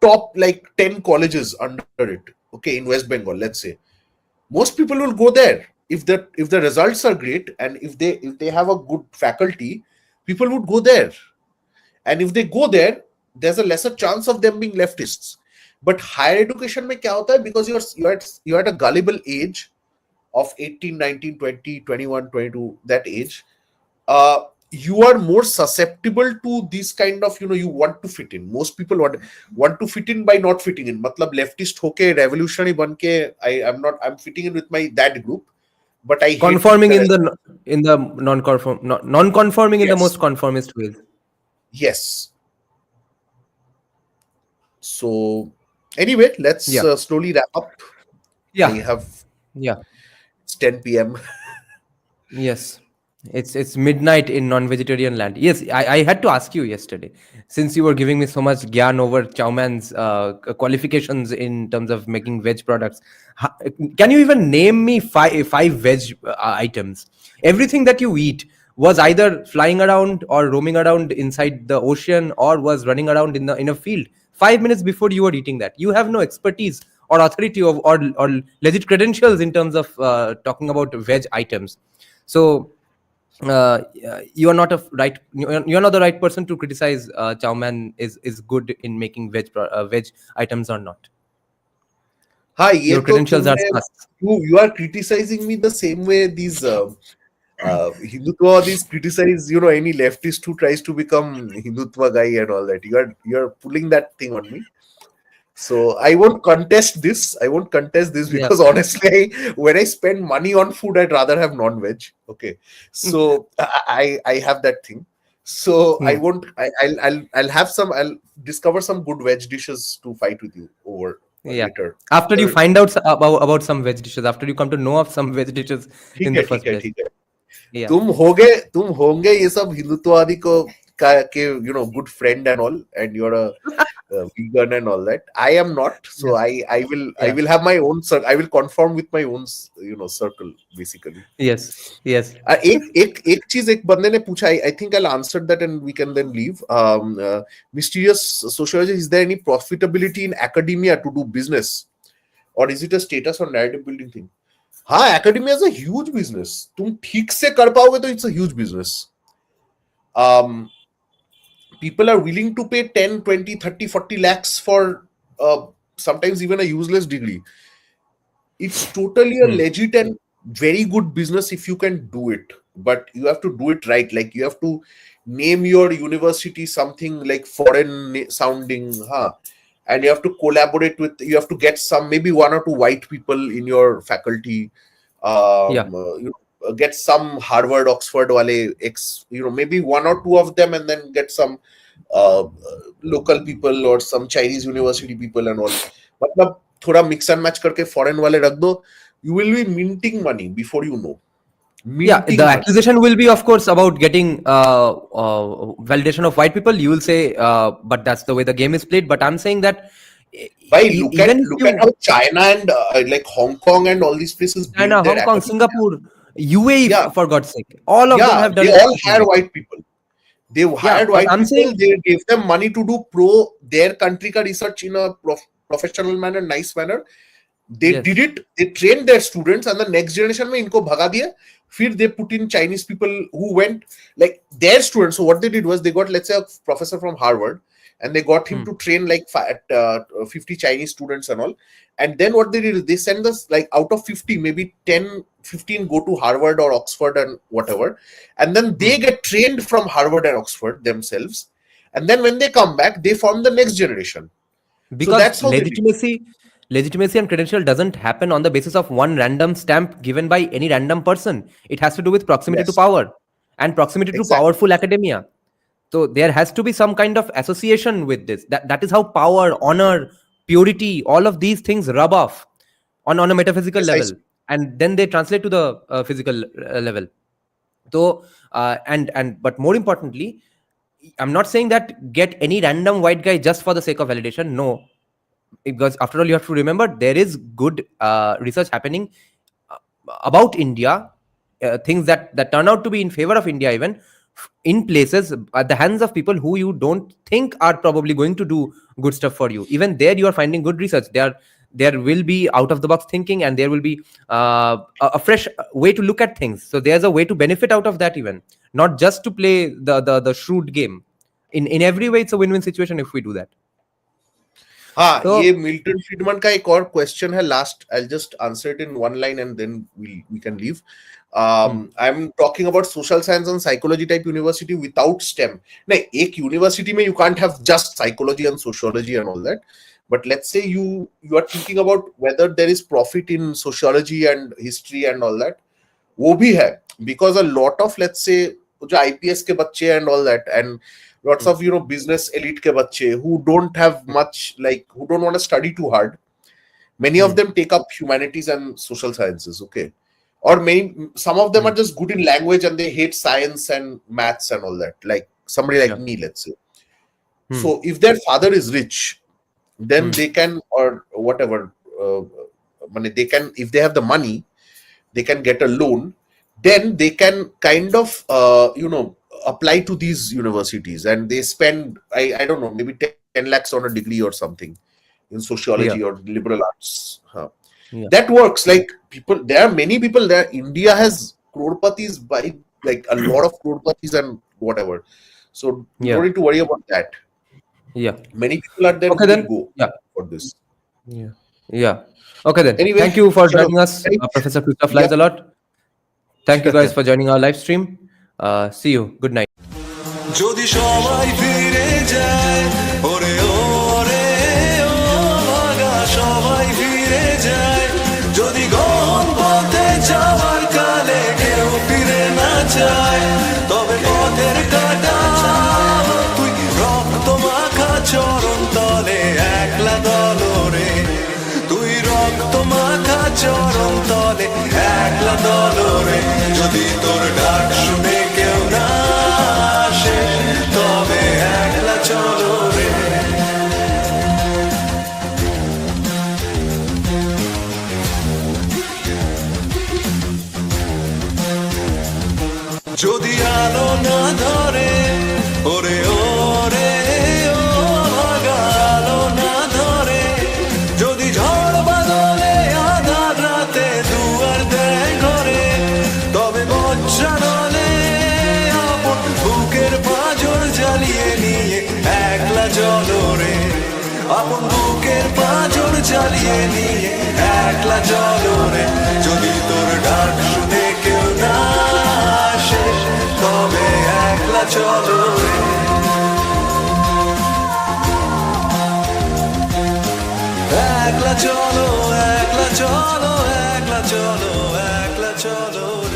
top like 10 colleges under it, okay, in West Bengal, let's say, most people will go there. If the results are great and if they have a good faculty, people would go there. And if they go there, there's a lesser chance of them being leftists. But higher education mein kya hota hai? Because you're at a gullible age of 18, 19, 20, 21, 22, that age, you are more susceptible to this kind of, you want to fit in. Most people want to fit in by not fitting in. Matlab leftist hoke revolutionary banke, I'm fitting in with my that group, but I hate Conforming the in rest. the non-conforming in the Yes, most conformist ways. yes. So anyway, let's Yeah, slowly wrap up. I yeah, have yeah. It's 10 p.m. Yes, it's midnight in non-vegetarian land. Yes, I had to ask you yesterday, since you were giving me so much gyan over Chowman's qualifications in terms of making veg products. Can you even name me five veg items? Everything that you eat was either flying around or roaming around inside the ocean, or was running around in a field 5 minutes before you were eating that. You have no expertise or authority or legit credentials in terms of talking about veg items. So you are not you're not the right person to criticize Chowman is good in making veg items or not. हाँ, ये Your तो credentials are तुमने sus. you are criticizing me the same way these Hindutva criticize, any leftist who tries to become Hindutva guy and all that. You're pulling that thing on me. So I won't contest this. Yeah. Because honestly, when I spend money on food, I'd rather have non-veg. Okay, so I have that thing. So I Hmm. won't. I'll have some. I'll discover some good veg dishes to fight with you over Yeah. later. After you find out about some veg dishes, after you come to know of some veg dishes ठीक in है the ठीक first है place. ठीक है Yeah. तुम होंगे ये सब हिंदुत्ववादी के good friend and all, and you're a vegan and all that. I am not, Yeah. so I Yeah. will have my own circle. I will conform with my own circle basically. Yes. Yes. एक चीज एक बंदे ने पूछा, I think I'll answer that and we can then leave. Mysterious sociologist, is there any profitability in academia to do business, or is it a status or narrative building thing? हाँ, academia is a huge business. तुम ठीक से कर पाओगे तो it's a huge business. People are willing to pay 10, 20, 30, 40 lakhs for sometimes even a useless degree. It's totally a legit and very good business if you can do it, but you have to do it right. Like, you have to name your university something like foreign sounding, huh? and you have to collaborate with, you have to get some, maybe one or two white people in your faculty, Yeah. get some Harvard, Oxford wale maybe one or two of them, and then get some local people or some Chinese university people and all. मतलब थोड़ा mix and match करके foreign वाले रख दो, you will be minting money before you know. Yeah, the Minting money. accusation will be, of course, about getting validation of white people. You will say, but that's the way the game is played. But I'm saying that Why look even at how China and like Hong Kong and all these places build China, their Hong Kong, academia. Singapore, UAE, Yeah. for God's sake, all of them Yeah, have done they that. all hire white people. They hired but white I'm people. saying- They gave them money to do their country ka research in a professional manner, nice manner. They Yes. did it. They trained their students, and the next generation mein inko bhaga diya. फिर they put in Chinese people who went like their students. So what they did was they got, let's say, a professor from Harvard, and they got him to train like 50 Chinese students and all. And then what they did is they send us like out of 50, maybe 10, 15 go to Harvard or Oxford and whatever. And then they get trained from Harvard and Oxford themselves. And then when they come back, they form the next generation. Because that's how they did. legitimacy and credential doesn't happen on the basis of one random stamp given by any random person. It has to do with proximity to Yes. power and proximity to Exactly. powerful academia. So there has to be some kind of association with this. That is how power, honor, purity, all of these things rub off on a metaphysical Precisely. level, and then they translate to the physical level. So but more importantly, I'm not saying that get any random white guy just for the sake of validation. No, because after all, you have to remember there is good research happening about India, things that turn out to be in favor of India, even in places at the hands of people who you don't think are probably going to do good stuff for you. Even there, you are finding good research. There will be out of the box thinking, and there will be a fresh way to look at things. So there's a way to benefit out of that, even not just to play the shrewd game. In every way, it's a win-win situation if we do that. हाँ, So- ये Milton Fridman का एक और question है last. I'll just answer it in one line and then we can leave. I'm talking about social science and psychology type university without STEM. नहीं, एक university में you can't have just psychology and sociology and all that. But let's say you are thinking about whether there is profit in sociology and history and all that. वो भी है, because a lot of, let's say, जो IPS के बच्चे and all that, and lots of business elite ke bache who don't have much, like who don't want to study too hard, many of them take up humanities and social sciences, okay, or some of them are just good in language and they hate science and maths and all that, like somebody like me, let's say. So if their father is rich, then they can, or whatever, they can, if they have the money, they can get a loan, then they can kind of apply to these universities, and they spend I don't know, maybe 10 lakhs on a degree or something in sociology or liberal arts. That works. Like people, there are many people there. India has crorpatis, by like a lot of crorpatis and whatever, so you don't need to worry about that. Many people are there who will go for this. Okay then. Anyway, thank you for joining us, thank you. Professor Christoph Lies a lot. Thank you guys for joining our live stream. See you. Good night. যদি সবাই ফিরে যায়, ওরে ওরে ও ভাগা সবাই ফিরে যায়, যদি গহন পথে যাওয়ার কালে কেউ ফিরে না যায়, তবে পথের কাটা তুই রক্ত মাখা চরণ তলে একলা দলরে, তুই রক্ত মাখা চরণ তলে একলা দলরে, যদি তোর ডাক শুনে কেউ না আসে, তবে একলা চলো রে। যদি আলো না ধরে, ওরে ওরে ও ভাগা আলো না ধরে, যদি ঝড় বাদলে আধার রাতে দুয়ার দেয় ঘরে, তবে বজ্রানলে আপন বুকের পাঁজর জ্বালিয়ে নিয়ে একলা চলো রে, আপন বুকের পাঁজর জ্বালিয়ে নিয়ে একলা চলো রে, যদি তোর ডাক শুনে কেউ না আসে, তবে একলা চলো রে। চলো একলা চলো একলা চলো একলা চলো